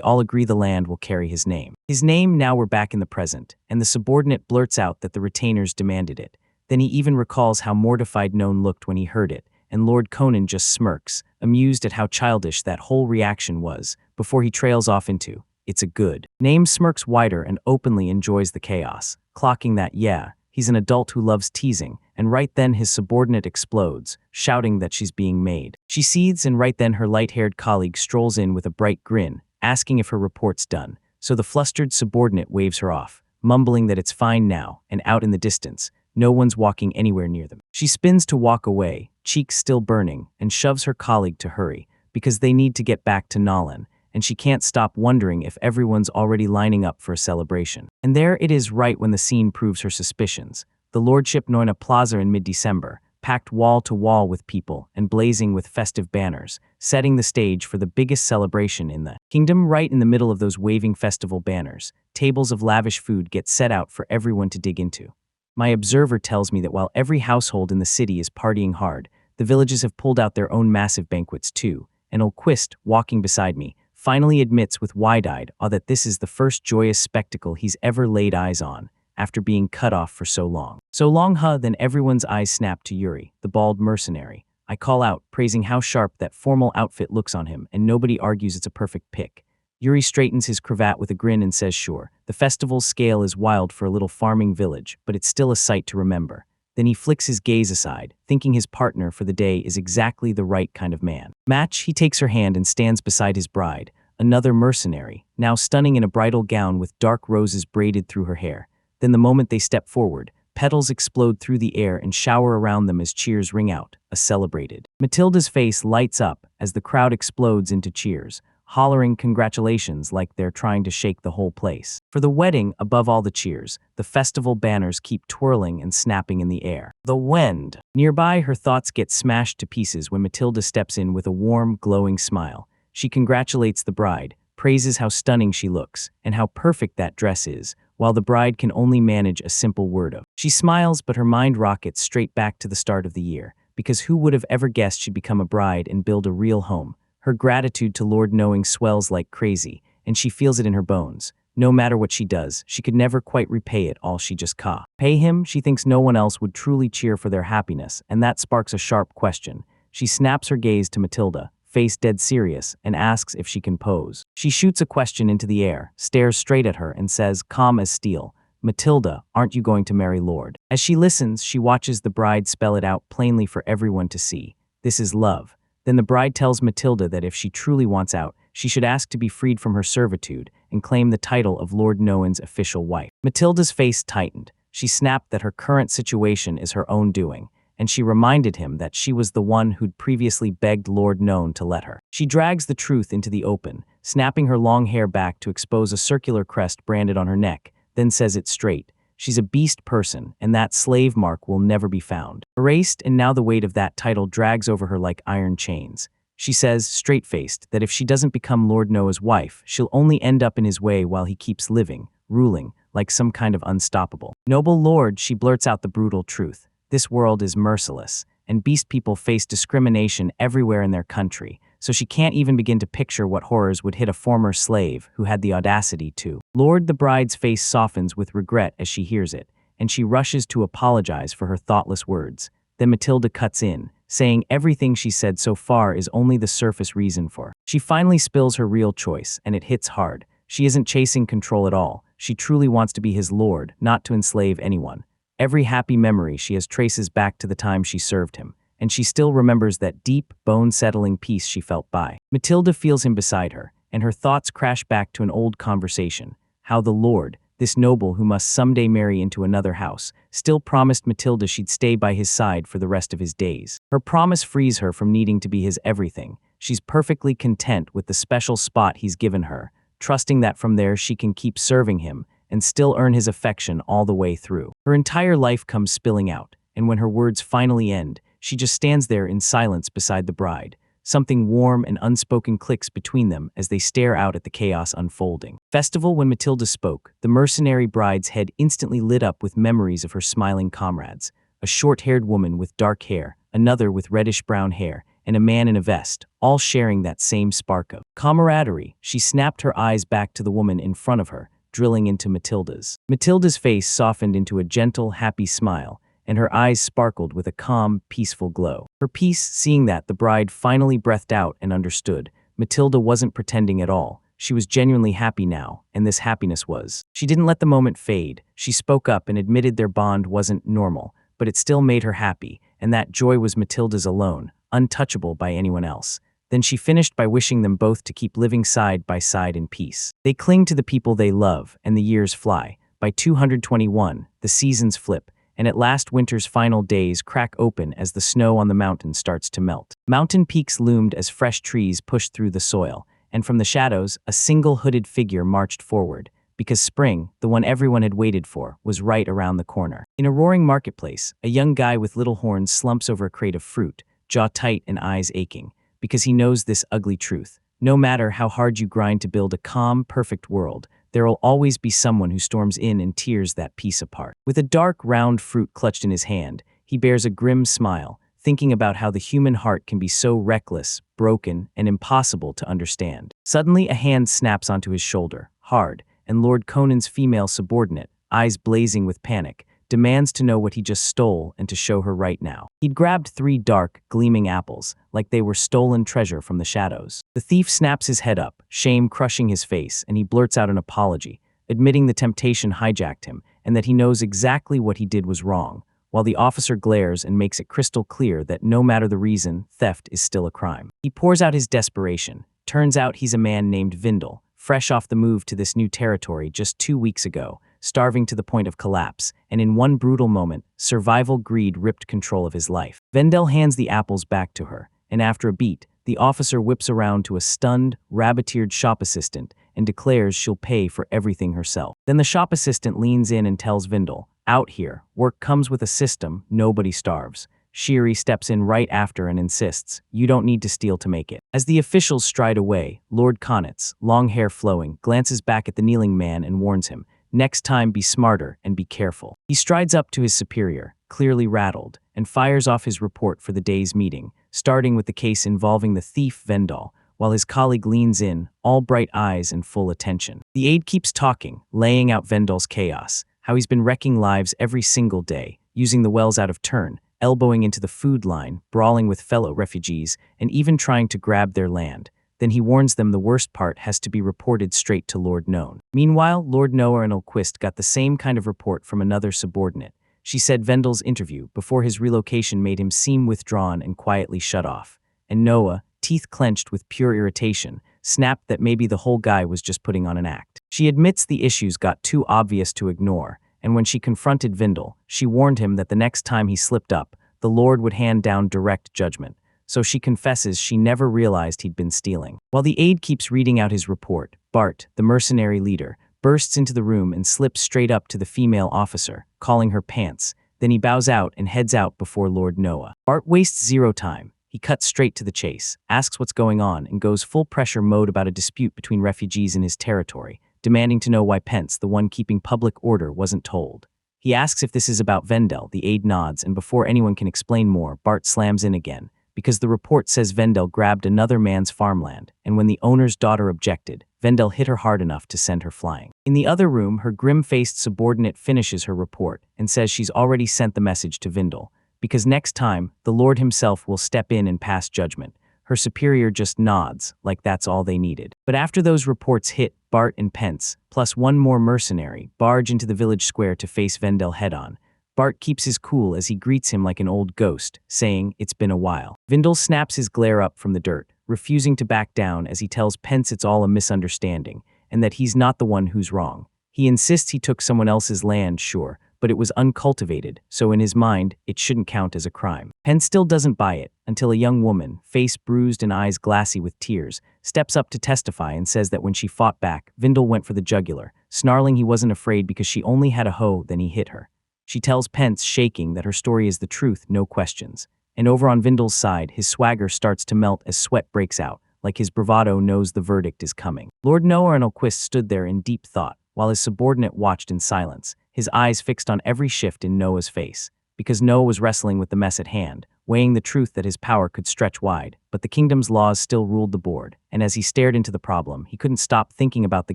all agree the land will carry his name. His name, now we're back in the present, and the subordinate blurts out that the retainers demanded it. Then he even recalls how mortified None looked when he heard it, and Lord Conan just smirks, amused at how childish that whole reaction was, before he trails off into, "It's a good." Name smirks wider and openly enjoys the chaos, clocking that, yeah, he's an adult who loves teasing, and right then his subordinate explodes, shouting that she's being made. She seethes, and right then her light-haired colleague strolls in with a bright grin, asking if her report's done, so the flustered subordinate waves her off, mumbling that it's fine now, and out in the distance, no one's walking anywhere near them. She spins to walk away, cheeks still burning, and shoves her colleague to hurry, because they need to get back to Nolan, and she can't stop wondering if everyone's already lining up for a celebration. And there it is right when the scene proves her suspicions. The Lordship Noina Plaza in mid-December, packed wall to wall with people and blazing with festive banners, setting the stage for the biggest celebration in the kingdom. Right in the middle of those waving festival banners, tables of lavish food get set out for everyone to dig into. My observer tells me that while every household in the city is partying hard, the villages have pulled out their own massive banquets too, and Olquist, walking beside me, finally admits with wide-eyed awe that this is the first joyous spectacle he's ever laid eyes on, after being cut off for so long. So long, huh? Then everyone's eyes snap to Yuri, the bald mercenary. I call out, praising how sharp that formal outfit looks on him, and nobody argues it's a perfect pick. Yuri straightens his cravat with a grin and says sure, the festival's scale is wild for a little farming village, but it's still a sight to remember. Then he flicks his gaze aside, thinking his partner for the day is exactly the right kind of man. Match, he takes her hand and stands beside his bride, another mercenary, now stunning in a bridal gown with dark roses braided through her hair. Then the moment they step forward, petals explode through the air and shower around them as cheers ring out, a celebrated. Matilda's face lights up as the crowd explodes into cheers, hollering congratulations like they're trying to shake the whole place. For the wedding, above all the cheers, the festival banners keep twirling and snapping in the air. The wind. Nearby, her thoughts get smashed to pieces when Matilda steps in with a warm, glowing smile. She congratulates the bride, praises how stunning she looks, and how perfect that dress is, while the bride can only manage a simple word of. She smiles, but her mind rockets straight back to the start of the year, because who would have ever guessed she'd become a bride and build a real home? Her gratitude to Lord Knowing swells like crazy, and she feels it in her bones. No matter what she does, she could never quite repay it all she just caught. Pay him? She thinks no one else would truly cheer for their happiness, and that sparks a sharp question. She snaps her gaze to Matilda, face dead serious, and asks if she can pose. She shoots a question into the air, stares straight at her, and says, calm as steel, "Matilda, aren't you going to marry Lord?" As she listens, she watches the bride spell it out plainly for everyone to see. This is love. Then the bride tells Matilda that if she truly wants out, she should ask to be freed from her servitude and claim the title of Lord Noan's official wife. Matilda's face tightened. She snapped that her current situation is her own doing, and she reminded him that she was the one who'd previously begged Lord Noan to let her. She drags the truth into the open, snapping her long hair back to expose a circular crest branded on her neck, then says it straight. She's a beast person, and that slave mark will never be found. Erased, and now the weight of that title drags over her like iron chains. She says, straight-faced, that if she doesn't become Lord Noah's wife, she'll only end up in his way while he keeps living, ruling, like some kind of unstoppable. Noble Lord, she blurts out the brutal truth. This world is merciless, and beast people face discrimination everywhere in their country, so she can't even begin to picture what horrors would hit a former slave who had the audacity to. Lord, the bride's face softens with regret as she hears it, and she rushes to apologize for her thoughtless words. Then Matilda cuts in, saying everything she said so far is only the surface reason for. She finally spills her real choice, and it hits hard. She isn't chasing control at all. She truly wants to be his lord, not to enslave anyone. Every happy memory she has traces back to the time she served him, and she still remembers that deep, bone-settling peace she felt by. Matilda feels him beside her, and her thoughts crash back to an old conversation. How the Lord, this noble who must someday marry into another house, still promised Matilda she'd stay by his side for the rest of his days. Her promise frees her from needing to be his everything. She's perfectly content with the special spot he's given her, trusting that from there she can keep serving him and still earn his affection all the way through. Her entire life comes spilling out, and when her words finally end, she just stands there in silence beside the bride, Something warm and unspoken clicks between them as they stare out at the chaos unfolding. Festival. When Matilda spoke, the mercenary bride's head instantly lit up with memories of her smiling comrades. A short-haired woman with dark hair, another with reddish-brown hair, and a man in a vest, all sharing that same spark of camaraderie. She snapped her eyes back to the woman in front of her, drilling into Matilda's. Matilda's face softened into a gentle, happy smile, and her eyes sparkled with a calm, peaceful glow. Her peace, seeing that the bride finally breathed out and understood. Matilda wasn't pretending at all. She was genuinely happy now, and this happiness was. She didn't let the moment fade. She spoke up and admitted their bond wasn't normal, but it still made her happy, and that joy was Matilda's alone, untouchable by anyone else. Then she finished by wishing them both to keep living side by side in peace. They cling to the people they love, and the years fly. By 221, the seasons flip, and at last winter's final days crack open as the snow on the mountain starts to melt. Mountain peaks loomed as fresh trees pushed through the soil, and from the shadows, a single hooded figure marched forward, because spring, the one everyone had waited for, was right around the corner. In a roaring marketplace, a young guy with little horns slumps over a crate of fruit, jaw tight and eyes aching, because he knows this ugly truth. No matter how hard you grind to build a calm, perfect world, there will always be someone who storms in and tears that piece apart. With a dark, round fruit clutched in his hand, he bears a grim smile, thinking about how the human heart can be so reckless, broken, and impossible to understand. Suddenly, a hand snaps onto his shoulder, hard, and Lord Conan's female subordinate, eyes blazing with panic, demands to know what he just stole and to show her right now. He'd grabbed 3 dark, gleaming apples, like they were stolen treasure from the shadows. The thief snaps his head up, shame crushing his face, and he blurts out an apology, admitting the temptation hijacked him and that he knows exactly what he did was wrong, while the officer glares and makes it crystal clear that no matter the reason, theft is still a crime. He pours out his desperation. Turns out he's a man named Vindel, fresh off the move to this new territory just 2 weeks ago, starving to the point of collapse, and in one brutal moment, survival greed ripped control of his life. Vendel hands the apples back to her, and after a beat, the officer whips around to a stunned, rabbit-eared shop assistant and declares she'll pay for everything herself. Then the shop assistant leans in and tells Vindel, "Out here, work comes with a system, nobody starves." Shiri steps in right after and insists, "You don't need to steal to make it." As the officials stride away, Lord Konitz, long hair flowing, glances back at the kneeling man and warns him, "Next time be smarter and be careful." He strides up to his superior, clearly rattled, and fires off his report for the day's meeting, starting with the case involving the thief Vendal, while his colleague leans in, all bright eyes and full attention. The aide keeps talking, laying out Vendal's chaos, how he's been wrecking lives every single day, using the wells out of turn, elbowing into the food line, brawling with fellow refugees, and even trying to grab their land. Then he warns them the worst part has to be reported straight to Lord Noan. Meanwhile, Lord Noah and Ulquist got the same kind of report from another subordinate. She said Vendal's interview before his relocation made him seem withdrawn and quietly shut off. And Noah, teeth clenched with pure irritation, snapped that maybe the whole guy was just putting on an act. She admits the issues got too obvious to ignore, and when she confronted Vindel, she warned him that the next time he slipped up, the Lord would hand down direct judgment. So she confesses she never realized he'd been stealing. While the aide keeps reading out his report, Bart, the mercenary leader, bursts into the room and slips straight up to the female officer, calling her pants. Then he bows out and heads out before Lord Noah. Bart wastes zero time. He cuts straight to the chase, asks what's going on, and goes full pressure mode about a dispute between refugees in his territory, demanding to know why Pence, the one keeping public order, wasn't told. He asks if this is about Vendel. The aide nods, and before anyone can explain more, Bart slams in again, because the report says Vendel grabbed another man's farmland, and when the owner's daughter objected, Vendel hit her hard enough to send her flying. In the other room, her grim-faced subordinate finishes her report and says she's already sent the message to Vendel, because next time, the Lord himself will step in and pass judgment. Her superior just nods, like that's all they needed. But after those reports hit, Bart and Pence, plus one more mercenary, barge into the village square to face Vendel head-on. Bart keeps his cool as he greets him like an old ghost, saying, "It's been a while." Vendel snaps his glare up from the dirt, refusing to back down as he tells Pence it's all a misunderstanding, and that he's not the one who's wrong. He insists he took someone else's land, sure, but it was uncultivated, so in his mind, it shouldn't count as a crime. Pence still doesn't buy it, until a young woman, face bruised and eyes glassy with tears, steps up to testify and says that when she fought back, Vendel went for the jugular, snarling he wasn't afraid because she only had a hoe, then he hit her. She tells Pence, shaking, that her story is the truth, no questions. And over on Vindel's side, his swagger starts to melt as sweat breaks out, like his bravado knows the verdict is coming. Lord Noah and Olquist stood there in deep thought, while his subordinate watched in silence, his eyes fixed on every shift in Noah's face. Because Noah was wrestling with the mess at hand, weighing the truth that his power could stretch wide, but the kingdom's laws still ruled the board, and as he stared into the problem, he couldn't stop thinking about the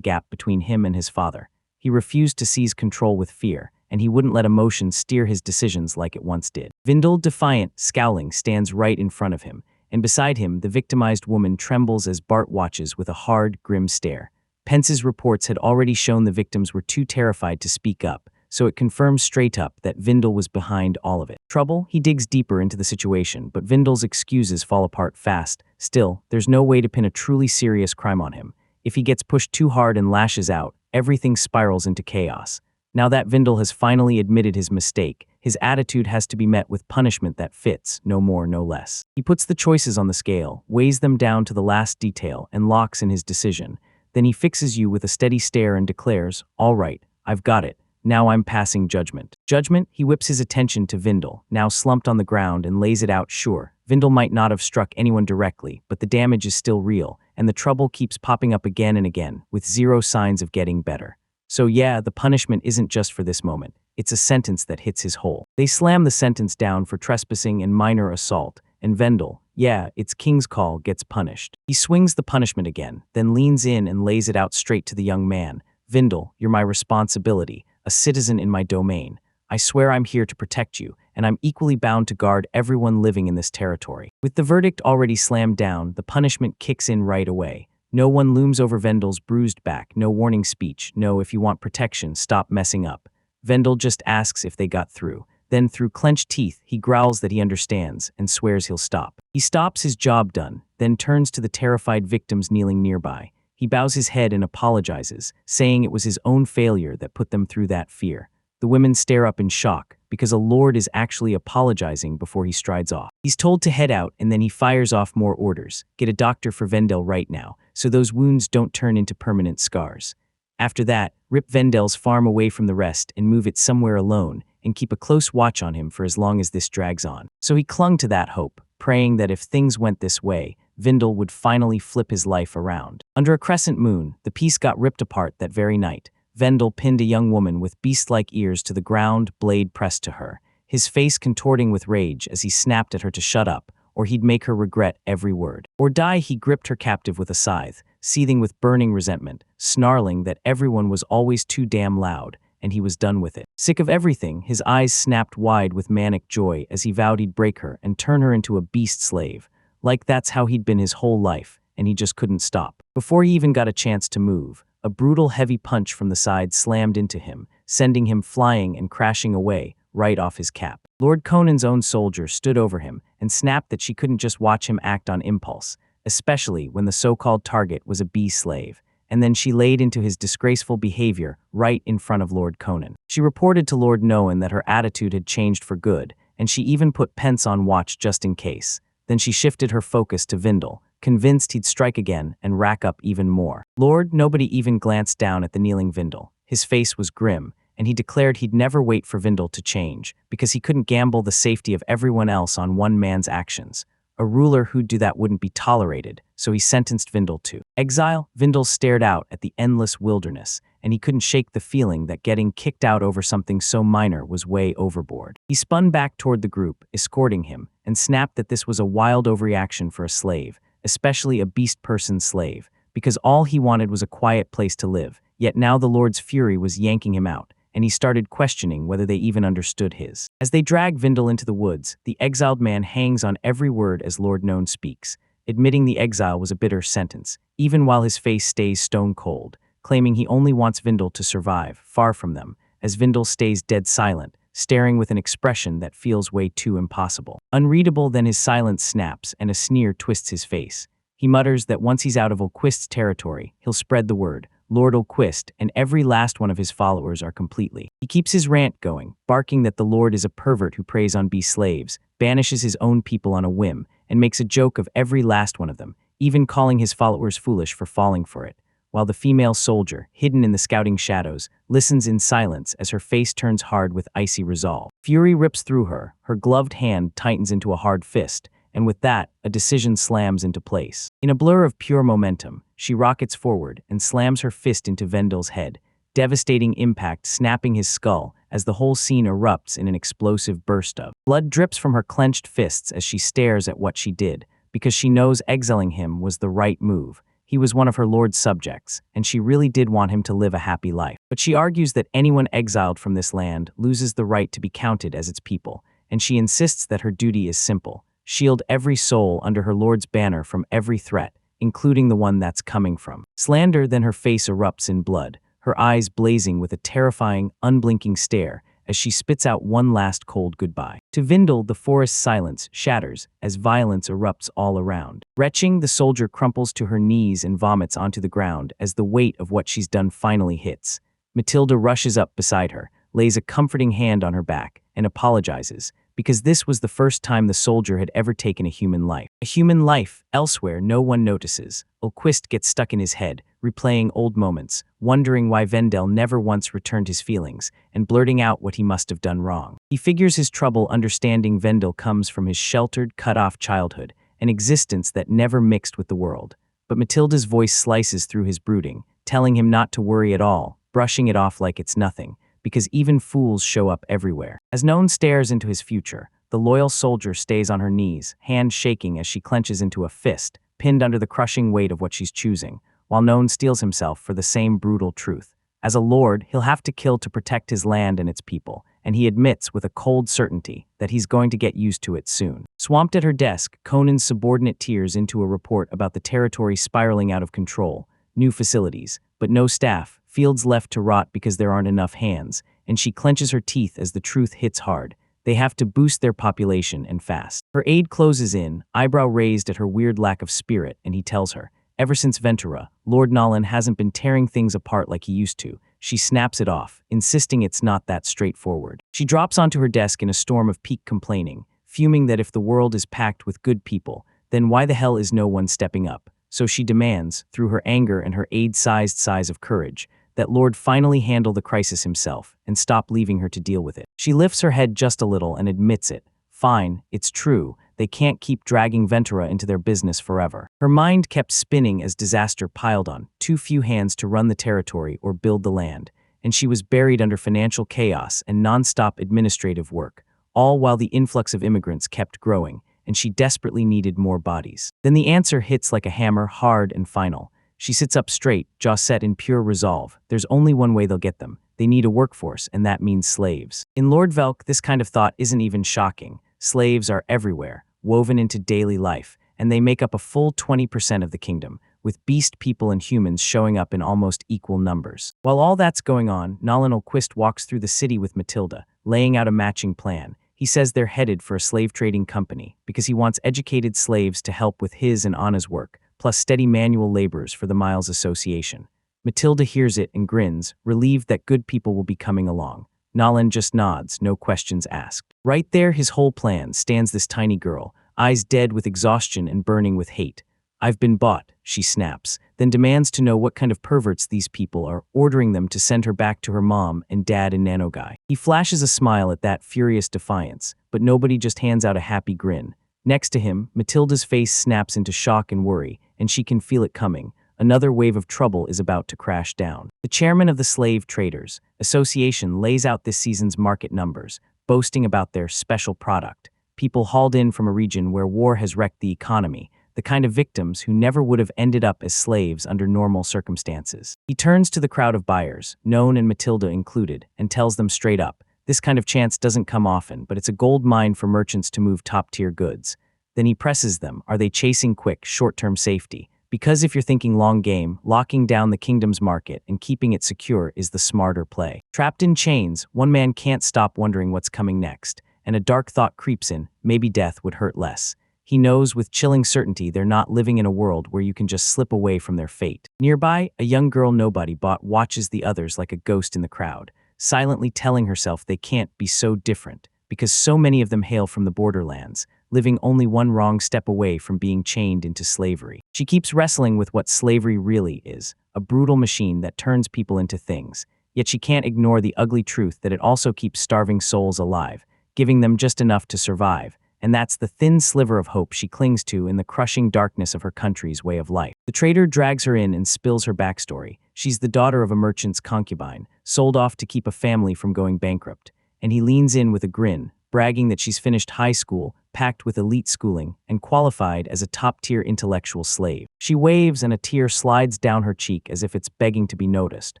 gap between him and his father. He refused to seize control with fear, and he wouldn't let emotion steer his decisions like it once did. Vindel, defiant, scowling, stands right in front of him, and beside him, the victimized woman trembles as Bart watches with a hard, grim stare. Pence's reports had already shown the victims were too terrified to speak up, so it confirms straight up that Vindel was behind all of it. Trouble? He digs deeper into the situation, but Vindel's excuses fall apart fast. Still, there's no way to pin a truly serious crime on him. If he gets pushed too hard and lashes out, everything spirals into chaos. Now that Vindel has finally admitted his mistake, his attitude has to be met with punishment that fits, no more, no less. He puts the choices on the scale, weighs them down to the last detail, and locks in his decision. Then he fixes you with a steady stare and declares, "All right, I've got it. Now I'm passing judgment." Judgment? He whips his attention to Vindel, now slumped on the ground, and lays it out. Sure, Vindel might not have struck anyone directly, but the damage is still real, and the trouble keeps popping up again and again, with zero signs of getting better. So yeah, the punishment isn't just for this moment. It's a sentence that hits his hole. They slam the sentence down for trespassing and minor assault, and Vindel, yeah, it's King's call, gets punished. He swings the punishment again, then leans in and lays it out straight to the young man. "Vindel, you're my responsibility, a citizen in my domain. I swear I'm here to protect you, and I'm equally bound to guard everyone living in this territory." With the verdict already slammed down, the punishment kicks in right away. No one looms over Vendel's bruised back, no warning speech, no "if you want protection, stop messing up." Vendel just asks if they got through. Then, through clenched teeth, he growls that he understands and swears he'll stop. He stops, his job done, then turns to the terrified victims kneeling nearby. He bows his head and apologizes, saying it was his own failure that put them through that fear. The women stare up in shock, because a lord is actually apologizing before he strides off. He's told to head out, and then he fires off more orders. Get a doctor for Vendel right now, so those wounds don't turn into permanent scars. After that, rip Vendel's farm away from the rest and move it somewhere alone, and keep a close watch on him for as long as this drags on. So he clung to that hope, praying that if things went this way, Vindel would finally flip his life around. Under a crescent moon, the piece got ripped apart that very night. Vendel pinned a young woman with beast-like ears to the ground, blade pressed to her, his face contorting with rage as he snapped at her to shut up, or he'd make her regret every word. Or die, he gripped her captive with a scythe, seething with burning resentment, snarling that everyone was always too damn loud, and he was done with it. Sick of everything, his eyes snapped wide with manic joy as he vowed he'd break her and turn her into a beast slave. Like that's how he'd been his whole life, and he just couldn't stop. Before he even got a chance to move, a brutal heavy punch from the side slammed into him, sending him flying and crashing away, right off his cap. Lord Conan's own soldier stood over him and snapped that she couldn't just watch him act on impulse, especially when the so-called target was a bee slave. And then she laid into his disgraceful behavior right in front of Lord Conan. She reported to Lord Noan that her attitude had changed for good, and she even put Pence on watch just in case. Then she shifted her focus to Vindel, convinced he'd strike again and rack up even more. Nobody even glanced down at the kneeling Vindel. His face was grim, and he declared he'd never wait for Vindel to change, because he couldn't gamble the safety of everyone else on one man's actions. A ruler who'd do that wouldn't be tolerated, so he sentenced Vindel to exile. Vindel stared out at the endless wilderness, and he couldn't shake the feeling that getting kicked out over something so minor was way overboard. He spun back toward the group, escorting him, and snapped that this was a wild overreaction for a slave, especially a beast person slave, because all he wanted was a quiet place to live. Yet now the Lord's fury was yanking him out, and he started questioning whether they even understood his. As they drag Vindel into the woods, the exiled man hangs on every word as Lord Noan speaks, admitting the exile was a bitter sentence, even while his face stays stone cold, claiming he only wants Vindel to survive, far from them, as Vindel stays dead silent, staring with an expression that feels way too impossible. Unreadable, then his silence snaps and a sneer twists his face. He mutters that once he's out of Olquist's territory, he'll spread the word. Lord Olquist and every last one of his followers are completely. He keeps his rant going, barking that the Lord is a pervert who preys on bee slaves, banishes his own people on a whim, and makes a joke of every last one of them, even calling his followers foolish for falling for it. while the female soldier, hidden in the scouting shadows, listens in silence as her face turns hard with icy resolve. Fury rips through her, her gloved hand tightens into a hard fist, and with that, a decision slams into place. In a blur of pure momentum, she rockets forward and slams her fist into Vendel's head, devastating impact snapping his skull as the whole scene erupts in an explosive burst of blood drips from her clenched fists as she stares at what she did, because she knows exiling him was the right move. He was one of her lord's subjects, and she really did want him to live a happy life. But she argues that anyone exiled from this land loses the right to be counted as its people, and she insists that her duty is simple: shield every soul under her lord's banner from every threat, including the one that's coming from slander. Then her face erupts in blood, her eyes blazing with a terrifying, unblinking stare as she spits out one last cold goodbye. To Vindel, the forest's silence shatters as violence erupts all around. Retching, the soldier crumples to her knees and vomits onto the ground as the weight of what she's done finally hits. Matilda rushes up beside her, lays a comforting hand on her back, and apologizes, because this was the first time the soldier had ever taken a human life. A human life, elsewhere no one notices. Ulquist gets stuck in his head, replaying old moments, wondering why Vendel never once returned his feelings, and blurting out what he must have done wrong. He figures his trouble understanding Vendel comes from his sheltered, cut-off childhood, an existence that never mixed with the world. But Matilda's voice slices through his brooding, telling him not to worry at all, brushing it off like it's nothing, because even fools show up everywhere. As Noan stares into his future, the loyal soldier stays on her knees, hand shaking as she clenches into a fist, pinned under the crushing weight of what she's choosing, while Noan steels himself for the same brutal truth. As a lord, he'll have to kill to protect his land and its people, and he admits with a cold certainty that he's going to get used to it soon. Swamped at her desk, Conan's subordinate tears into a report about the territory spiraling out of control, new facilities, but no staff, fields left to rot because there aren't enough hands, and she clenches her teeth as the truth hits hard. They have to boost their population and fast. Her aide closes in, eyebrow raised at her weird lack of spirit, and he tells her, ever since Ventura, Lord Nolan hasn't been tearing things apart like he used to. She snaps it off, insisting it's not that straightforward. She drops onto her desk in a storm of peak complaining, fuming that if the world is packed with good people, then why the hell is no one stepping up? So she demands, through her anger and her aide-sized size of courage, that Lord finally handle the crisis himself and stop leaving her to deal with it. She lifts her head just a little and admits it. Fine, it's true. They can't keep dragging Ventura into their business forever. Her mind kept spinning as disaster piled on, too few hands to run the territory or build the land, and she was buried under financial chaos and non-stop administrative work, all while the influx of immigrants kept growing, and she desperately needed more bodies. Then the answer hits like a hammer, hard and final. She sits up straight, jaw set in pure resolve. There's only one way they'll get them. They need a workforce, and that means slaves. In Lord Velk, this kind of thought isn't even shocking. Slaves are everywhere, woven into daily life, and they make up a full 20% of the kingdom, with beast people and humans showing up in almost equal numbers. While all that's going on, Nolan Ulquist walks through the city with Matilda, laying out a matching plan. He says they're headed for a slave trading company because he wants educated slaves to help with his and Anna's work, plus steady manual laborers for the Miles Association. Matilda hears it and grins, relieved that good people will be coming along. Nolan just nods, no questions asked. Right there, his whole plan, stands this tiny girl, eyes dead with exhaustion and burning with hate. I've been bought, she snaps, then demands to know what kind of perverts these people are, ordering them to send her back to her mom and dad in Nanogai. He flashes a smile at that furious defiance, but nobody just hands out a happy grin. Next to him, Matilda's face snaps into shock and worry, and she can feel it coming. Another wave of trouble is about to crash down. The chairman of the Slave Traders Association lays out this season's market numbers, boasting about their special product. People hauled in from a region where war has wrecked the economy, the kind of victims who never would have ended up as slaves under normal circumstances. He turns to the crowd of buyers, Noan and Matilda included, and tells them straight up, this kind of chance doesn't come often, but it's a gold mine for merchants to move top-tier goods. Then he presses them, are they chasing quick, short-term safety? Because if you're thinking long game, locking down the kingdom's market and keeping it secure is the smarter play. Trapped in chains, one man can't stop wondering what's coming next, and a dark thought creeps in, maybe death would hurt less. He knows with chilling certainty they're not living in a world where you can just slip away from their fate. Nearby, a young girl nobody bought watches the others like a ghost in the crowd, silently telling herself they can't be so different, because so many of them hail from the borderlands, living only one wrong step away from being chained into slavery. She keeps wrestling with what slavery really is, a brutal machine that turns people into things. Yet she can't ignore the ugly truth that it also keeps starving souls alive, giving them just enough to survive. And that's the thin sliver of hope she clings to in the crushing darkness of her country's way of life. The trader drags her in and spills her backstory. She's the daughter of a merchant's concubine, sold off to keep a family from going bankrupt. And he leans in with a grin, bragging that she's finished high school, packed with elite schooling, and qualified as a top-tier intellectual slave. She waves and a tear slides down her cheek as if it's begging to be noticed.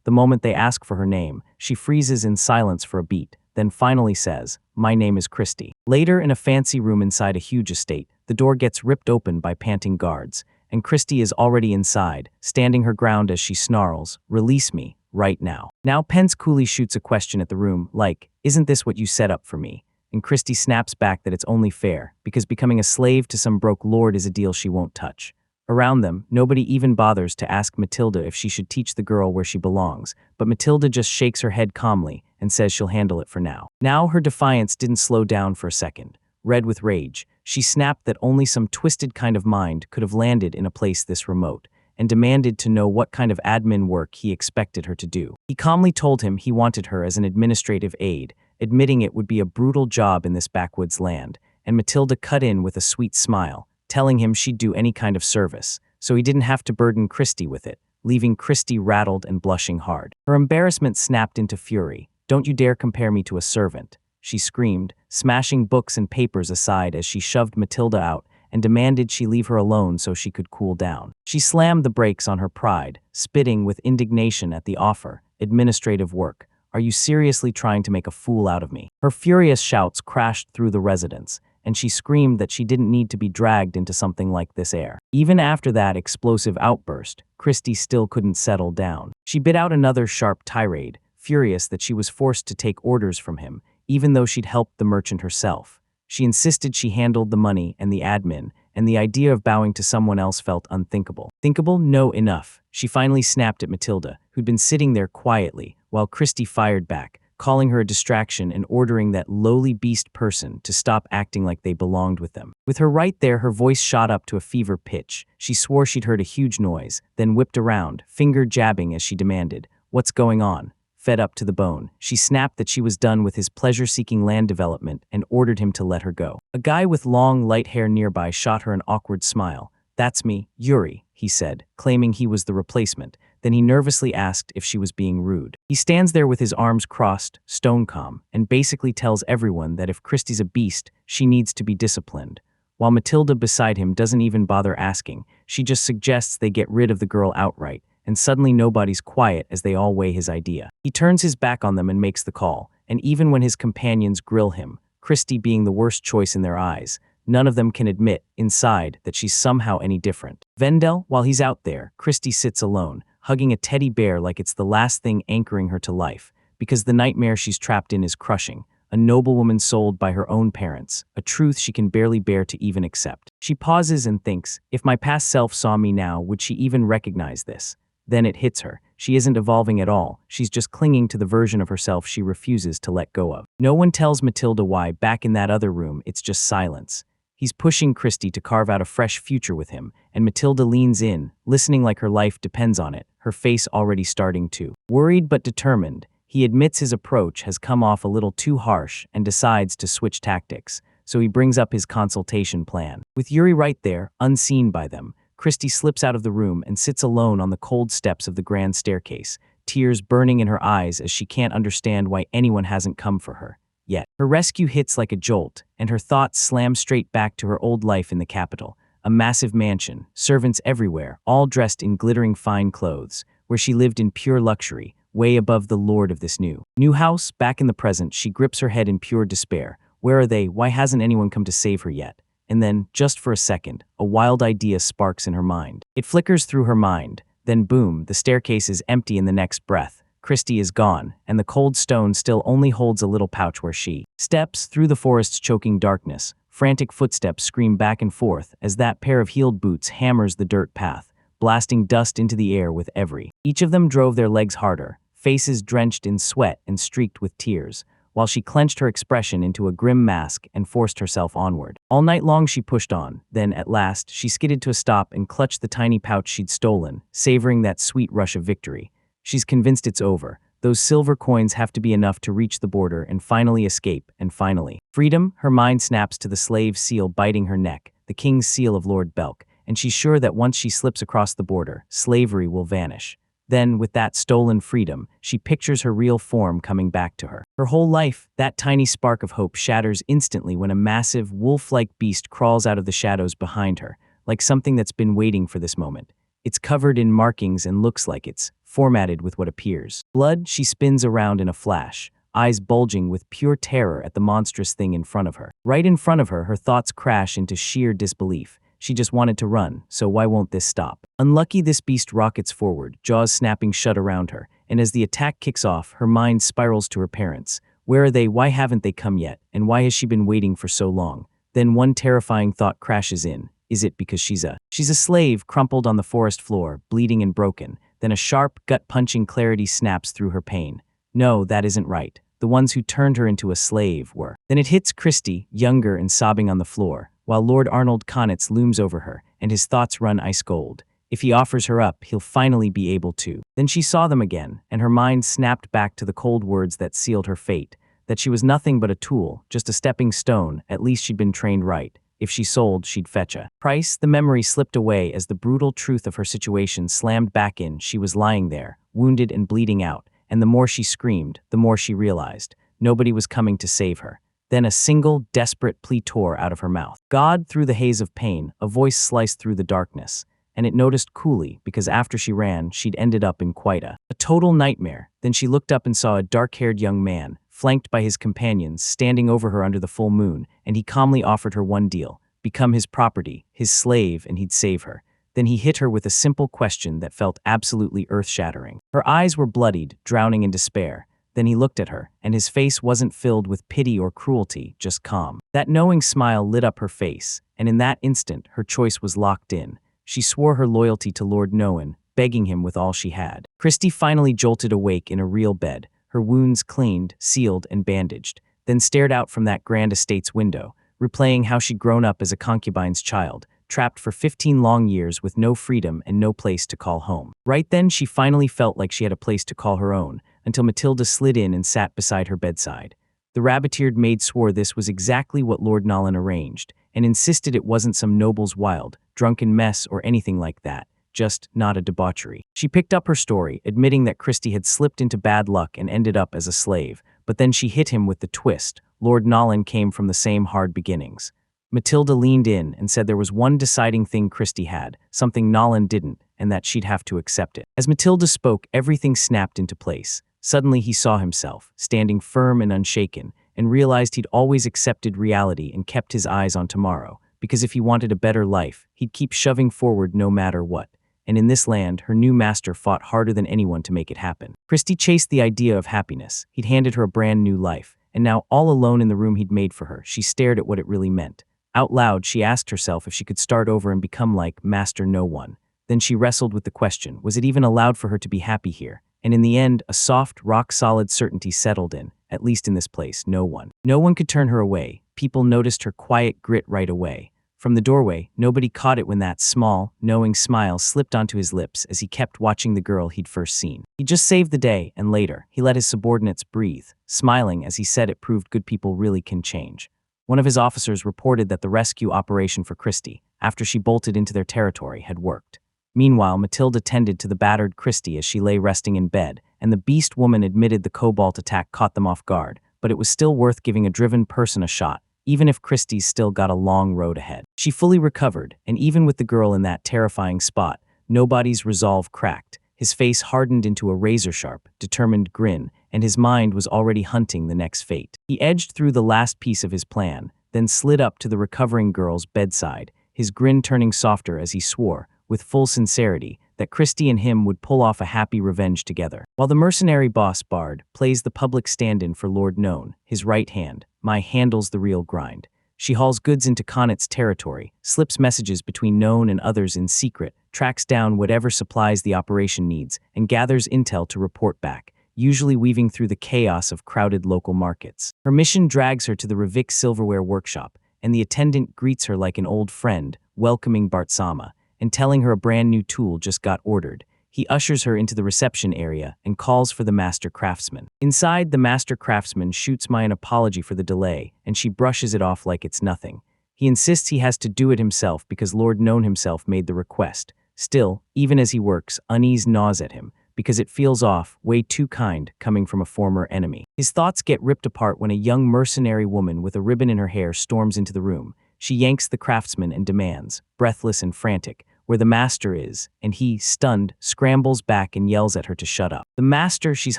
The moment they ask for her name, she freezes in silence for a beat, then finally says, "My name is Christy." Later, in a fancy room inside a huge estate, the door gets ripped open by panting guards, and Christy is already inside, standing her ground as she snarls, "Release me, right now." Now Pence coolly shoots a question at the room, like, "Isn't this what you set up for me?" And Christy snaps back that it's only fair, because becoming a slave to some broke lord is a deal she won't touch. Around them, nobody even bothers to ask Matilda if she should teach the girl where she belongs, but Matilda just shakes her head calmly and says she'll handle it for now. Now her defiance didn't slow down for a second. Red with rage, she snapped that only some twisted kind of mind could have landed in a place this remote, and demanded to know what kind of admin work he expected her to do. He calmly told him he wanted her as an administrative aide, admitting it would be a brutal job in this backwoods land, and Matilda cut in with a sweet smile, telling him she'd do any kind of service, so he didn't have to burden Christy with it, leaving Christy rattled and blushing hard. Her embarrassment snapped into fury. "Don't you dare compare me to a servant," she screamed, smashing books and papers aside as she shoved Matilda out and demanded she leave her alone so she could cool down. She slammed the brakes on her pride, spitting with indignation at the offer. "Administrative work. Are you seriously trying to make a fool out of me?" Her furious shouts crashed through the residence, and she screamed that she didn't need to be dragged into something like this air. Even after that explosive outburst, Christy still couldn't settle down. She bit out another sharp tirade, furious that she was forced to take orders from him, even though she'd helped the merchant herself. She insisted she handled the money and the admin, and the idea of bowing to someone else felt unthinkable. Thinkable? No, enough. She finally snapped at Matilda, who'd been sitting there quietly, while Christy fired back, calling her a distraction and ordering that lowly beast person to stop acting like they belonged with them. With her right there, her voice shot up to a fever pitch. She swore she'd heard a huge noise, then whipped around, finger jabbing as she demanded, "What's going on?" Fed up to the bone, she snapped that she was done with his pleasure-seeking land development and ordered him to let her go. A guy with long, light hair nearby shot her an awkward smile. "That's me, Yuri," he said, claiming he was the replacement. Then he nervously asked if she was being rude. He stands there with his arms crossed, stone calm, and basically tells everyone that if Christy's a beast, she needs to be disciplined. While Matilda beside him doesn't even bother asking, she just suggests they get rid of the girl outright, and suddenly nobody's quiet as they all weigh his idea. He turns his back on them and makes the call, and even when his companions grill him, Christy being the worst choice in their eyes, none of them can admit, inside, that she's somehow any different. Vendel, while he's out there, Christy sits alone, hugging a teddy bear like it's the last thing anchoring her to life, because the nightmare she's trapped in is crushing. A noblewoman sold by her own parents, a truth she can barely bear to even accept. She pauses and thinks, if my past self saw me now, would she even recognize this? Then it hits her. She isn't evolving at all. She's just clinging to the version of herself she refuses to let go of. No one tells Matilda why. Back in that other room, it's just silence. He's pushing Christy to carve out a fresh future with him, and Matilda leans in, listening like her life depends on it, her face already starting to. Worried but determined, he admits his approach has come off a little too harsh and decides to switch tactics, so he brings up his consultation plan. With Yuri right there, unseen by them, Christy slips out of the room and sits alone on the cold steps of the grand staircase, tears burning in her eyes as she can't understand why anyone hasn't come for her. Yet, her rescue hits like a jolt, and her thoughts slam straight back to her old life in the capital, a massive mansion, servants everywhere, all dressed in glittering fine clothes, where she lived in pure luxury, way above the lord of this new house. Back in the present, she grips her head in pure despair. Where are they? Why hasn't anyone come to save her yet? And then, just for a second, a wild idea sparks in her mind. It flickers through her mind, then boom, the staircase is empty in the next breath. Christy is gone, and the cold stone still only holds a little pouch where she steps through the forest's choking darkness. Frantic footsteps scream back and forth as that pair of heeled boots hammers the dirt path, blasting dust into the air with every. Each of them drove their legs harder, faces drenched in sweat and streaked with tears, while she clenched her expression into a grim mask and forced herself onward. All night long she pushed on, then, at last, she skidded to a stop and clutched the tiny pouch she'd stolen, savoring that sweet rush of victory. She's convinced it's over. Those silver coins have to be enough to reach the border and finally escape, and finally. Freedom? Her mind snaps to the slave seal biting her neck, the king's seal of Lord Belk, and she's sure that once she slips across the border, slavery will vanish. Then, with that stolen freedom, she pictures her real form coming back to her. Her whole life, that tiny spark of hope shatters instantly when a massive, wolf-like beast crawls out of the shadows behind her, like something that's been waiting for this moment. It's covered in markings and looks like it's formatted with what appears blood. She spins around in a flash, eyes bulging with pure terror at the monstrous thing in front of her. Right in front of her, her thoughts crash into sheer disbelief. She just wanted to run, so why won't this stop? Unlucky, this beast rockets forward, jaws snapping shut around her, and as the attack kicks off, her mind spirals to her parents. Where are they? Why haven't they come yet? And why has she been waiting for so long? Then one terrifying thought crashes in. Is it because she's a slave crumpled on the forest floor, bleeding and broken? Then a sharp, gut-punching clarity snaps through her pain. No, that isn't right. The ones who turned her into a slave were. Then it hits Christy, younger and sobbing on the floor, while Lord Arnold Konitz looms over her, and his thoughts run ice cold. If he offers her up, he'll finally be able to. Then she saw them again, and her mind snapped back to the cold words that sealed her fate, that she was nothing but a tool, just a stepping stone. At least she'd been trained right. If she sold, she'd fetch a price. The memory slipped away as the brutal truth of her situation slammed back in. She was lying there, wounded and bleeding out, and the more she screamed, the more she realized nobody was coming to save her. Then a single, desperate plea tore out of her mouth. God, through the haze of pain, a voice sliced through the darkness, and it noticed coolly, because after she ran, she'd ended up in quite a total nightmare. Then she looked up and saw a dark-haired young man, flanked by his companions, standing over her under the full moon, and he calmly offered her one deal: become his property, his slave, and he'd save her. Then he hit her with a simple question that felt absolutely earth-shattering. Her eyes were bloodied, drowning in despair. Then he looked at her, and his face wasn't filled with pity or cruelty, just calm. That knowing smile lit up her face, and in that instant, her choice was locked in. She swore her loyalty to Lord Noan, begging him with all she had. Christy finally jolted awake in a real bed, her wounds cleaned, sealed, and bandaged, then stared out from that grand estate's window, replaying how she'd grown up as a concubine's child, trapped for 15 long years with no freedom and no place to call home. Right then, she finally felt like she had a place to call her own, until Matilda slid in and sat beside her bedside. The rabbit-eared maid swore this was exactly what Lord Nolan arranged, and insisted it wasn't some noble's wild, drunken mess or anything like that, just not a debauchery. She picked up her story, admitting that Christy had slipped into bad luck and ended up as a slave, but then she hit him with the twist. Lord Nolan came from the same hard beginnings. Matilda leaned in and said there was one deciding thing Christy had, something Nolan didn't, and that she'd have to accept it. As Matilda spoke, everything snapped into place. Suddenly he saw himself, standing firm and unshaken, and realized he'd always accepted reality and kept his eyes on tomorrow, because if he wanted a better life, he'd keep shoving forward no matter what. And in this land, her new master fought harder than anyone to make it happen. Christy chased the idea of happiness. He'd handed her a brand new life, and now, all alone in the room he'd made for her, she stared at what it really meant. Out loud, she asked herself if she could start over and become like Master No One. Then she wrestled with the question, was it even allowed for her to be happy here? And in the end, a soft, rock-solid certainty settled in, at least in this place, no one. No one could turn her away. People noticed her quiet grit right away. From the doorway, nobody caught it when that small, knowing smile slipped onto his lips as he kept watching the girl he'd first seen. He just saved the day, and later, he let his subordinates breathe, smiling as he said it proved good people really can change. One of his officers reported that the rescue operation for Christy, after she bolted into their territory, had worked. Meanwhile, Matilda tended to the battered Christy as she lay resting in bed, and the beast woman admitted the cobalt attack caught them off guard, but it was still worth giving a driven person a shot, even if Christy's still got a long road ahead. She fully recovered, and even with the girl in that terrifying spot, nobody's resolve cracked. His face hardened into a razor-sharp, determined grin, and his mind was already hunting the next fate. He edged through the last piece of his plan, then slid up to the recovering girl's bedside, his grin turning softer as he swore, with full sincerity, that Christy and him would pull off a happy revenge together. While the mercenary boss Bard plays the public stand-in for Lord Noan, his right hand, Mai handles the real grind. She hauls goods into Connacht's territory, slips messages between Noan and others in secret, tracks down whatever supplies the operation needs, and gathers intel to report back. usually weaving through the chaos of crowded local markets. Her mission drags her to the Revik silverware workshop, and the attendant greets her like an old friend, welcoming Bartsama, and telling her a brand new tool just got ordered. He ushers her into the reception area and calls for the master craftsman. Inside, the master craftsman shoots Mai an apology for the delay, and she brushes it off like it's nothing. He insists he has to do it himself because Lord Known himself made the request. Still, even as he works, unease gnaws at him, because it feels off, way too kind, coming from a former enemy. His thoughts get ripped apart when a young mercenary woman with a ribbon in her hair storms into the room. She yanks the craftsman and demands, breathless and frantic, where the master is, and he, stunned, scrambles back and yells at her to shut up. The master she's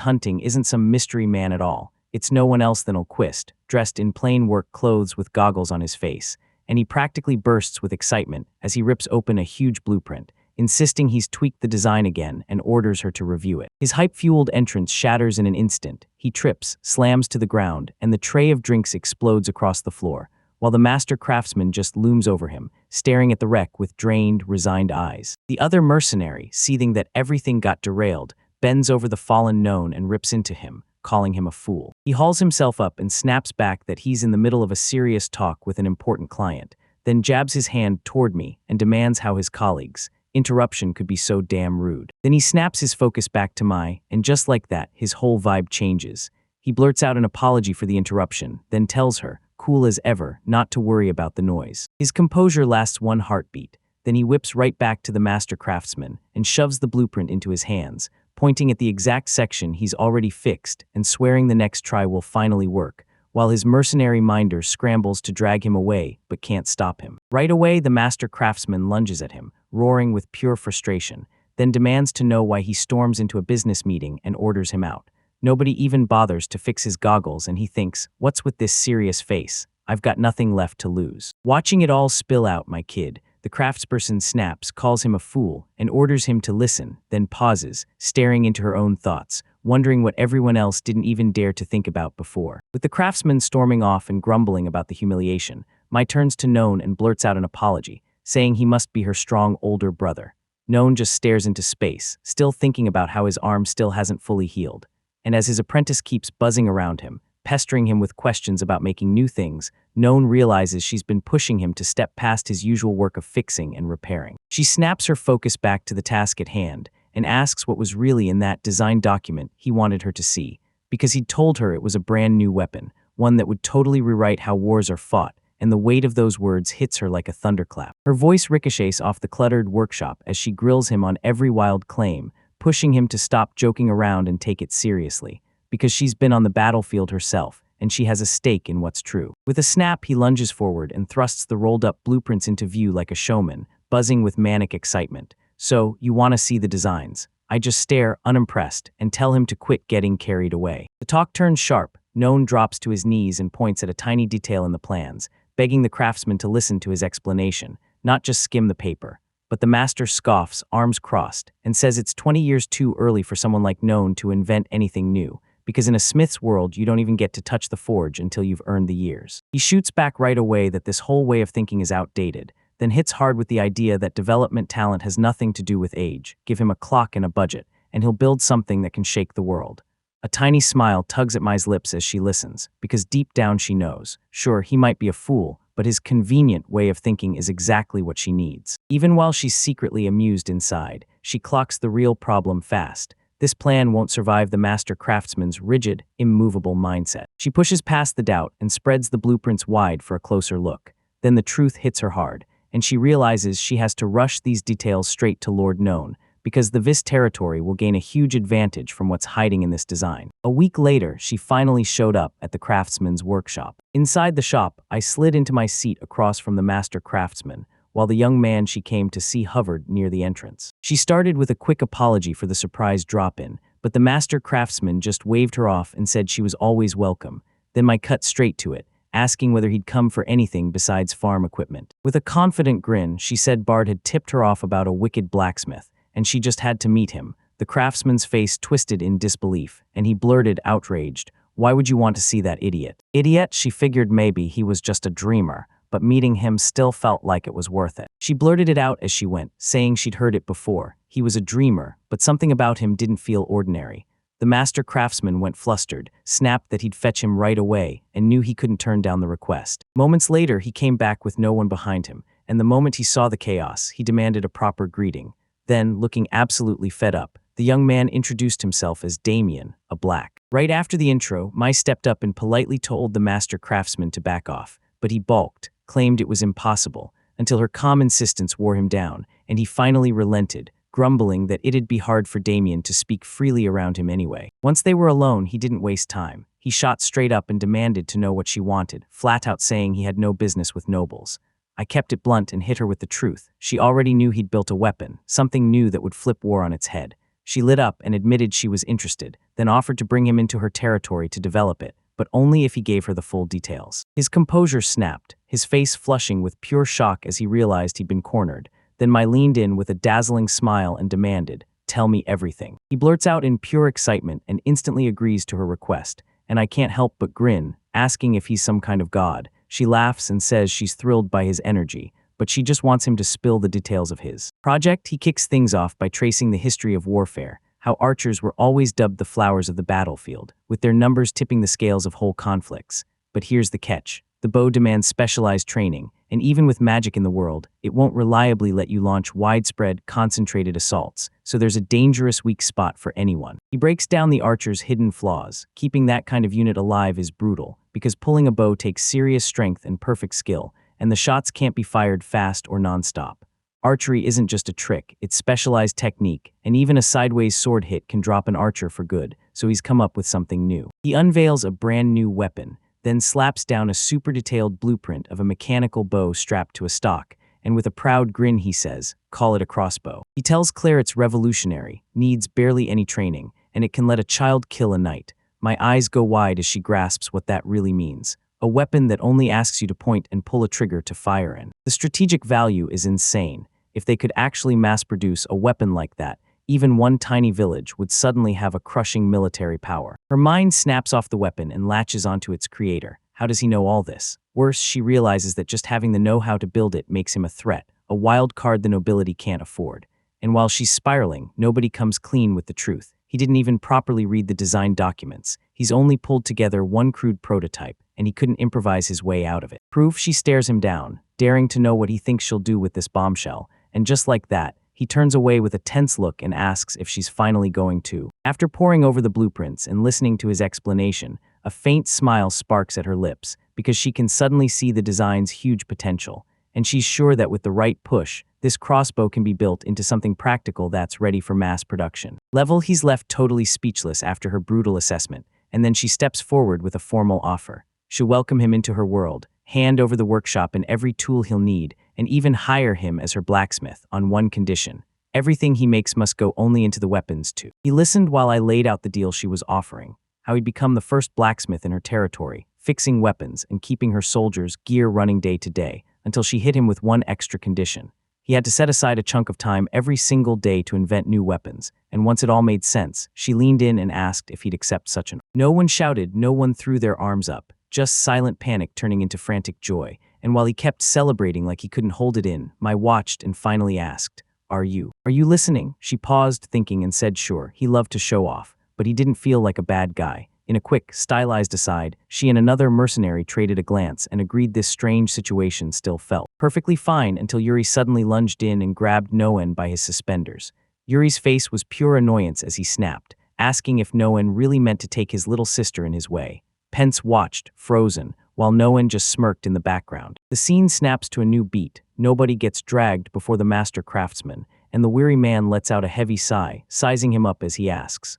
hunting isn't some mystery man at all. It's no one else than Olquist, dressed in plain work clothes with goggles on his face, and he practically bursts with excitement as he rips open a huge blueprint, insisting he's tweaked the design again and orders her to review it. His hype-fueled entrance shatters in an instant. He trips, slams to the ground, and the tray of drinks explodes across the floor, while the master craftsman just looms over him, staring at the wreck with drained, resigned eyes. The other mercenary, seething that everything got derailed, bends over the fallen Known and rips into him, calling him a fool. He hauls himself up and snaps back that he's in the middle of a serious talk with an important client, then jabs his hand toward me and demands how his colleagues. Interruption could be so damn rude. Then he snaps his focus back to Mai, and just like that, his whole vibe changes. He blurts out an apology for the interruption, then tells her, cool as ever, not to worry about the noise. His composure lasts one heartbeat. Then he whips right back to the master craftsman and shoves the blueprint into his hands, pointing at the exact section he's already fixed and swearing the next try will finally work, while his mercenary minder scrambles to drag him away but can't stop him. Right away, the master craftsman lunges at him, roaring with pure frustration, then demands to know why he storms into a business meeting and orders him out. Nobody even bothers to fix his goggles, and he thinks, what's with this serious face? I've got nothing left to lose. Watching it all spill out, my kid, the craftsperson snaps, calls him a fool, and orders him to listen, then pauses, staring into her own thoughts, wondering what everyone else didn't even dare to think about before. With the craftsman storming off and grumbling about the humiliation, Mai turns to Known and blurts out an apology, saying he must be her strong older brother. Known just stares into space, still thinking about how his arm still hasn't fully healed. And as his apprentice keeps buzzing around him, pestering him with questions about making new things, Known realizes she's been pushing him to step past his usual work of fixing and repairing. She snaps her focus back to the task at hand and asks what was really in that design document he wanted her to see, because he'd told her it was a brand new weapon, one that would totally rewrite how wars are fought, and the weight of those words hits her like a thunderclap. Her voice ricochets off the cluttered workshop as she grills him on every wild claim, pushing him to stop joking around and take it seriously, because she's been on the battlefield herself, and she has a stake in what's true. With a snap, he lunges forward and thrusts the rolled-up blueprints into view like a showman, buzzing with manic excitement. So, you want to see the designs. I just stare, unimpressed, and tell him to quit getting carried away. The talk turns sharp. Known drops to his knees and points at a tiny detail in the plans, begging the craftsman to listen to his explanation, not just skim the paper. But the master scoffs, arms crossed, and says it's 20 years too early for someone like Known to invent anything new, because in a smith's world you don't even get to touch the forge until you've earned the years. He shoots back right away that this whole way of thinking is outdated, then hits hard with the idea that development talent has nothing to do with age. Give him a clock and a budget, and he'll build something that can shake the world. A tiny smile tugs at Mai's lips as she listens, because deep down she knows, sure, he might be a fool, but his convenient way of thinking is exactly what she needs. Even while she's secretly amused inside, she clocks the real problem fast. This plan won't survive the master craftsman's rigid, immovable mindset. She pushes past the doubt and spreads the blueprints wide for a closer look. Then the truth hits her hard, and she realizes she has to rush these details straight to Lord Known, because the Vis territory will gain a huge advantage from what's hiding in this design. A week later, she finally showed up at the craftsman's workshop. Inside the shop, I slid into my seat across from the master craftsman, while the young man she came to see hovered near the entrance. She started with a quick apology for the surprise drop-in, but the master craftsman just waved her off and said she was always welcome. Then I cut straight to it, asking whether he'd come for anything besides farm equipment. With a confident grin, she said Bard had tipped her off about a wicked blacksmith, and she just had to meet him. The craftsman's face twisted in disbelief, and he blurted, outraged, "Why would you want to see that idiot?" Idiot, she figured maybe he was just a dreamer, but meeting him still felt like it was worth it. She blurted it out as she went, saying she'd heard it before. He was a dreamer, but something about him didn't feel ordinary. The master craftsman went flustered, snapped that he'd fetch him right away, and knew he couldn't turn down the request. Moments later, he came back with no one behind him, and the moment he saw the chaos, he demanded a proper greeting. Then, looking absolutely fed up, the young man introduced himself as Damien, a black. Right after the intro, Mai stepped up and politely told the master craftsman to back off, but he balked, claimed it was impossible, until her calm insistence wore him down, and he finally relented, grumbling that it'd be hard for Damien to speak freely around him anyway. Once they were alone, he didn't waste time. He shot straight up and demanded to know what she wanted, flat out saying he had no business with nobles. I kept it blunt and hit her with the truth. She already knew he'd built a weapon, something new that would flip war on its head. She lit up and admitted she was interested, then offered to bring him into her territory to develop it, but only if he gave her the full details. His composure snapped, his face flushing with pure shock as he realized he'd been cornered. Then Mai leaned in with a dazzling smile and demanded, "Tell me everything." He blurts out in pure excitement and instantly agrees to her request, and I can't help but grin, asking if he's some kind of god. She laughs and says she's thrilled by his energy, but she just wants him to spill the details of his project. He kicks things off by tracing the history of warfare, how archers were always dubbed the flowers of the battlefield, with their numbers tipping the scales of whole conflicts. But here's the catch. The bow demands specialized training, and even with magic in the world, it won't reliably let you launch widespread, concentrated assaults, so there's a dangerous weak spot for anyone. He breaks down the archer's hidden flaws. Keeping that kind of unit alive is brutal, because pulling a bow takes serious strength and perfect skill, and the shots can't be fired fast or non-stop. Archery isn't just a trick, it's specialized technique, and even a sideways sword hit can drop an archer for good, so he's come up with something new. He unveils a brand new weapon, then slaps down a super detailed blueprint of a mechanical bow strapped to a stock, and with a proud grin he says, "Call it a crossbow." He tells Claire it's revolutionary, needs barely any training, and it can let a child kill a knight. My eyes go wide as she grasps what that really means. A weapon that only asks you to point and pull a trigger to fire in. The strategic value is insane. If they could actually mass-produce a weapon like that, even one tiny village would suddenly have a crushing military power. Her mind snaps off the weapon and latches onto its creator. How does he know all this? Worse, she realizes that just having the know-how to build it makes him a threat, a wild card the nobility can't afford. And while she's spiraling, nobody comes clean with the truth. He didn't even properly read the design documents. He's only pulled together one crude prototype, and he couldn't improvise his way out of it. Proof, she stares him down, daring to know what he thinks she'll do with this bombshell, and just like that, he turns away with a tense look and asks if she's finally going to. After poring over the blueprints and listening to his explanation, a faint smile sparks at her lips, because she can suddenly see the design's huge potential, and she's sure that with the right push, this crossbow can be built into something practical that's ready for mass production. He's left totally speechless after her brutal assessment, and then she steps forward with a formal offer. She'll welcome him into her world, hand over the workshop and every tool he'll need, and even hire him as her blacksmith on one condition. Everything he makes must go only into the weapons too. He listened while I laid out the deal she was offering, how he'd become the first blacksmith in her territory, fixing weapons and keeping her soldiers' gear running day to day, until she hit him with one extra condition. He had to set aside a chunk of time every single day to invent new weapons, and once it all made sense, she leaned in and asked if he'd accept such an offer. No one shouted, no one threw their arms up, just silent panic turning into frantic joy, and while he kept celebrating like he couldn't hold it in, Mai watched and finally asked, Are you listening?" She paused, thinking, and said sure, he loved to show off, but he didn't feel like a bad guy. In a quick, stylized aside, she and another mercenary traded a glance and agreed this strange situation still felt perfectly fine until Yuri suddenly lunged in and grabbed Noen by his suspenders. Yuri's face was pure annoyance as he snapped, asking if Noen really meant to take his little sister in his way. Pence watched, frozen, while Noen just smirked in the background. The scene snaps to a new beat. Nobody gets dragged before the master craftsman, and the weary man lets out a heavy sigh, sizing him up as he asks,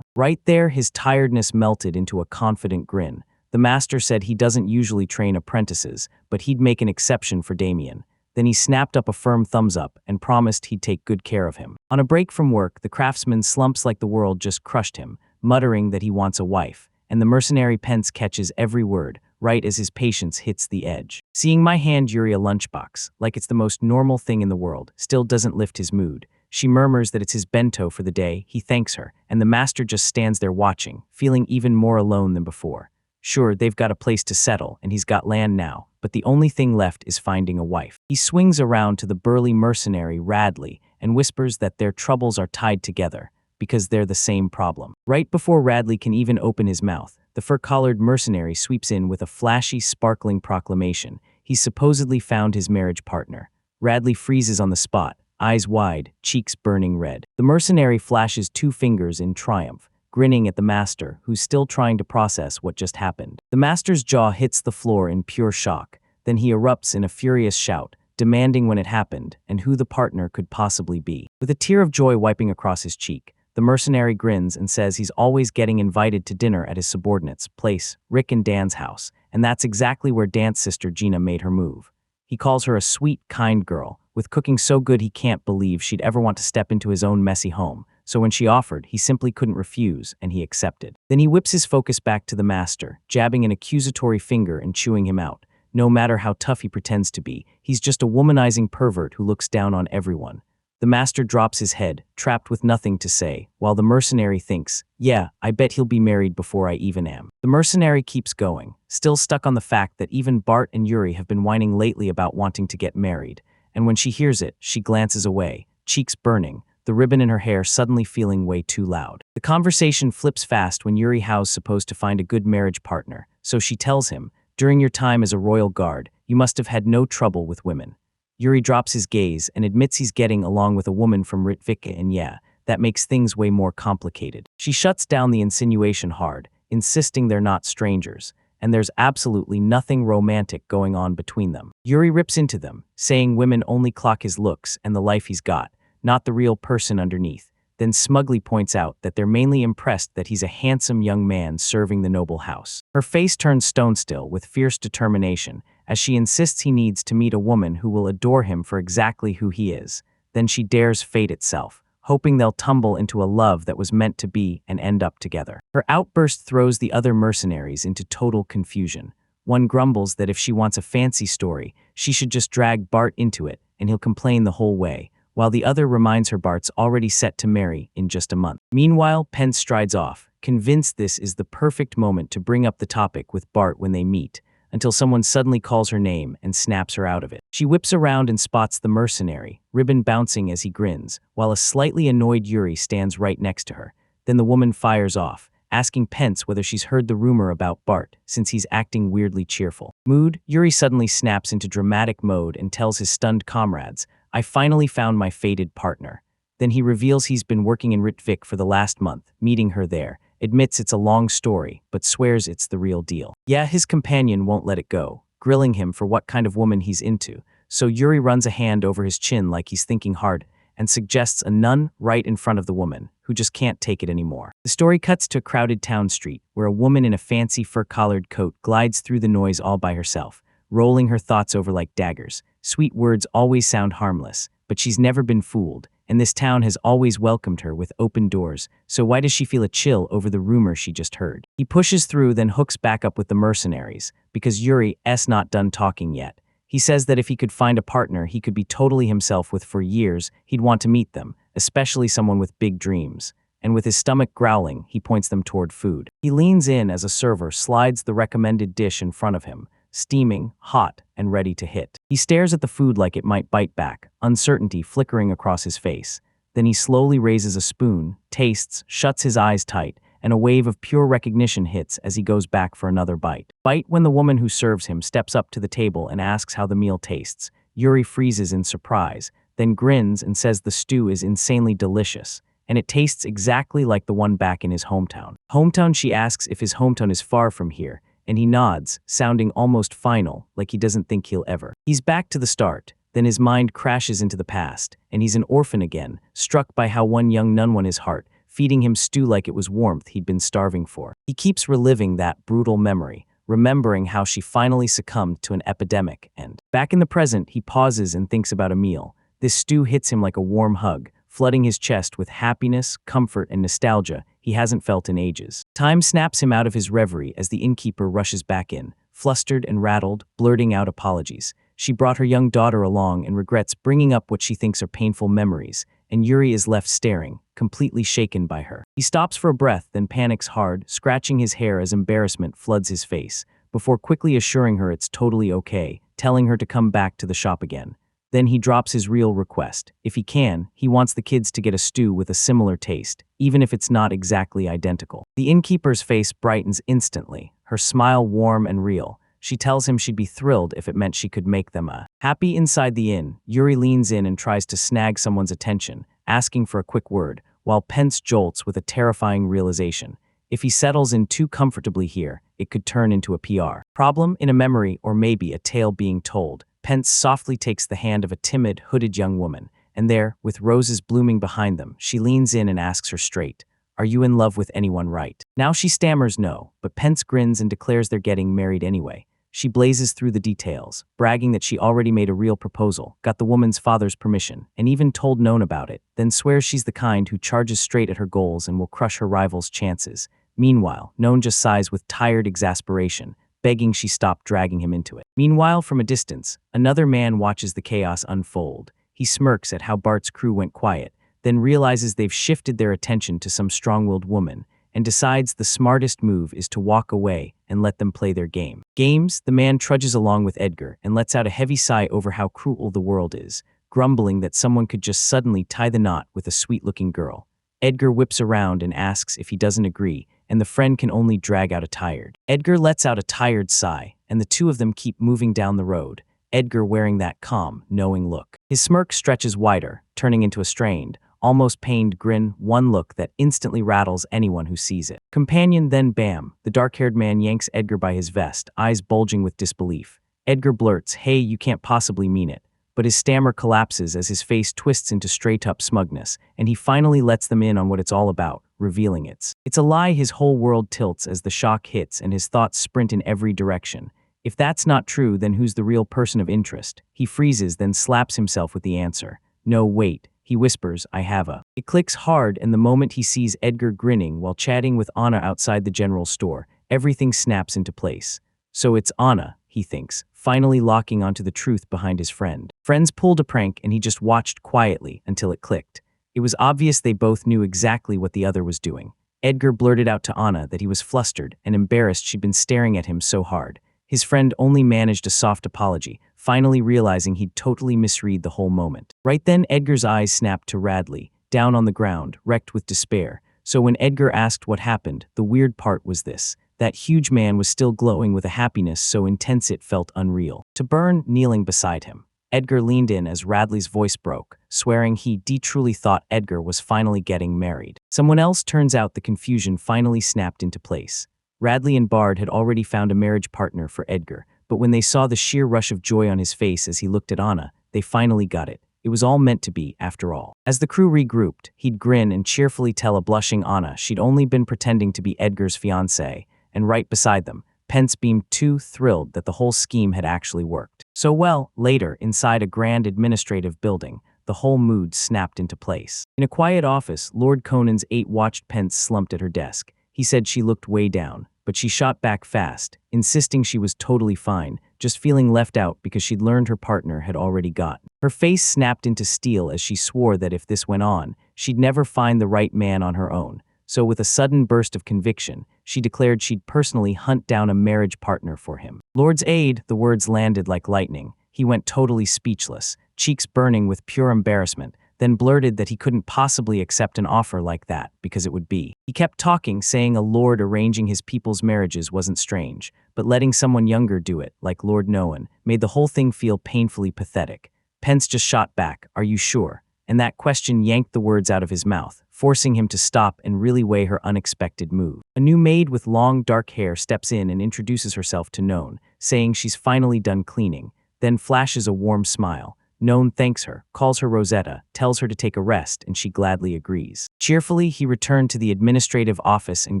Right there, his tiredness melted into a confident grin. The master said he doesn't usually train apprentices, but he'd make an exception for Damien. Then he snapped up a firm thumbs up and promised he'd take good care of him. On a break from work, the craftsman slumps like the world just crushed him, muttering that he wants a wife, and the mercenary Pence catches every word, right as his patience hits the edge. Seeing Mai hand Yuri a lunchbox, like it's the most normal thing in the world, still doesn't lift his mood. She murmurs that it's his bento for the day, he thanks her, and the master just stands there watching, feeling even more alone than before. Sure, they've got a place to settle, and he's got land now, but the only thing left is finding a wife. He swings around to the burly mercenary Radley and whispers that their troubles are tied together, because they're the same problem. Right before Radley can even open his mouth, the fur-collared mercenary sweeps in with a flashy, sparkling proclamation. He's supposedly found his marriage partner. Radley freezes on the spot, eyes wide, cheeks burning red. The mercenary flashes 2 fingers in triumph, grinning at the master, who's still trying to process what just happened. The master's jaw hits the floor in pure shock. Then he erupts in a furious shout, demanding when it happened and who the partner could possibly be. With a tear of joy wiping across his cheek, the mercenary grins and says he's always getting invited to dinner at his subordinates' place, Rick and Dan's house, and that's exactly where Dan's sister Gina made her move. He calls her a sweet, kind girl, with cooking so good he can't believe she'd ever want to step into his own messy home, so when she offered, he simply couldn't refuse, and he accepted. Then he whips his focus back to the master, jabbing an accusatory finger and chewing him out. No matter how tough he pretends to be, he's just a womanizing pervert who looks down on everyone. The master drops his head, trapped with nothing to say, while the mercenary thinks, yeah, I bet he'll be married before I even am. The mercenary keeps going, still stuck on the fact that even Bart and Yuri have been whining lately about wanting to get married, and when she hears it, she glances away, cheeks burning, the ribbon in her hair suddenly feeling way too loud. The conversation flips fast when Yuri Hao's supposed to find a good marriage partner, so she tells him, during your time as a royal guard, you must have had no trouble with women. Yuri drops his gaze and admits he's getting along with a woman from Ritvika, and yeah, that makes things way more complicated. She shuts down the insinuation hard, insisting they're not strangers, and there's absolutely nothing romantic going on between them. Yuri rips into them, saying women only clock his looks and the life he's got, not the real person underneath, then smugly points out that they're mainly impressed that he's a handsome young man serving the noble house. Her face turns stone still with fierce determination as she insists he needs to meet a woman who will adore him for exactly who he is. Then she dares fate itself, hoping they'll tumble into a love that was meant to be and end up together. Her outburst throws the other mercenaries into total confusion. One grumbles that if she wants a fancy story, she should just drag Bart into it and he'll complain the whole way, while the other reminds her Bart's already set to marry in just a month. Meanwhile, Pence strides off, convinced this is the perfect moment to bring up the topic with Bart when they meet, until someone suddenly calls her name and snaps her out of it. She whips around and spots the mercenary, ribbon bouncing as he grins, while a slightly annoyed Yuri stands right next to her. Then the woman fires off, asking Pence whether she's heard the rumor about Bart, since he's acting weirdly cheerful. Mood, Yuri suddenly snaps into dramatic mode and tells his stunned comrades, I finally found my fated partner. Then he reveals he's been working in Ritvik for the last month, meeting her there, admits it's a long story, but swears it's the real deal. Yeah, his companion won't let it go, grilling him for what kind of woman he's into, so Yuri runs a hand over his chin like he's thinking hard, and suggests a nun right in front of the woman, who just can't take it anymore. The story cuts to a crowded town street, where a woman in a fancy fur-collared coat glides through the noise all by herself, rolling her thoughts over like daggers. Sweet words always sound harmless, but she's never been fooled, and this town has always welcomed her with open doors, so why does she feel a chill over the rumor she just heard? He pushes through, then hooks back up with the mercenaries, because Yuri's not done talking yet. He says that if he could find a partner he could be totally himself with for years, he'd want to meet them, especially someone with big dreams. And with his stomach growling, he points them toward food. He leans in as a server slides the recommended dish in front of him, steaming, hot, and ready to hit. He stares at the food like it might bite back, uncertainty flickering across his face. Then he slowly raises a spoon, tastes, shuts his eyes tight, and a wave of pure recognition hits as he goes back for another bite. Bite when the woman who serves him steps up to the table and asks how the meal tastes. Yuri freezes in surprise, then grins and says the stew is insanely delicious, and it tastes exactly like the one back in his hometown. Hometown, she asks if his hometown is far from here, and he nods, sounding almost final, like he doesn't think he'll ever. He's back to the start, then his mind crashes into the past, and he's an orphan again, struck by how one young nun won his heart, feeding him stew like it was warmth he'd been starving for. He keeps reliving that brutal memory, remembering how she finally succumbed to an epidemic, and back in the present, he pauses and thinks about a meal. This stew hits him like a warm hug, flooding his chest with happiness, comfort, and nostalgia he hasn't felt in ages. Time snaps him out of his reverie as the innkeeper rushes back in, flustered and rattled, blurting out apologies. She brought her young daughter along and regrets bringing up what she thinks are painful memories, and Yuri is left staring, completely shaken by her. He stops for a breath, then panics hard, scratching his hair as embarrassment floods his face, before quickly assuring her it's totally okay, telling her to come back to the shop again. Then he drops his real request. If he can, he wants the kids to get a stew with a similar taste, even if it's not exactly identical. The innkeeper's face brightens instantly, her smile warm and real. She tells him she'd be thrilled if it meant she could make them a happy. Inside the inn, Yuri leans in and tries to snag someone's attention, asking for a quick word, while Pence jolts with a terrifying realization. If he settles in too comfortably here, it could turn into a PR problem in a memory or maybe a tale being told. Pence softly takes the hand of a timid, hooded young woman, and there, with roses blooming behind them, she leans in and asks her straight, "Are you in love with anyone right?" Now she stammers no, but Pence grins and declares they're getting married anyway. She blazes through the details, bragging that she already made a real proposal, got the woman's father's permission, and even told None about it, then swears she's the kind who charges straight at her goals and will crush her rival's chances. Meanwhile, None just sighs with tired exasperation, begging she stop dragging him into it. Meanwhile, from a distance, another man watches the chaos unfold. He smirks at how Bart's crew went quiet, then realizes they've shifted their attention to some strong-willed woman, and decides the smartest move is to walk away and let them play their game. The man trudges along with Edgar and lets out a heavy sigh over how cruel the world is, grumbling that someone could just suddenly tie the knot with a sweet-looking girl. Edgar whips around and asks if he doesn't agree, and the friend can only drag out a tired. Edgar lets out a tired sigh, and the two of them keep moving down the road, Edgar wearing that calm, knowing look. His smirk stretches wider, turning into a strained, almost pained grin, one look that instantly rattles anyone who sees it. Companion, then bam, the dark-haired man yanks Edgar by his vest, eyes bulging with disbelief. Edgar blurts, "Hey, you can't possibly mean it." But his stammer collapses as his face twists into straight-up smugness, and he finally lets them in on what it's all about, revealing it's a lie. His whole world tilts as the shock hits and his thoughts sprint in every direction. If that's not true, then who's the real person of interest? He freezes, then slaps himself with the answer. No, wait. He whispers, "I have a." It clicks hard, and the moment he sees Edgar grinning while chatting with Anna outside the general store, everything snaps into place. So it's Anna, he thinks, finally locking onto the truth behind his friend. Friends pulled a prank and he just watched quietly until it clicked. It was obvious they both knew exactly what the other was doing. Edgar blurted out to Anna that he was flustered and embarrassed she'd been staring at him so hard. His friend only managed a soft apology, finally realizing he'd totally misread the whole moment. Right then, Edgar's eyes snapped to Radley, down on the ground, wrecked with despair. So when Edgar asked what happened, the weird part was this. That huge man was still glowing with a happiness so intense it felt unreal. To Byrne, kneeling beside him, Edgar leaned in as Radley's voice broke, swearing he truly thought Edgar was finally getting married. Someone else. Turns out the confusion finally snapped into place. Radley and Bard had already found a marriage partner for Edgar, but when they saw the sheer rush of joy on his face as he looked at Anna, they finally got it. It was all meant to be, after all. As the crew regrouped, he'd grin and cheerfully tell a blushing Anna she'd only been pretending to be Edgar's fiancée, and right beside them, Pence beamed too thrilled that the whole scheme had actually worked. So well, later, inside a grand administrative building, the whole mood snapped into place. In a quiet office, Lord Conan's 8 watched Pence slumped at her desk. He said she looked way down, but she shot back fast, insisting she was totally fine, just feeling left out because she'd learned her partner had already gotten. Her face snapped into steel as she swore that if this went on, she'd never find the right man on her own. So with a sudden burst of conviction, she declared she'd personally hunt down a marriage partner for him. Lord's aide, the words landed like lightning. He went totally speechless, cheeks burning with pure embarrassment, then blurted that he couldn't possibly accept an offer like that because it would be. He kept talking, saying a lord arranging his people's marriages wasn't strange, but letting someone younger do it, like Lord Noan, made the whole thing feel painfully pathetic. Pence just shot back, "Are you sure?" And that question yanked the words out of his mouth, forcing him to stop and really weigh her unexpected move. A new maid with long dark hair steps in and introduces herself to Noan, saying she's finally done cleaning, then flashes a warm smile. Noan thanks her, calls her Rosetta, tells her to take a rest, and she gladly agrees. Cheerfully, he returned to the administrative office and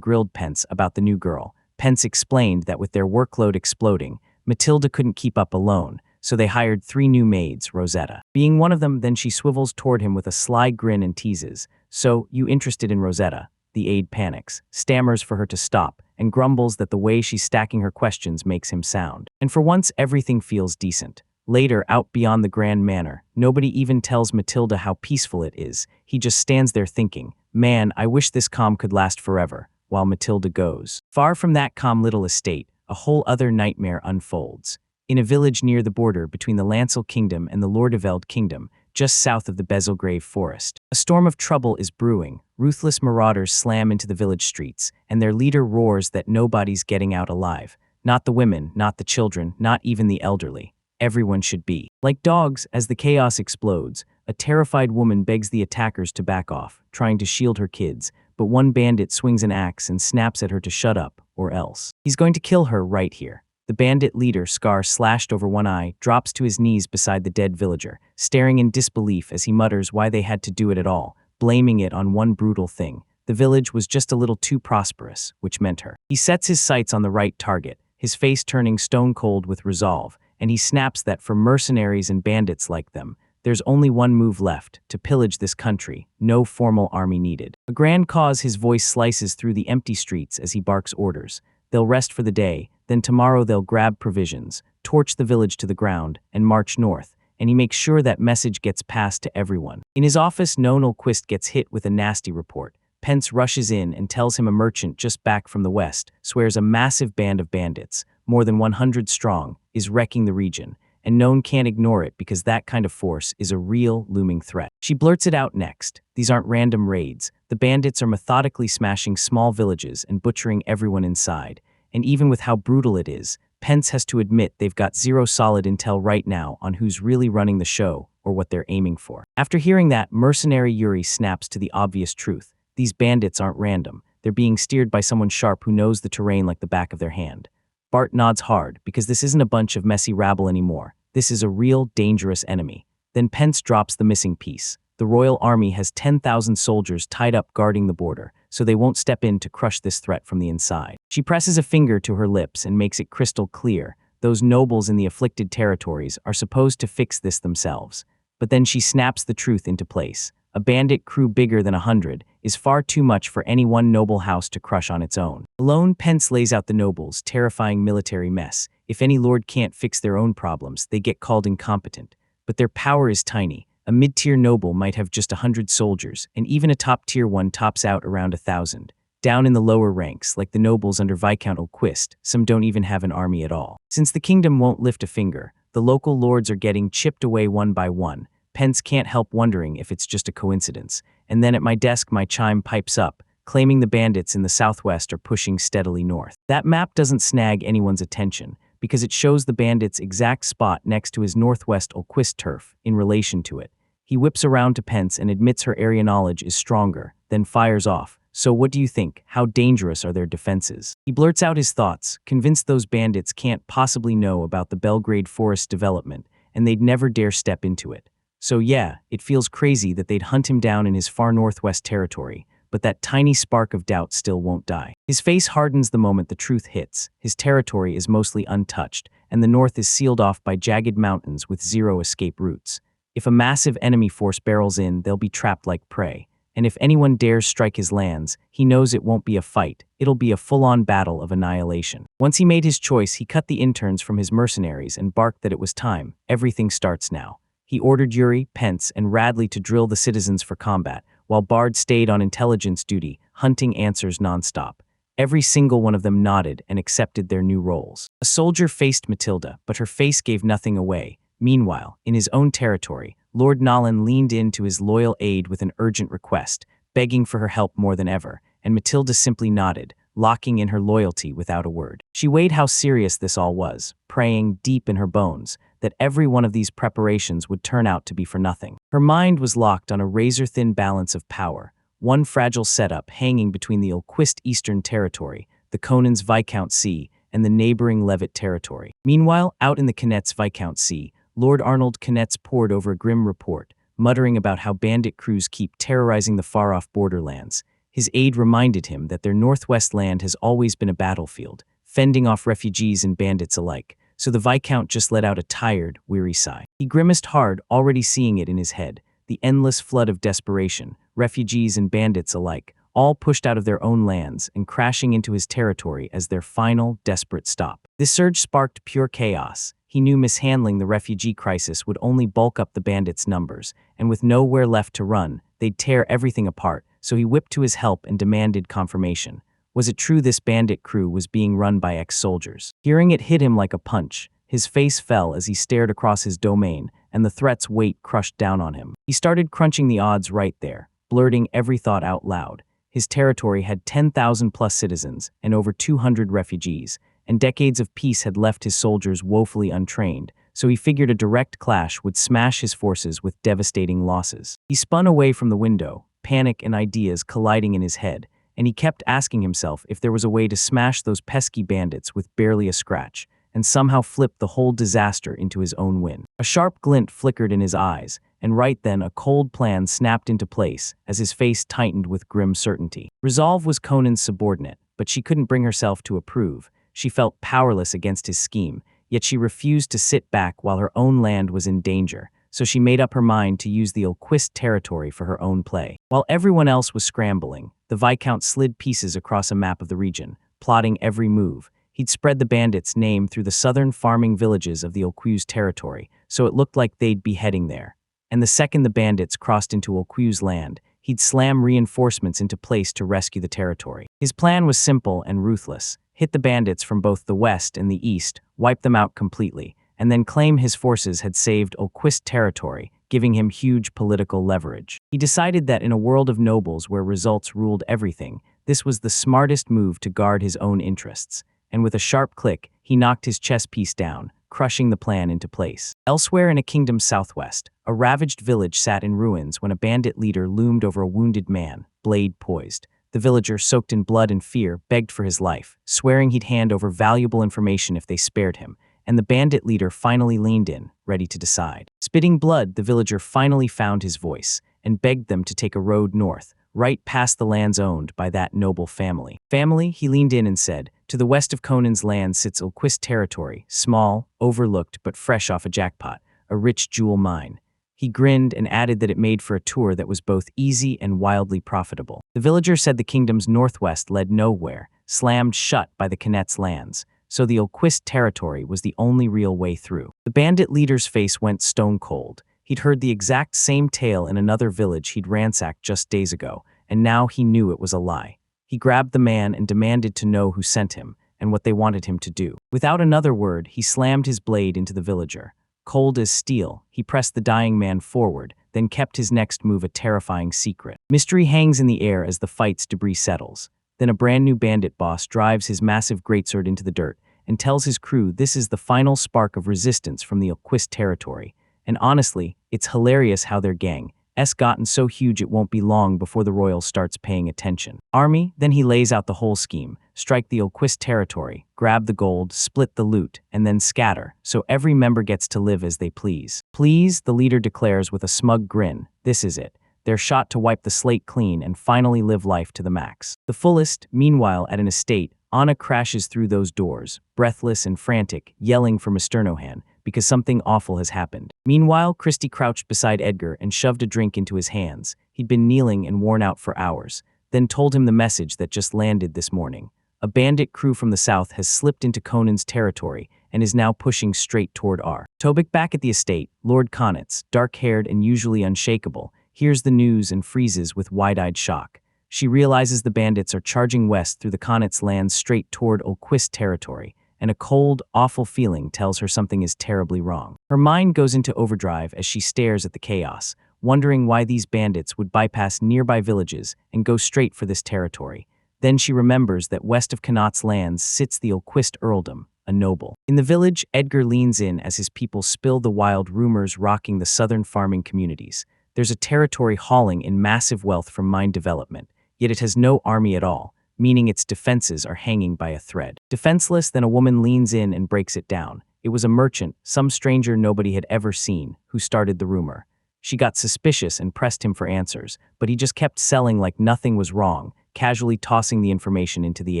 grilled Pence about the new girl. Pence explained that with their workload exploding, Matilda couldn't keep up alone, so they hired 3 new maids, Rosetta being one of them. Then she swivels toward him with a sly grin and teases, "So, you interested in Rosetta?" The aide panics, stammers for her to stop, and grumbles that the way she's stacking her questions makes him sound. And for once, everything feels decent. Later, out beyond the Grand Manor, nobody even tells Matilda how peaceful it is. He just stands there thinking, "Man, I wish this calm could last forever," while Matilda goes. Far from that calm little estate, a whole other nightmare unfolds. in a village near the border between the Lancel Kingdom and the Lordeveld Kingdom, just south of the Bezelgrave Forest. A storm of trouble is brewing. Ruthless marauders slam into the village streets, and their leader roars that nobody's getting out alive. Not the women, not the children, not even the elderly. Everyone should be. Like dogs, as the chaos explodes, a terrified woman begs the attackers to back off, trying to shield her kids, but one bandit swings an axe and snaps at her to shut up, or else. He's going to kill her right here. The bandit leader, scar slashed over one eye, drops to his knees beside the dead villager, staring in disbelief as he mutters why they had to do it at all, blaming it on one brutal thing. The village was just a little too prosperous, which meant her. He sets his sights on the right target, his face turning stone cold with resolve, and he snaps that for mercenaries and bandits like them, there's only one move left, to pillage this country, no formal army needed. A grand cause, his voice slices through the empty streets as he barks orders. They'll rest for the day, then tomorrow they'll grab provisions, torch the village to the ground, and march north, and he makes sure that message gets passed to everyone. In his office, Nonelquist gets hit with a nasty report. Pence rushes in and tells him a merchant just back from the west swears a massive band of bandits, more than 100 strong, is wrecking the region, and None can't ignore it because that kind of force is a real, looming threat. She blurts it out next. These aren't random raids. The bandits are methodically smashing small villages and butchering everyone inside. And even with how brutal it is, Pence has to admit they've got zero solid intel right now on who's really running the show or what they're aiming for. After hearing that, mercenary Yuri snaps to the obvious truth. These bandits aren't random. They're being steered by someone sharp who knows the terrain like the back of their hand. Bart nods hard, because this isn't a bunch of messy rabble anymore. This is a real, dangerous enemy. Then Pence drops the missing piece. The Royal Army has 10,000 soldiers tied up guarding the border, so they won't step in to crush this threat from the inside. She presses a finger to her lips and makes it crystal clear. Those nobles in the afflicted territories are supposed to fix this themselves. But then she snaps the truth into place. A bandit crew bigger than 100 is far too much for any one noble house to crush on its own. Alone, Pence lays out the nobles' terrifying military mess. If any lord can't fix their own problems, they get called incompetent. But their power is tiny. A mid-tier noble might have just 100 soldiers, and even a top-tier one tops out around 1,000. Down in the lower ranks, like the nobles under Viscount Olquist, some don't even have an army at all. Since the kingdom won't lift a finger, the local lords are getting chipped away one by one. Pence can't help wondering if it's just a coincidence. And then at my desk, my chime pipes up, claiming the bandits in the southwest are pushing steadily north. That map doesn't snag anyone's attention, because it shows the bandits' exact spot next to his northwest Olquist turf in relation to it. He whips around to Pence and admits her area knowledge is stronger, then fires off. So what do you think? How dangerous are their defenses? He blurts out his thoughts, convinced those bandits can't possibly know about the Belgrade Forest development, and they'd never dare step into it. So yeah, it feels crazy that they'd hunt him down in his far northwest territory, but that tiny spark of doubt still won't die. His face hardens the moment the truth hits. His territory is mostly untouched, and the north is sealed off by jagged mountains with zero escape routes. If a massive enemy force barrels in, they'll be trapped like prey. And if anyone dares strike his lands, he knows it won't be a fight, it'll be a full-on battle of annihilation. Once he made his choice, he cut the interns from his mercenaries and barked that it was time. Everything starts now. He ordered Yuri, Pence, and Radley to drill the citizens for combat, while Bard stayed on intelligence duty, hunting answers nonstop. Every single one of them nodded and accepted their new roles. A soldier faced Matilda, but her face gave nothing away. Meanwhile, in his own territory, Lord Nolan leaned in to his loyal aide with an urgent request, begging for her help more than ever, and Matilda simply nodded, locking in her loyalty without a word. She weighed how serious this all was, praying deep in her bones that every one of these preparations would turn out to be for nothing. Her mind was locked on a razor-thin balance of power, one fragile setup hanging between the Olquist Eastern Territory, the Conan's Viscount Sea, and the neighboring Levitt Territory. Meanwhile, out in the Knet's Viscount Sea, Lord Arnold Knetz pored over a grim report, muttering about how bandit crews keep terrorizing the far-off borderlands. His aide reminded him that their northwest land has always been a battlefield, fending off refugees and bandits alike, so the Viscount just let out a tired, weary sigh. He grimaced hard, already seeing it in his head, the endless flood of desperation, refugees and bandits alike, all pushed out of their own lands and crashing into his territory as their final, desperate stop. This surge sparked pure chaos. He knew mishandling the refugee crisis would only bulk up the bandits' numbers, and with nowhere left to run, they'd tear everything apart, so he whipped to his help and demanded confirmation. Was it true this bandit crew was being run by ex-soldiers? Hearing it hit him like a punch. His face fell as he stared across his domain, and the threat's weight crushed down on him. He started crunching the odds right there, blurting every thought out loud. His territory had 10,000 plus citizens and over 200 refugees, and decades of peace had left his soldiers woefully untrained, so he figured a direct clash would smash his forces with devastating losses. He spun away from the window, panic and ideas colliding in his head, and he kept asking himself if there was a way to smash those pesky bandits with barely a scratch, and somehow flip the whole disaster into his own win. A sharp glint flickered in his eyes, and right then a cold plan snapped into place as his face tightened with grim certainty. Resolve was Conan's subordinate, but she couldn't bring herself to approve. She felt powerless against his scheme, yet she refused to sit back while her own land was in danger, so she made up her mind to use the Ulquist territory for her own play. While everyone else was scrambling, the Viscount slid pieces across a map of the region, plotting every move. He'd spread the bandits' name through the southern farming villages of the Ulquist territory, so it looked like they'd be heading there. And the second the bandits crossed into Ulquist land, he'd slam reinforcements into place to rescue the territory. His plan was simple and ruthless: hit the bandits from both the west and the east, wipe them out completely, and then claim his forces had saved Ulquist territory, giving him huge political leverage. He decided that in a world of nobles where results ruled everything, this was the smartest move to guard his own interests. And with a sharp click, he knocked his chess piece down, crushing the plan into place. Elsewhere in a kingdom southwest, a ravaged village sat in ruins when a bandit leader loomed over a wounded man, blade poised. The villager, soaked in blood and fear, begged for his life, swearing he'd hand over valuable information if they spared him, and the bandit leader finally leaned in, ready to decide. Spitting blood, the villager finally found his voice, and begged them to take a road north, right past the lands owned by that noble family. Family, he leaned in and said, to the west of Conan's land sits Ulquist territory, small, overlooked, but fresh off a jackpot, a rich jewel mine. He grinned and added that it made for a tour that was both easy and wildly profitable. The villager said the kingdom's northwest led nowhere, slammed shut by the Knet's lands, so the Ulquist territory was the only real way through. The bandit leader's face went stone cold. He'd heard the exact same tale in another village he'd ransacked just days ago, and now he knew it was a lie. He grabbed the man and demanded to know who sent him and what they wanted him to do. Without another word, he slammed his blade into the villager. Cold as steel, he pressed the dying man forward, then kept his next move a terrifying secret. Mystery hangs in the air as the fight's debris settles. Then a brand new bandit boss drives his massive greatsword into the dirt and tells his crew this is the final spark of resistance from the Ulquist territory. And honestly, it's hilarious how their gang has gotten so huge it won't be long before the royal starts paying attention. Army, then he lays out the whole scheme: strike the Ulquist territory, grab the gold, split the loot, and then scatter, so every member gets to live as they please. Please, the leader declares with a smug grin, this is it. Their shot to wipe the slate clean and finally live life to the max. The fullest, meanwhile, at an estate, Anna crashes through those doors, breathless and frantic, yelling for Mr. Nohan, because something awful has happened. Meanwhile, Christie crouched beside Edgar and shoved a drink into his hands. He'd been kneeling and worn out for hours, then told him the message that just landed this morning. A bandit crew from the south has slipped into Conan's territory and is now pushing straight toward R. Tobik back at the estate, Lord Konitz, dark-haired and usually unshakable, hears the news and freezes with wide-eyed shock. She realizes the bandits are charging west through the Konitz lands straight toward Ulquist territory, and a cold, awful feeling tells her something is terribly wrong. Her mind goes into overdrive as she stares at the chaos, wondering why these bandits would bypass nearby villages and go straight for this territory. Then she remembers that west of Connaught's lands sits the Ulquist earldom, a noble. In the village, Edgar leans in as his people spill the wild rumors rocking the southern farming communities. There's a territory hauling in massive wealth from mine development, yet it has no army at all, meaning its defenses are hanging by a thread. Defenseless, then a woman leans in and breaks it down. It was a merchant, some stranger nobody had ever seen, who started the rumor. She got suspicious and pressed him for answers, but he just kept selling like nothing was wrong, casually tossing the information into the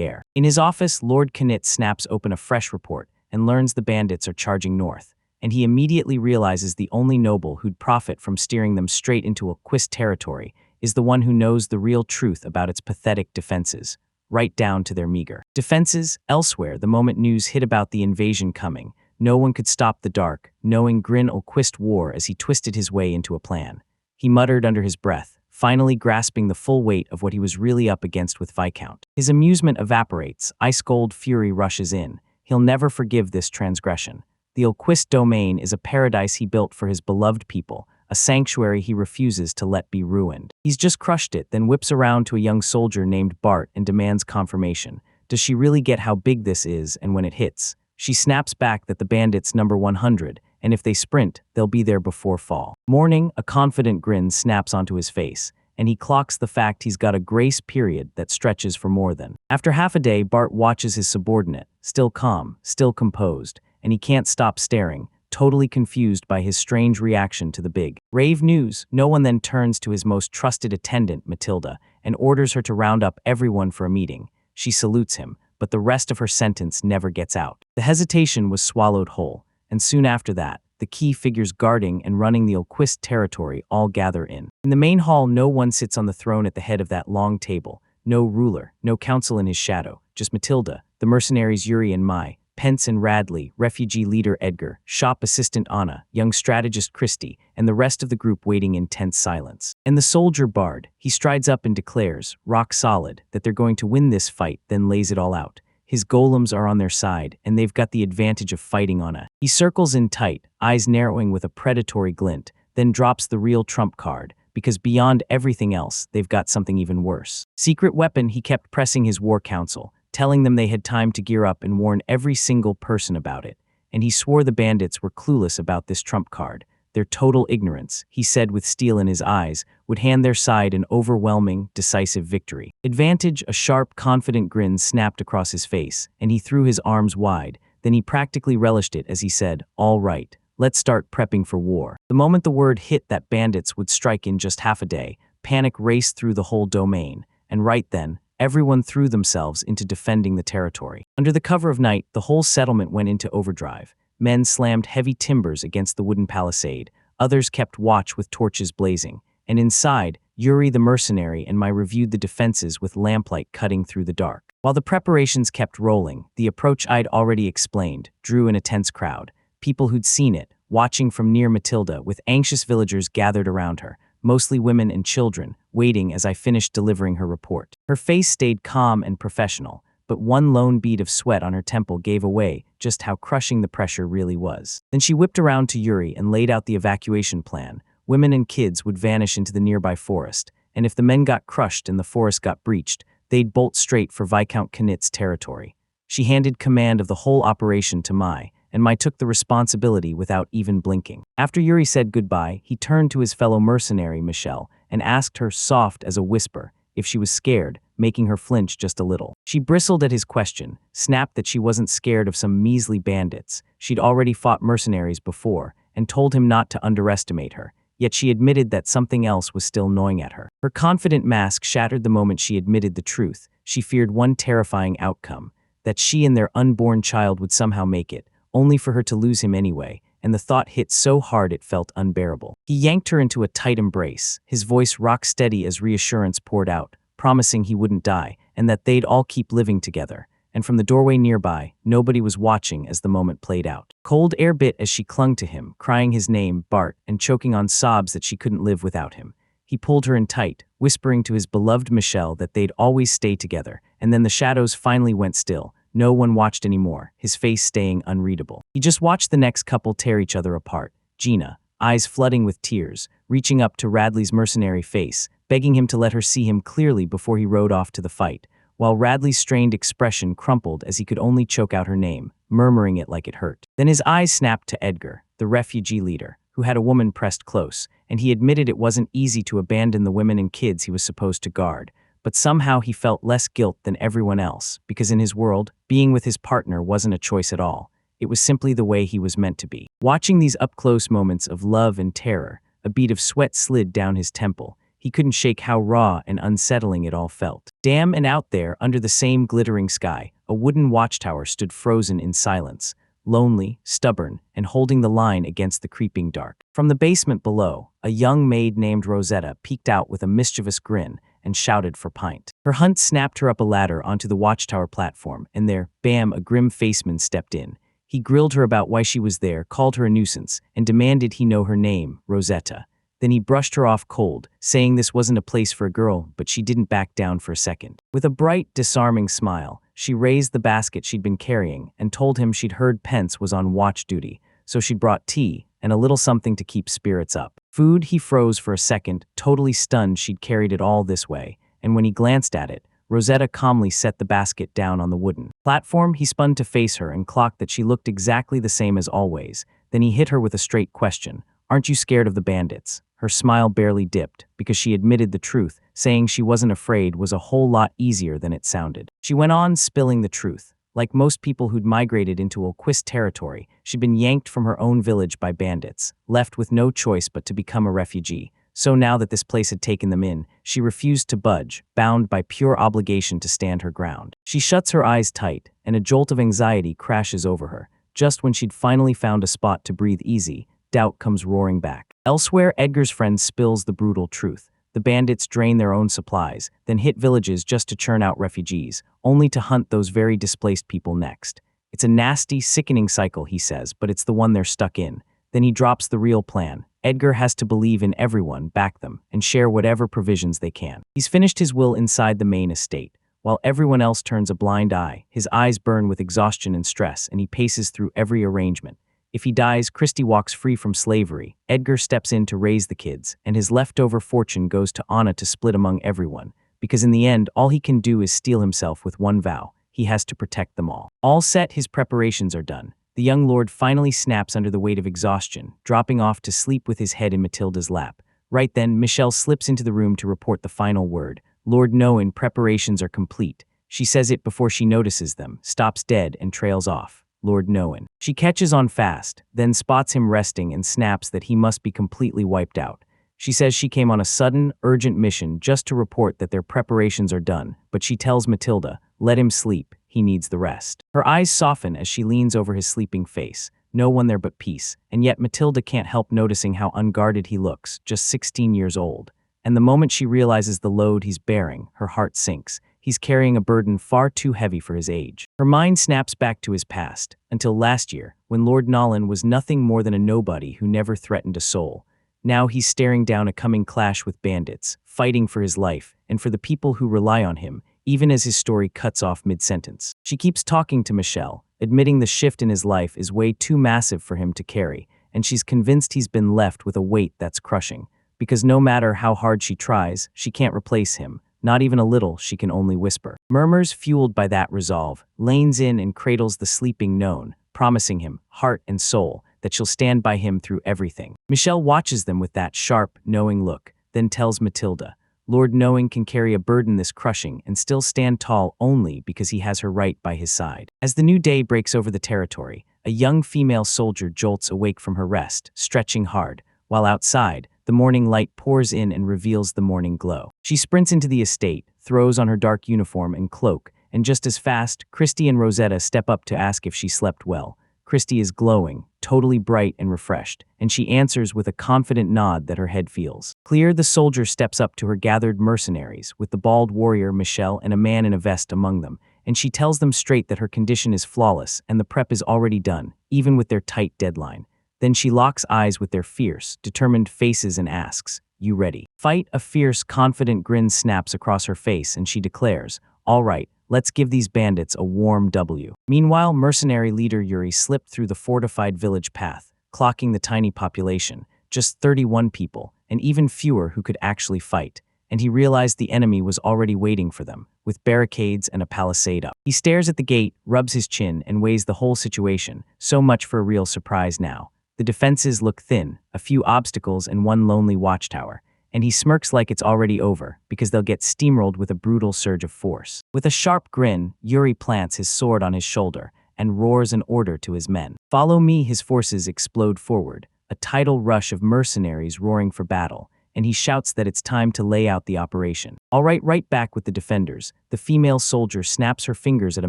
air. In his office, Lord Knit snaps open a fresh report and learns the bandits are charging north, and he immediately realizes the only noble who'd profit from steering them straight into Ulquist territory is the one who knows the real truth about its pathetic defenses, right down to their meager defenses. Elsewhere, the moment news hit about the invasion coming, no one could stop the dark, knowing Grin Ulquist war as he twisted his way into a plan. He muttered under his breath, finally grasping the full weight of what he was really up against with Viscount. His amusement evaporates, ice-cold fury rushes in. He'll never forgive this transgression. The Ilquist domain is a paradise he built for his beloved people, a sanctuary he refuses to let be ruined. He's just crushed it, then whips around to a young soldier named Bart and demands confirmation. Does she really get how big this is? And when it hits, she snaps back that the bandits number 100, and if they sprint, they'll be there before fall. Morning, a confident grin snaps onto his face, and he clocks the fact he's got a grace period that stretches for more than. After half a day, Bart watches his subordinate, still calm, still composed, and he can't stop staring, totally confused by his strange reaction to the big rave news. No one then turns to his most trusted attendant, Matilda, and orders her to round up everyone for a meeting. She salutes him, but the rest of her sentence never gets out. The hesitation was swallowed whole, and soon after that, the key figures guarding and running the Ilquist territory all gather in. In the main hall, no one sits on the throne at the head of that long table. No ruler, no council in his shadow, just Matilda, the mercenaries Yuri and Mai, Pence and Radley, refugee leader Edgar, shop assistant Anna, young strategist Christy, and the rest of the group waiting in tense silence. And the soldier Bard, he strides up and declares, rock solid, that they're going to win this fight, then lays it all out. His golems are on their side, and they've got the advantage of fighting Anna. He circles in tight, eyes narrowing with a predatory glint, then drops the real trump card, because beyond everything else, they've got something even worse. Secret weapon. He kept pressing his war council, telling them they had time to gear up and warn every single person about it, and he swore the bandits were clueless about this trump card. Their total ignorance, he said with steel in his eyes, would hand their side an overwhelming, decisive victory. Advantage. A sharp, confident grin snapped across his face, and he threw his arms wide. Then he practically relished it as he said, all right, let's start prepping for war. The moment the word hit that bandits would strike in just half a day, panic raced through the whole domain, and right then, everyone threw themselves into defending the territory. Under the cover of night, the whole settlement went into overdrive. Men slammed heavy timbers against the wooden palisade, others kept watch with torches blazing, and inside, Yuri the mercenary and Mai reviewed the defenses with lamplight cutting through the dark. While the preparations kept rolling, the approach I'd already explained drew in a tense crowd, people who'd seen it, watching from near Matilda, with anxious villagers gathered around her, mostly women and children, waiting as I finished delivering her report. Her face stayed calm and professional, but one lone bead of sweat on her temple gave away just how crushing the pressure really was. Then she whipped around to Yuri and laid out the evacuation plan. Women and kids would vanish into the nearby forest, and if the men got crushed and the forest got breached, they'd bolt straight for Viscount Knit's territory. She handed command of the whole operation to Mai, and Mai took the responsibility without even blinking. After Yuri said goodbye, he turned to his fellow mercenary, Michelle, and asked her, soft as a whisper, if she was scared, making her flinch just a little. She bristled at his question, snapped that she wasn't scared of some measly bandits. She'd already fought mercenaries before, and told him not to underestimate her, yet she admitted that something else was still gnawing at her. Her confident mask shattered the moment she admitted the truth. She feared one terrifying outcome, that she and their unborn child would somehow make it, only for her to lose him anyway, and the thought hit so hard it felt unbearable. He yanked her into a tight embrace, his voice rock steady as reassurance poured out, promising he wouldn't die, and that they'd all keep living together. And from the doorway nearby, nobody was watching as the moment played out. Cold air bit as she clung to him, crying his name, Bart, and choking on sobs that she couldn't live without him. He pulled her in tight, whispering to his beloved Michelle that they'd always stay together, and then the shadows finally went still. No one watched anymore, his face staying unreadable. He just watched the next couple tear each other apart. Gina, eyes flooding with tears, reaching up to Radley's mercenary face, begging him to let her see him clearly before he rode off to the fight, while Radley's strained expression crumpled as he could only choke out her name, murmuring it like it hurt. Then his eyes snapped to Edgar, the refugee leader, who had a woman pressed close, and he admitted it wasn't easy to abandon the women and kids he was supposed to guard. But somehow he felt less guilt than everyone else, because in his world, being with his partner wasn't a choice at all. It was simply the way he was meant to be. Watching these up-close moments of love and terror, a bead of sweat slid down his temple. He couldn't shake how raw and unsettling it all felt. Damn, and out there, under the same glittering sky, a wooden watchtower stood frozen in silence, lonely, stubborn, and holding the line against the creeping dark. From the basement below, a young maid named Rosetta peeked out with a mischievous grin and shouted for pint. Her hunt snapped her up a ladder onto the watchtower platform, and there, bam, a grim faceman stepped in. He grilled her about why she was there, called her a nuisance, and demanded he know her name, Rosetta. Then he brushed her off cold, saying this wasn't a place for a girl, but she didn't back down for a second. With a bright, disarming smile, she raised the basket she'd been carrying and told him she'd heard Pence was on watch duty, so she'd brought tea and a little something to keep spirits up. Food, he froze for a second, totally stunned she'd carried it all this way, and when he glanced at it, Rosetta calmly set the basket down on the wooden platform. He spun to face her and clocked that she looked exactly the same as always. Then he hit her with a straight question. "Aren't you scared of the bandits?" Her smile barely dipped, because she admitted the truth. Saying she wasn't afraid was a whole lot easier than it sounded. She went on spilling the truth. Like most people who'd migrated into Olquist territory, she'd been yanked from her own village by bandits, left with no choice but to become a refugee. So now that this place had taken them in, she refused to budge, bound by pure obligation to stand her ground. She shuts her eyes tight, and a jolt of anxiety crashes over her. Just when she'd finally found a spot to breathe easy, doubt comes roaring back. Elsewhere, Edgar's friend spills the brutal truth. The bandits drain their own supplies, then hit villages just to churn out refugees, only to hunt those very displaced people next. It's a nasty, sickening cycle, he says, but it's the one they're stuck in. Then he drops the real plan. Edgar has to believe in everyone, back them, and share whatever provisions they can. He's finished his will inside the main estate. While everyone else turns a blind eye, his eyes burn with exhaustion and stress, and he paces through every arrangement. If he dies, Christy walks free from slavery. Edgar steps in to raise the kids, and his leftover fortune goes to Anna to split among everyone. Because in the end, all he can do is steel himself with one vow. He has to protect them all. All set, his preparations are done. The young lord finally snaps under the weight of exhaustion, dropping off to sleep with his head in Matilda's lap. Right then, Michelle slips into the room to report the final word. Lord Noen, preparations are complete. She says it before she notices them, stops dead, and trails off. Lord Noen. She catches on fast, then spots him resting and snaps that he must be completely wiped out. She says she came on a sudden, urgent mission just to report that their preparations are done, but she tells Matilda, let him sleep, he needs the rest. Her eyes soften as she leans over his sleeping face. No one there but peace, and yet Matilda can't help noticing how unguarded he looks, just 16 years old. And the moment she realizes the load he's bearing, her heart sinks. He's carrying a burden far too heavy for his age. Her mind snaps back to his past, until last year, when Lord Nolan was nothing more than a nobody who never threatened a soul. Now he's staring down a coming clash with bandits, fighting for his life, and for the people who rely on him, even as his story cuts off mid-sentence. She keeps talking to Michelle, admitting the shift in his life is way too massive for him to carry, and she's convinced he's been left with a weight that's crushing. Because no matter how hard she tries, she can't replace him. Not even a little, she can only whisper. Murmurs fueled by that resolve, lanes in and cradles the sleeping known, promising him, heart and soul, that she'll stand by him through everything. Michelle watches them with that sharp, knowing look, then tells Matilda, Lord Knowing can carry a burden this crushing and still stand tall only because he has her right by his side. As the new day breaks over the territory, a young female soldier jolts awake from her rest, stretching hard, while outside, the morning light pours in and reveals the morning glow. She sprints into the estate, throws on her dark uniform and cloak, and just as fast, Christy and Rosetta step up to ask if she slept well. Christy is glowing, totally bright and refreshed, and she answers with a confident nod that her head feels clear. The soldier steps up to her gathered mercenaries, with the bald warrior Michelle and a man in a vest among them, and she tells them straight that her condition is flawless and the prep is already done, even with their tight deadline. Then she locks eyes with their fierce, determined faces and asks, "You ready?" Fight? A fierce, confident grin snaps across her face and she declares, "All right, let's give these bandits a warm W." Meanwhile, mercenary leader Yuri slipped through the fortified village path, clocking the tiny population, just 31 people, and even fewer who could actually fight, and he realized the enemy was already waiting for them, with barricades and a palisade up. He stares at the gate, rubs his chin, and weighs the whole situation, so much for a real surprise now. The defenses look thin, a few obstacles and one lonely watchtower, and he smirks like it's already over, because they'll get steamrolled with a brutal surge of force. With a sharp grin, Yuri plants his sword on his shoulder and roars an order to his men. Follow me. His forces explode forward, a tidal rush of mercenaries roaring for battle, and he shouts that it's time to lay out the operation. All right back with the defenders. The female soldier snaps her fingers at a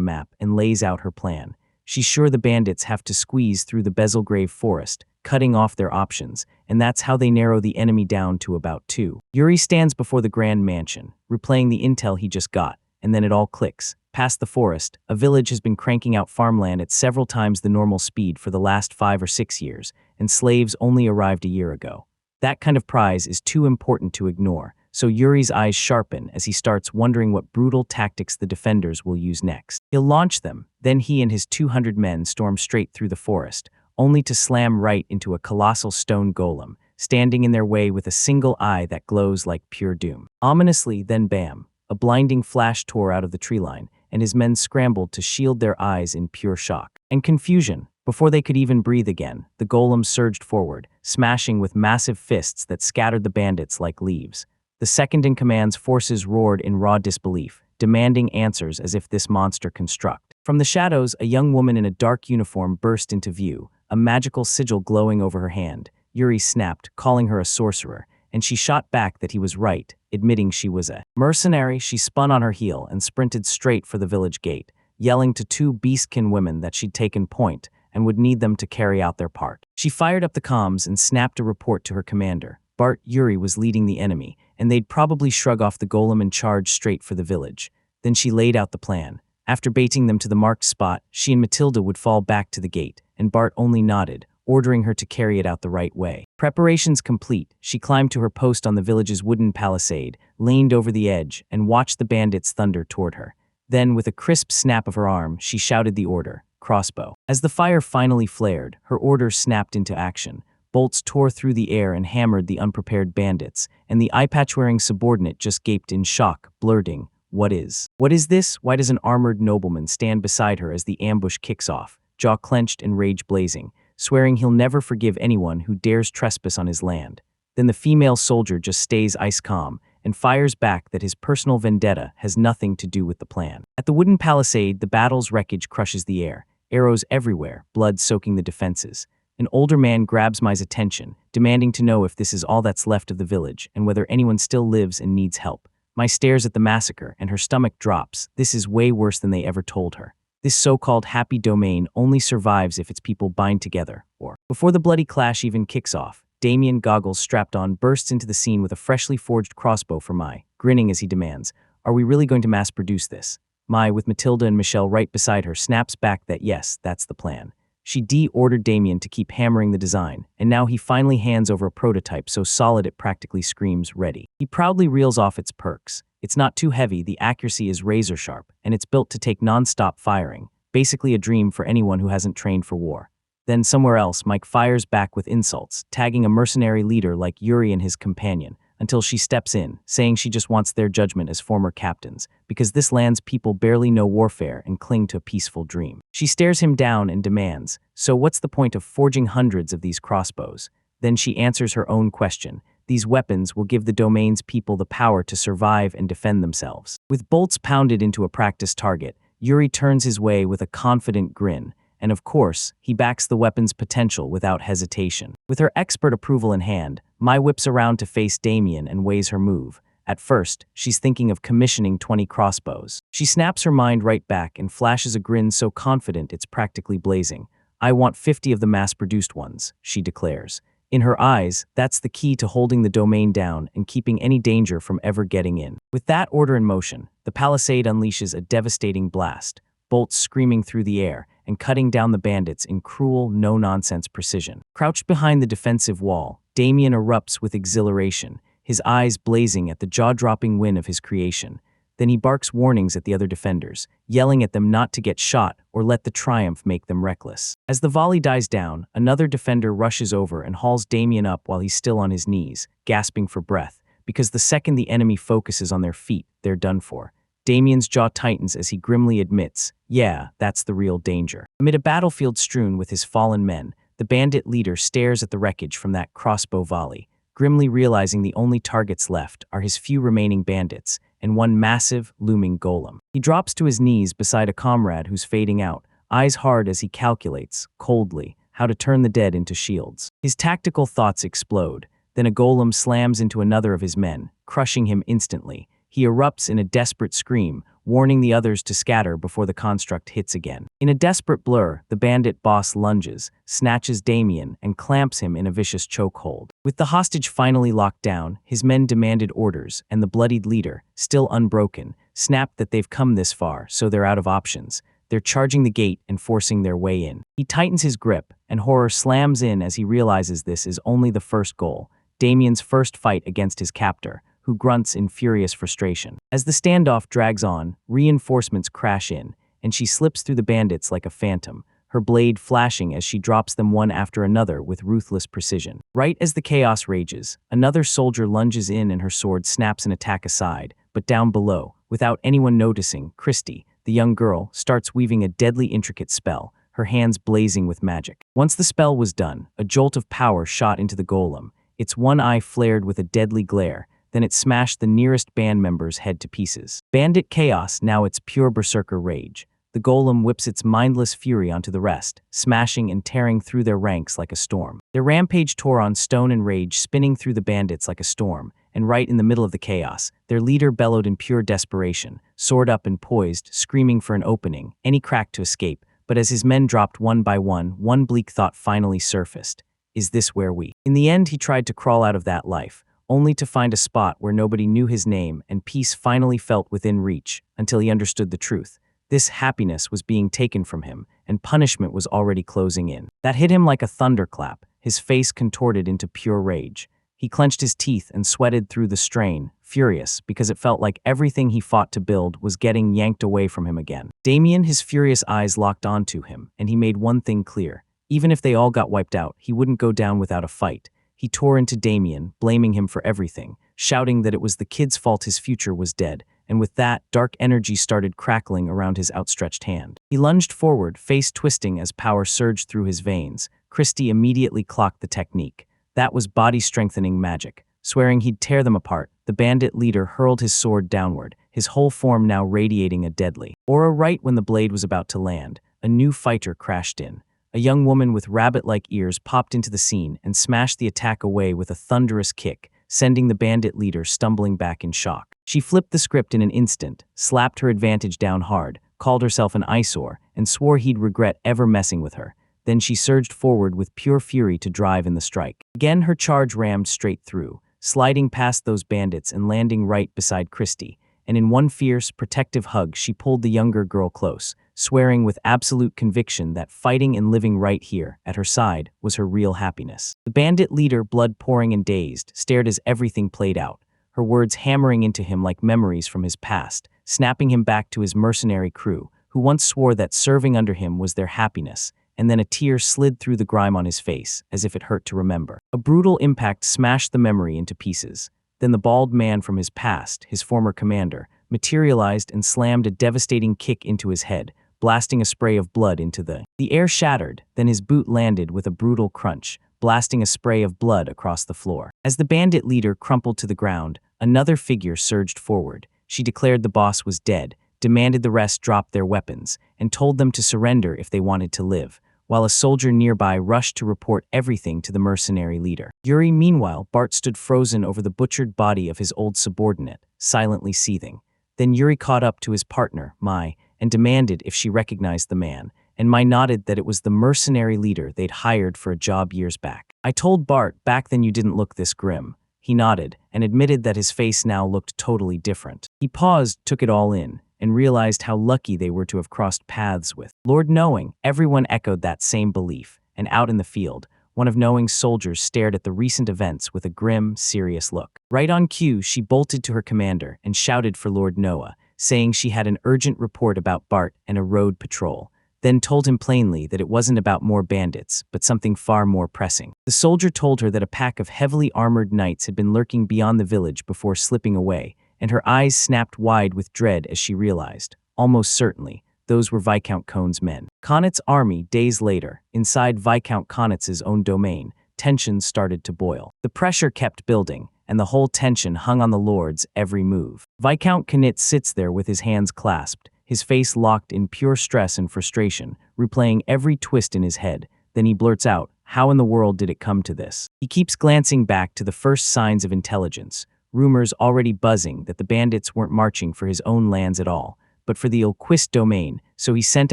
map and lays out her plan. She's sure the bandits have to squeeze through the Bezelgrave forest, cutting off their options, and that's how they narrow the enemy down to about 2. Yuri stands before the Grand Mansion, replaying the intel he just got, and then it all clicks. Past the forest, a village has been cranking out farmland at several times the normal speed for the last 5 or 6 years, and slaves only arrived a year ago. That kind of prize is too important to ignore, so Yuri's eyes sharpen as he starts wondering what brutal tactics the defenders will use next. He'll launch them, then he and his 200 men storm straight through the forest, only to slam right into a colossal stone golem, standing in their way with a single eye that glows like pure doom. Ominously, then bam, a blinding flash tore out of the tree line, and his men scrambled to shield their eyes in pure shock and confusion. Before they could even breathe again, the golem surged forward, smashing with massive fists that scattered the bandits like leaves. The second-in-command's forces roared in raw disbelief, demanding answers as if this monster can construct. From the shadows, a young woman in a dark uniform burst into view, a magical sigil glowing over her hand. Yuri snapped, calling her a sorcerer, and she shot back that he was right, admitting she was a mercenary. She spun on her heel and sprinted straight for the village gate, yelling to two beastkin women that she'd taken point and would need them to carry out their part. She fired up the comms and snapped a report to her commander. Bart Yuri was leading the enemy, and they'd probably shrug off the golem and charge straight for the village. Then she laid out the plan. After baiting them to the marked spot, she and Matilda would fall back to the gate, and Bart only nodded, ordering her to carry it out the right way. Preparations complete, she climbed to her post on the village's wooden palisade, leaned over the edge, and watched the bandits thunder toward her. Then, with a crisp snap of her arm, she shouted the order, crossbow. As the fire finally flared, her order snapped into action. Bolts tore through the air and hammered the unprepared bandits, and the eye-patch-wearing subordinate just gaped in shock, blurting, What is this? Why does an armored nobleman stand beside her as the ambush kicks off, jaw clenched and rage blazing, swearing he'll never forgive anyone who dares trespass on his land? Then the female soldier just stays ice calm and fires back that his personal vendetta has nothing to do with the plan. At the wooden palisade, the battle's wreckage crushes the air, arrows everywhere, blood soaking the defenses. An older man grabs Mai's attention, demanding to know if this is all that's left of the village and whether anyone still lives and needs help. Mai stares at the massacre and her stomach drops. This is way worse than they ever told her. This so-called happy domain only survives if its people bind together, or before the bloody clash even kicks off, Damien, goggles strapped on, bursts into the scene with a freshly forged crossbow for Mai, grinning as he demands, Are we really going to mass-produce this? Mai, with Matilda and Michelle right beside her, snaps back that yes, that's the plan. She ordered Damien to keep hammering the design, and now he finally hands over a prototype so solid it practically screams ready. He proudly reels off its perks. It's not too heavy, the accuracy is razor sharp, and it's built to take non-stop firing, basically a dream for anyone who hasn't trained for war. Then somewhere else, Mike fires back with insults, tagging a mercenary leader like Yuri and his companion, until she steps in, saying she just wants their judgment as former captains, because this land's people barely know warfare and cling to a peaceful dream. She stares him down and demands, So what's the point of forging hundreds of these crossbows? Then she answers her own question. These weapons will give the domain's people the power to survive and defend themselves. With bolts pounded into a practice target, Yuri turns his way with a confident grin, and of course, he backs the weapon's potential without hesitation. With her expert approval in hand, Mai whips around to face Damien and weighs her move. At first, she's thinking of commissioning 20 crossbows. She snaps her mind right back and flashes a grin so confident it's practically blazing. I want 50 of the mass-produced ones, she declares. In her eyes, that's the key to holding the domain down and keeping any danger from ever getting in. With that order in motion, the palisade unleashes a devastating blast, bolts screaming through the air and cutting down the bandits in cruel, no-nonsense precision. Crouched behind the defensive wall, Damien erupts with exhilaration, his eyes blazing at the jaw-dropping win of his creation. Then he barks warnings at the other defenders, yelling at them not to get shot or let the triumph make them reckless. As the volley dies down, another defender rushes over and hauls Damien up while he's still on his knees, gasping for breath, because the second the enemy focuses on their feet, they're done for. Damien's jaw tightens as he grimly admits, yeah, that's the real danger. Amid a battlefield strewn with his fallen men, the bandit leader stares at the wreckage from that crossbow volley, grimly realizing the only targets left are his few remaining bandits and one massive, looming golem. He drops to his knees beside a comrade who's fading out, eyes hard as he calculates, coldly, how to turn the dead into shields. His tactical thoughts explode. Then a golem slams into another of his men, crushing him instantly. He erupts in a desperate scream, warning the others to scatter before the construct hits again. In a desperate blur, the bandit boss lunges, snatches Damien, and clamps him in a vicious chokehold. With the hostage finally locked down, his men demanded orders, and the bloodied leader, still unbroken, snapped that they've come this far, so they're out of options. They're charging the gate and forcing their way in. He tightens his grip, and horror slams in as he realizes this is only the first goal. Damien's first fight against his captor, who grunts in furious frustration. As the standoff drags on, reinforcements crash in, and she slips through the bandits like a phantom, her blade flashing as she drops them one after another with ruthless precision. Right as the chaos rages, another soldier lunges in and her sword snaps an attack aside, but down below, without anyone noticing, Christy, the young girl, starts weaving a deadly intricate spell, her hands blazing with magic. Once the spell was done, a jolt of power shot into the golem. Its one eye flared with a deadly glare, then it smashed the nearest band member's head to pieces. Bandit chaos, now its pure berserker rage. The golem whips its mindless fury onto the rest, smashing and tearing through their ranks like a storm. Their rampage tore on stone and rage, spinning through the bandits like a storm, and right in the middle of the chaos, their leader bellowed in pure desperation, sword up and poised, screaming for an opening, any crack to escape. But as his men dropped one by one bleak thought finally surfaced. Is this where we? In the end, he tried to crawl out of that life, only to find a spot where nobody knew his name and peace finally felt within reach, until he understood the truth. This happiness was being taken from him, and punishment was already closing in. That hit him like a thunderclap, his face contorted into pure rage. He clenched his teeth and sweated through the strain, furious, because it felt like everything he fought to build was getting yanked away from him again. Damien, his furious eyes locked onto him, and he made one thing clear. Even if they all got wiped out, he wouldn't go down without a fight. He tore into Damien, blaming him for everything, shouting that it was the kid's fault his future was dead, and with that, dark energy started crackling around his outstretched hand. He lunged forward, face twisting as power surged through his veins. Christy immediately clocked the technique. That was body-strengthening magic. Swearing he'd tear them apart, the bandit leader hurled his sword downward, his whole form now radiating a deadly aura. Right when the blade was about to land, a new fighter crashed in. A young woman with rabbit-like ears popped into the scene and smashed the attack away with a thunderous kick, sending the bandit leader stumbling back in shock. She flipped the script in an instant, slapped her advantage down hard, called herself an eyesore, and swore he'd regret ever messing with her. Then she surged forward with pure fury to drive in the strike. Again, her charge rammed straight through, sliding past those bandits and landing right beside Christy. And in one fierce, protective hug, she pulled the younger girl close, swearing with absolute conviction that fighting and living right here, at her side, was her real happiness. The bandit leader, blood pouring and dazed, stared as everything played out, her words hammering into him like memories from his past, snapping him back to his mercenary crew, who once swore that serving under him was their happiness. And then a tear slid through the grime on his face, as if it hurt to remember. A brutal impact smashed the memory into pieces. Then the bald man from his past, his former commander, materialized and slammed a devastating kick into his head, blasting a spray of blood into the air. Shattered, then his boot landed with a brutal crunch, blasting a spray of blood across the floor. As the bandit leader crumpled to the ground, another figure surged forward. She declared the boss was dead, demanded the rest drop their weapons, and told them to surrender if they wanted to live, while a soldier nearby rushed to report everything to the mercenary leader. Yuri, meanwhile, Bart stood frozen over the butchered body of his old subordinate, silently seething. Then Yuri caught up to his partner, Mai, and demanded if she recognized the man, and Mai nodded that it was the mercenary leader they'd hired for a job years back. I told Bart back then you didn't look this grim. He nodded, and admitted that his face now looked totally different. He paused, took it all in, and realized how lucky they were to have crossed paths with Lord Knowing. Everyone echoed that same belief, and out in the field, one of Knowing's soldiers stared at the recent events with a grim, serious look. Right on cue, she bolted to her commander and shouted for Lord Noah, saying she had an urgent report about Bart and a road patrol, then told him plainly that it wasn't about more bandits, but something far more pressing. The soldier told her that a pack of heavily armored knights had been lurking beyond the village before slipping away, and her eyes snapped wide with dread as she realized, almost certainly, those were Viscount Cone's men. Connacht's army, days later, inside Viscount Connacht's own domain, tensions started to boil. The pressure kept building, and the whole tension hung on the lord's every move. Viscount Connacht sits there with his hands clasped, his face locked in pure stress and frustration, replaying every twist in his head. Then he blurts out, "How in the world did it come to this?" He keeps glancing back to the first signs of intelligence, rumors already buzzing that the bandits weren't marching for his own lands at all, but for the Ulquist domain, so he sent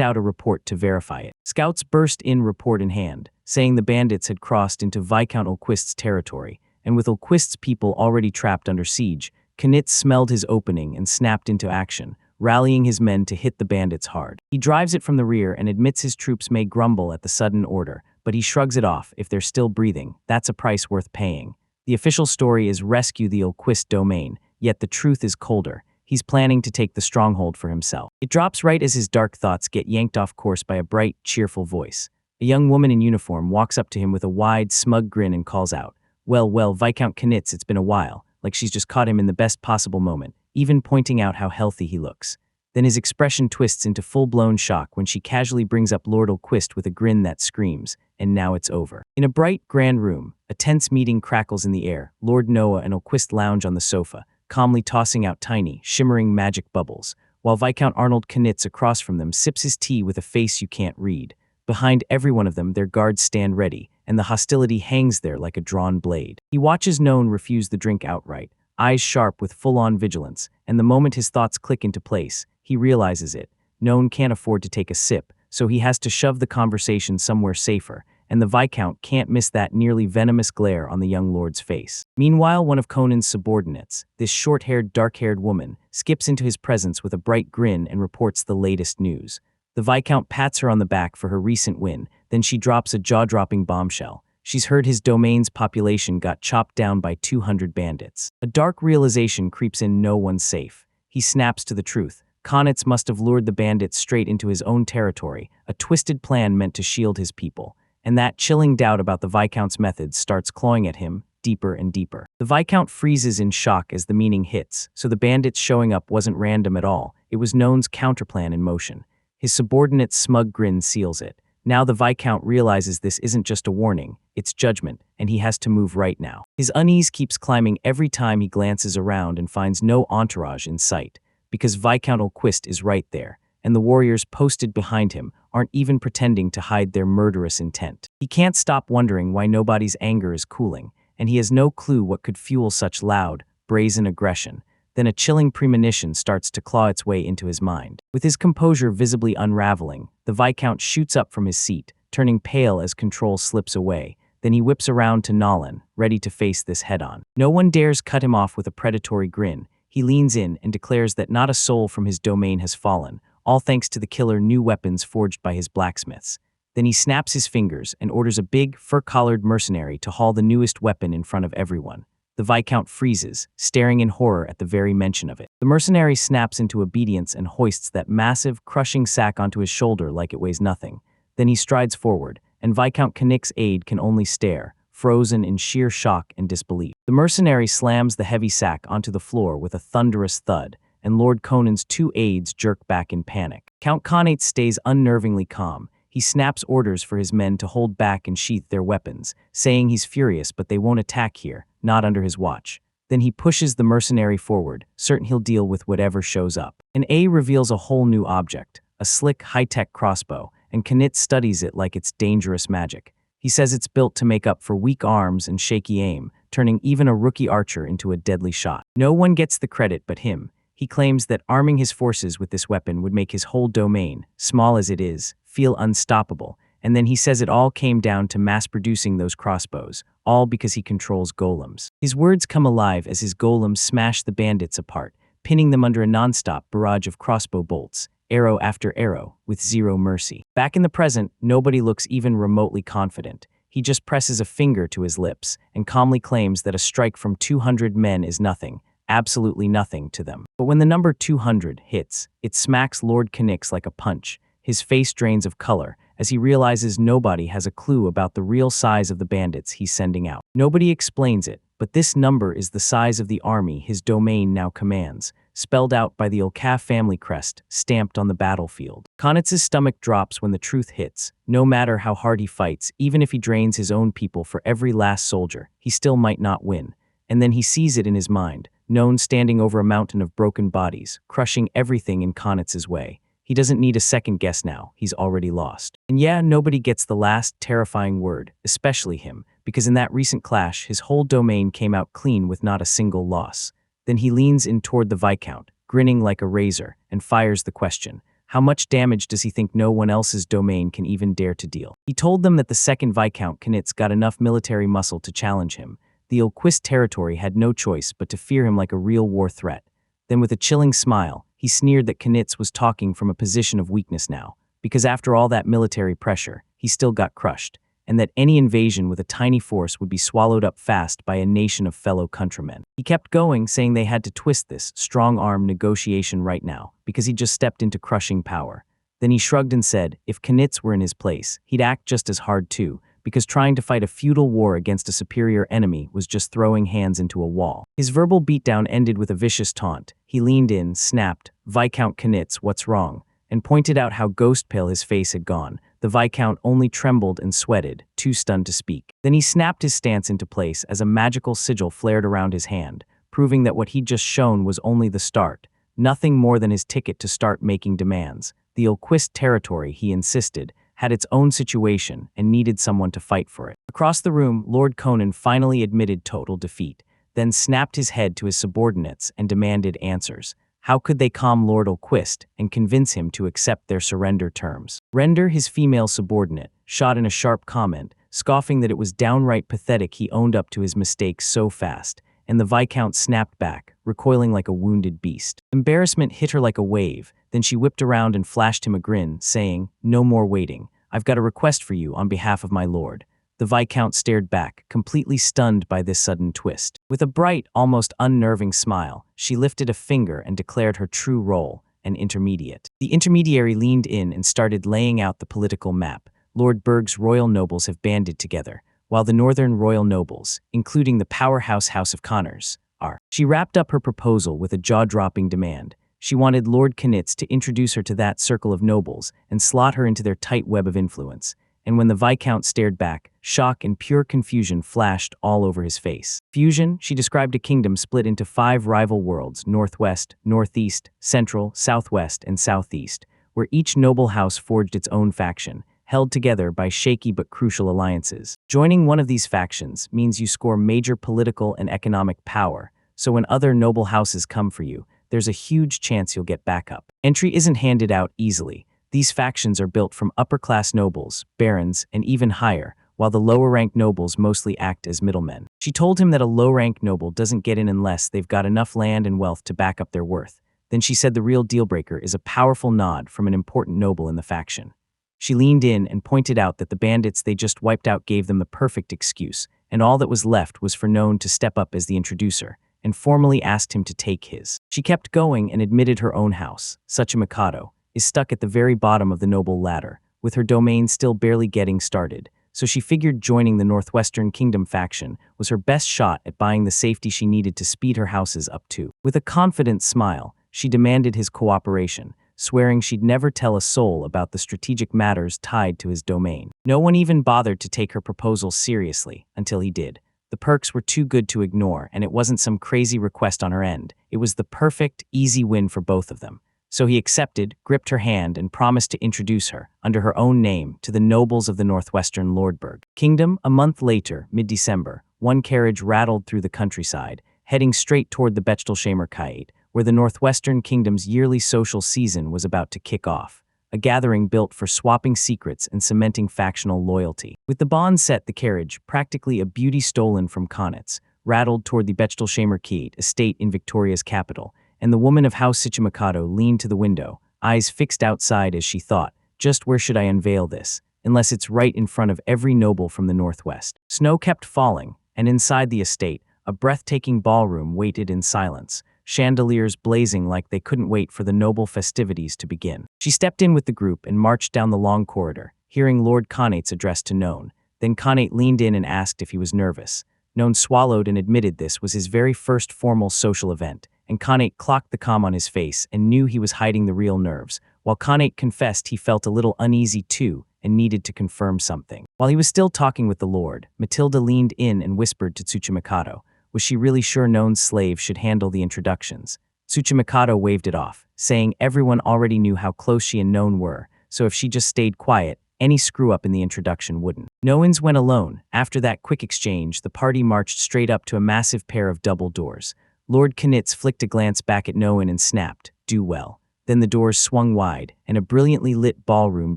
out a report to verify it. Scouts burst in, report in hand, saying the bandits had crossed into Viscount Ulquist's territory, and with Ulquist's people already trapped under siege, Connacht smelled his opening and snapped into action, rallying his men to hit the bandits hard. He drives it from the rear and admits his troops may grumble at the sudden order, but he shrugs it off. If they're still breathing, that's a price worth paying. The official story is rescue the Ilquist domain, yet the truth is colder. He's planning to take the stronghold for himself. It drops right as his dark thoughts get yanked off course by a bright, cheerful voice. A young woman in uniform walks up to him with a wide, smug grin and calls out, well, Viscount Knitz, it's been a while," like she's just caught him in the best possible moment, even pointing out how healthy he looks. Then his expression twists into full-blown shock when she casually brings up Lord Ilquist with a grin that screams, "And now it's over." In a bright, grand room, a tense meeting crackles in the air. Lord Noah and Ilquist lounge on the sofa, calmly tossing out tiny, shimmering magic bubbles, while Viscount Arnold Knitz across from them sips his tea with a face you can't read. Behind every one of them, their guards stand ready, and the hostility hangs there like a drawn blade. He watches Noan refuse the drink outright, eyes sharp with full-on vigilance, and the moment his thoughts click into place, he realizes it. Noan can't afford to take a sip, so he has to shove the conversation somewhere safer, and the Viscount can't miss that nearly venomous glare on the young lord's face. Meanwhile, one of Conan's subordinates, this short-haired, dark-haired woman, skips into his presence with a bright grin and reports the latest news. The Viscount pats her on the back for her recent win, then she drops a jaw-dropping bombshell. She's heard his domain's population got chopped down by 200 bandits. A dark realization creeps in. No one's safe. He snaps to the truth. Konitz must have lured the bandits straight into his own territory, a twisted plan meant to shield his people. And that chilling doubt about the Viscount's methods starts clawing at him, deeper and deeper. The Viscount freezes in shock as the meaning hits, so the bandits showing up wasn't random at all. It was Noan's counterplan in motion. His subordinate's smug grin seals it. Now the Viscount realizes this isn't just a warning, it's judgment, and he has to move right now. His unease keeps climbing every time he glances around and finds no entourage in sight, because Viscount Ilquist is right there, and the warriors posted behind him aren't even pretending to hide their murderous intent. He can't stop wondering why nobody's anger is cooling, and he has no clue what could fuel such loud, brazen aggression. Then a chilling premonition starts to claw its way into his mind. With his composure visibly unraveling, the Viscount shoots up from his seat, turning pale as control slips away. Then he whips around to Nolan, ready to face this head-on. No one dares cut him off with a predatory grin. He leans in and declares that not a soul from his domain has fallen, all thanks to the killer new weapons forged by his blacksmiths. Then he snaps his fingers and orders a big, fur-collared mercenary to haul the newest weapon in front of everyone. The Viscount freezes, staring in horror at the very mention of it. The mercenary snaps into obedience and hoists that massive, crushing sack onto his shoulder like it weighs nothing. Then he strides forward, and Viscount Knick's aide can only stare, frozen in sheer shock and disbelief. The mercenary slams the heavy sack onto the floor with a thunderous thud, and Lord Conan's two aides jerk back in panic. Count Connate stays unnervingly calm. He snaps orders for his men to hold back and sheath their weapons, saying he's furious but they won't attack here, not under his watch. Then he pushes the mercenary forward, certain he'll deal with whatever shows up. An A reveals a whole new object, a slick, high-tech crossbow, and Knit studies it like it's dangerous magic. He says it's built to make up for weak arms and shaky aim, turning even a rookie archer into a deadly shot. No one gets the credit but him. He claims that arming his forces with this weapon would make his whole domain, small as it is, feel unstoppable, and then he says it all came down to mass-producing those crossbows, all because he controls golems. His words come alive as his golems smash the bandits apart, pinning them under a non-stop barrage of crossbow bolts, arrow after arrow, with zero mercy. Back in the present, nobody looks even remotely confident. He just presses a finger to his lips and calmly claims that a strike from 200 men is nothing, absolutely nothing to them. But when the number 200 hits, it smacks Lord Knix like a punch. His face drains of color as he realizes nobody has a clue about the real size of the bandits he's sending out. Nobody explains it, but this number is the size of the army his domain now commands, spelled out by the Olcaf family crest stamped on the battlefield. Konitz's stomach drops when the truth hits. No matter how hard he fights, even if he drains his own people for every last soldier, he still might not win. And then he sees it in his mind, Noan standing over a mountain of broken bodies, crushing everything in Konitz's way. He doesn't need a second guess now, he's already lost. And yeah, nobody gets the last terrifying word, especially him, because in that recent clash, his whole domain came out clean with not a single loss. Then he leans in toward the Viscount, grinning like a razor, and fires the question. How much damage does he think no one else's domain can even dare to deal? He told them that the second Viscount Knitz got enough military muscle to challenge him. The Ilquist territory had no choice but to fear him like a real war threat. Then with a chilling smile, he sneered that Knitz was talking from a position of weakness now, because after all that military pressure, he still got crushed. and that any invasion with a tiny force would be swallowed up fast by a nation of fellow countrymen. He kept going, saying they had to twist this strong-arm negotiation right now, because he just stepped into crushing power. Then he shrugged and said, if Knits were in his place, he'd act just as hard too, because trying to fight a feudal war against a superior enemy was just throwing hands into a wall. His verbal beatdown ended with a vicious taunt. He leaned in, snapped, Viscount Knits, what's wrong? And pointed out how ghost-pale his face had gone. The Viscount only trembled and sweated, too stunned to speak. Then he snapped his stance into place as a magical sigil flared around his hand, proving that what he'd just shown was only the start, nothing more than his ticket to start making demands. The Ilquist territory, he insisted, had its own situation and needed someone to fight for it. Across the room, Lord Conan finally admitted total defeat, then snapped his head to his subordinates and demanded answers. How could they calm Lord Ilquist and convince him to accept their surrender terms? Render, his female subordinate, shot in a sharp comment, scoffing that it was downright pathetic he owned up to his mistakes so fast, and the Viscount snapped back, recoiling like a wounded beast. Embarrassment hit her like a wave, then she whipped around and flashed him a grin, saying, no more waiting. I've got a request for you on behalf of my lord. The Viscount stared back, completely stunned by this sudden twist. With a bright, almost unnerving smile, she lifted a finger and declared her true role, an intermediate. The intermediary leaned in and started laying out the political map. Lord Berg's royal nobles have banded together, while the northern royal nobles, including the powerhouse House of Connors, are. She wrapped up her proposal with a jaw-dropping demand. She wanted Lord Knits to introduce her to that circle of nobles and slot her into their tight web of influence. And when the Viscount stared back, shock and pure confusion flashed all over his face. Fusion, she described a kingdom split into 5 rival worlds, northwest, northeast, central, southwest, and southeast, where each noble house forged its own faction, held together by shaky but crucial alliances. Joining one of these factions means you score major political and economic power, so when other noble houses come for you, there's a huge chance you'll get backup. Entry isn't handed out easily. These factions are built from upper-class nobles, barons, and even higher, while the lower-ranked nobles mostly act as middlemen. She told him that a low-ranked noble doesn't get in unless they've got enough land and wealth to back up their worth. Then she said the real deal-breaker is a powerful nod from an important noble in the faction. She leaned in and pointed out that the bandits they just wiped out gave them the perfect excuse, and all that was left was for Noan to step up as the introducer, and formally asked him to take his. She kept going and admitted her own house, Tsuchimikado, is stuck at the very bottom of the noble ladder, with her domain still barely getting started, so she figured joining the Northwestern Kingdom faction was her best shot at buying the safety she needed to speed her houses up too. With a confident smile, she demanded his cooperation, swearing she'd never tell a soul about the strategic matters tied to his domain. No one even bothered to take her proposal seriously until he did. The perks were too good to ignore, and it wasn't some crazy request on her end. It was the perfect, easy win for both of them. So he accepted, gripped her hand, and promised to introduce her, under her own name, to the nobles of the Northwestern Lordberg Kingdom. A month later, mid-December, one carriage rattled through the countryside, heading straight toward the Bechtelshamer Kite, where the Northwestern Kingdom's yearly social season was about to kick off, a gathering built for swapping secrets and cementing factional loyalty. With the bond set, the carriage, practically a beauty stolen from Konitz, rattled toward the Bechtelshamer Kite estate in Victoria's capital, and the woman of House Tsuchimikado leaned to the window, eyes fixed outside as she thought, just where should I unveil this, unless it's right in front of every noble from the northwest. Snow kept falling, and inside the estate, a breathtaking ballroom waited in silence, chandeliers blazing like they couldn't wait for the noble festivities to begin. She stepped in with the group and marched down the long corridor, hearing Lord Connate's address to Noan. Then Connate leaned in and asked if he was nervous. Noan swallowed and admitted this was his very first formal social event, and Connate clocked the calm on his face and knew he was hiding the real nerves, while Connate confessed he felt a little uneasy too and needed to confirm something. While he was still talking with the Lord, Matilda leaned in and whispered to Tsuchimikado. Was she really sure Noan's slave should handle the introductions? Tsuchimikado waved it off, saying everyone already knew how close she and Noan were, so if she just stayed quiet, any screw-up in the introduction wouldn't. Noan's went alone. After that quick exchange, the party marched straight up to a massive pair of double doors. Lord Knits flicked a glance back at Noan and snapped, "Do well." Then the doors swung wide, and a brilliantly lit ballroom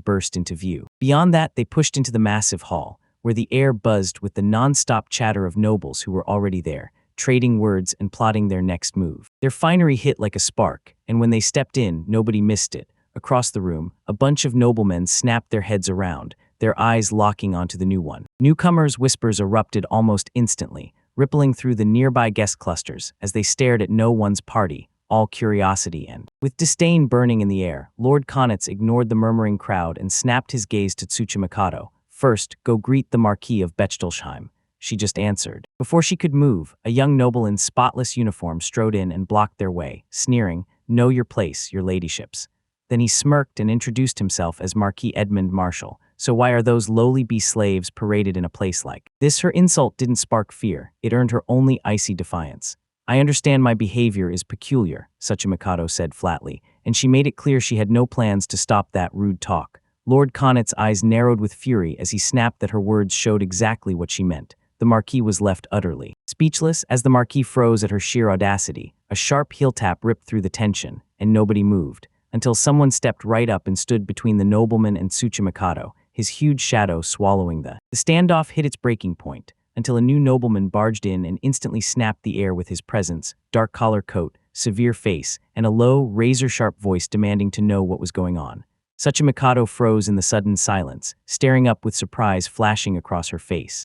burst into view. Beyond that, they pushed into the massive hall, where the air buzzed with the non-stop chatter of nobles who were already there, trading words and plotting their next move. Their finery hit like a spark, and when they stepped in, nobody missed it. Across the room, a bunch of noblemen snapped their heads around, their eyes locking onto the new one. Newcomers' whispers erupted almost instantly, rippling through the nearby guest clusters as they stared at no one's party, all curiosity and, with disdain burning in the air, Lord Konitz ignored the murmuring crowd and snapped his gaze to Tsuchimikado. "First, go greet the Marquis of Bechtelsheim," she just answered. Before she could move, a young noble in spotless uniform strode in and blocked their way, sneering, "Know your place, your ladyships." Then he smirked and introduced himself as Marquis Edmund Marshall. "So why are those lowly beast slaves paraded in a place like this?" Her insult didn't spark fear, it earned her only icy defiance. "I understand my behavior is peculiar," Tsuchimikado said flatly, and she made it clear she had no plans to stop that rude talk. Lord Konitz's eyes narrowed with fury as he snapped that her words showed exactly what she meant. The Marquis was left utterly speechless as the Marquis froze at her sheer audacity. A sharp heel tap ripped through the tension, and nobody moved, until someone stepped right up and stood between the nobleman and Tsuchimikado, his huge shadow swallowing the standoff hit its breaking point, until a new nobleman barged in and instantly snapped the air with his presence, dark collar coat, severe face, and a low, razor-sharp voice demanding to know what was going on. Tsuchimikado froze in the sudden silence, staring up with surprise flashing across her face.